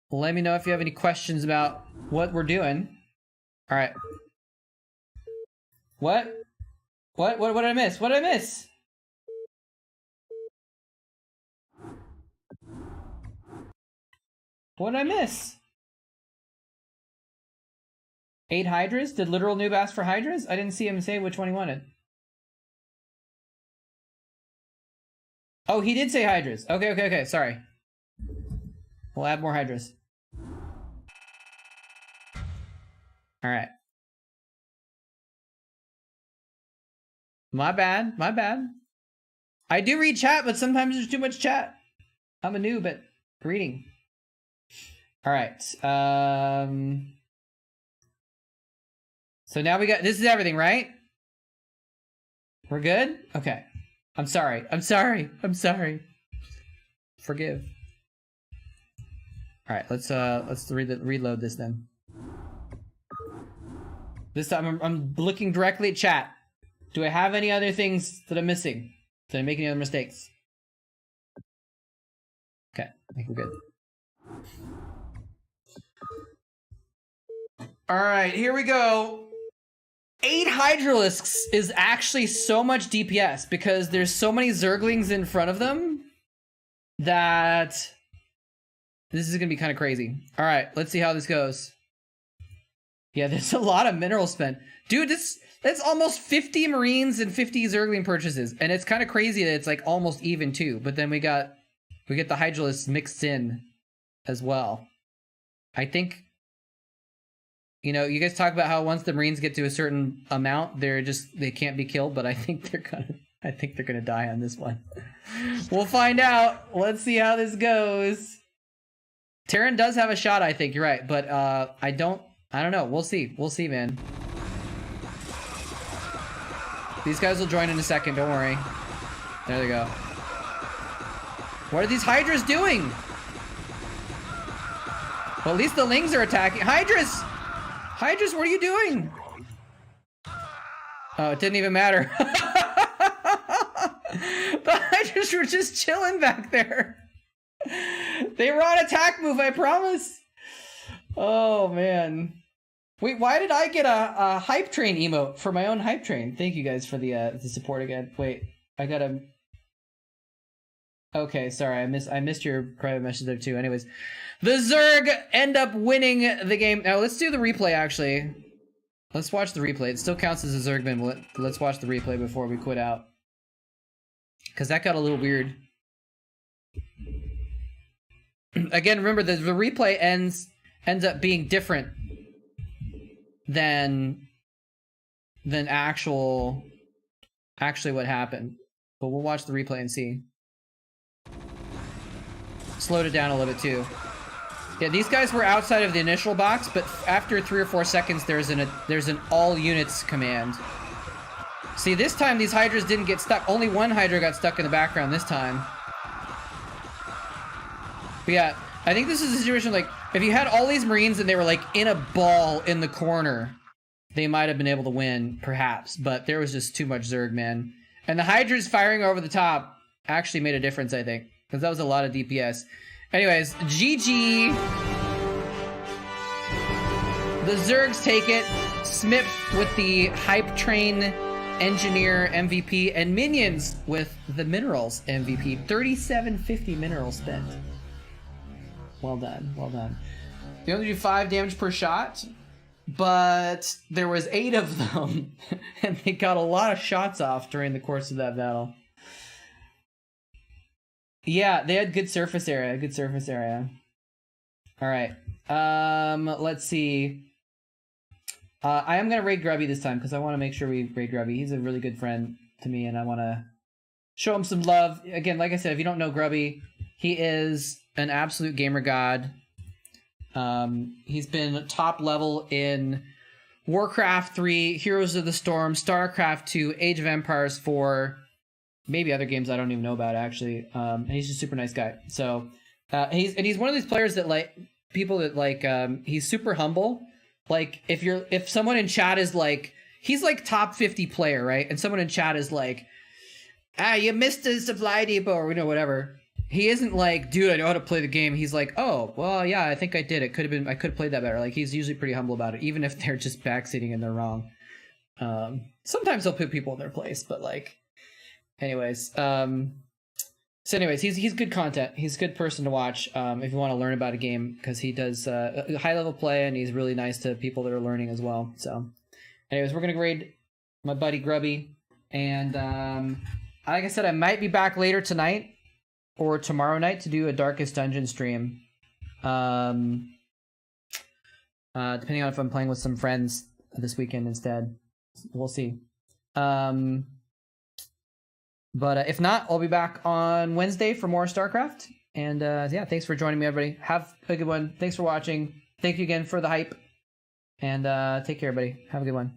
Let me know if you have any questions about what we're doing. All right. What did I miss? What did I miss? What did I miss? 8 Hydras? Did literal noob ask for Hydras? I didn't see him say which one he wanted. Oh, he did say Hydras. Okay. Sorry. We'll add more Hydras. All right. My bad. I do read chat, but sometimes there's too much chat. I'm a noob at reading. All right. So now we got, this is everything, right? We're good? Okay. I'm sorry. Forgive. All right, let's reload this then. This time I'm looking directly at chat. Do I have any other things that I'm missing? Did I make any other mistakes? Okay, I think we're good. All right, here we go. 8 Hydralisks is actually so much DPS because there's so many Zerglings in front of them that this is gonna be kind of crazy. All right, let's see how this goes. Yeah, there's a lot of mineral spent. Dude, that's almost 50 Marines and 50 Zergling purchases. And it's kind of crazy that it's like almost even too. But then we get the Hydralisks mixed in as well. I think, you know, you guys talk about how once the Marines get to a certain amount, they can't be killed, but I think they're gonna die on this one. We'll find out. Let's see how this goes. Terran does have a shot, I think, you're right, but I don't know. We'll see. We'll see, man. These guys will join in a second, don't worry. There they go. What are these Hydras doing? Well, at least the Lings are attacking. Hydras! Hydras, what are you doing? Oh, it didn't even matter. The Hydras were just chilling back there. They were on attack move, I promise. Oh, man. Wait, why did I get a hype train emote for my own hype train? Thank you guys for the support again. Wait, I gotta... Okay, sorry, I missed your private message there too. Anyways, the Zerg end up winning the game. Now let's do the replay. Actually, let's watch the replay. It still counts as a Zerg win. Let's watch the replay before we quit out, because that got a little weird. Again, remember the replay ends up being different than actually what happened. But we'll watch the replay and see. Slowed it down a little bit too. Yeah, these guys were outside of the initial box, but after 3 or 4 seconds, there's an all units command. See, this time these Hydras didn't get stuck. Only one Hydra got stuck in the background this time. But yeah, I think this is a situation like, if you had all these Marines and they were like in a ball in the corner, they might have been able to win, perhaps. But there was just too much Zerg, man. And the Hydras firing over the top actually made a difference, I think. Because that was a lot of DPS. Anyways, GG. The Zergs take it. Smip with the Hype Train Engineer MVP. And Minions with the Minerals MVP. 3750 minerals spent. Well done, well done. They only do 5 damage per shot, but there was 8 of them, and they got a lot of shots off during the course of that battle. Yeah, they had good surface area, All right, let's see. I am gonna raid Grubby this time because I want to make sure we raid Grubby. He's a really good friend to me, and I want to show him some love. Again, like I said, if you don't know Grubby, he is an absolute gamer god. He's been top level in Warcraft 3, Heroes of the Storm, Starcraft 2, Age of Empires 4, maybe other games I don't even know about actually. And he's just a super nice guy. So he's one of these players that like people that like he's super humble. Like if someone in chat is like, he's like top 50 player, right? And someone in chat is like, you missed the supply depot, or whatever. He isn't like, dude, I know how to play the game. He's like, oh, well, yeah, I think I did. I could have played that better. Like, he's usually pretty humble about it, even if they're just backseating and they're wrong. Sometimes he'll put people in their place, but like, anyways. He's good content. He's a good person to watch if you want to learn about a game, because he does high level play and he's really nice to people that are learning as well. So, anyways, we're gonna grade my buddy Grubby, and like I said, I might be back later tonight or tomorrow night to do a Darkest Dungeon stream. Depending on if I'm playing with some friends this weekend instead. We'll see. But if not, I'll be back on Wednesday for more StarCraft. And yeah, thanks for joining me, everybody. Have a good one. Thanks for watching. Thank you again for the hype. And take care, everybody. Have a good one.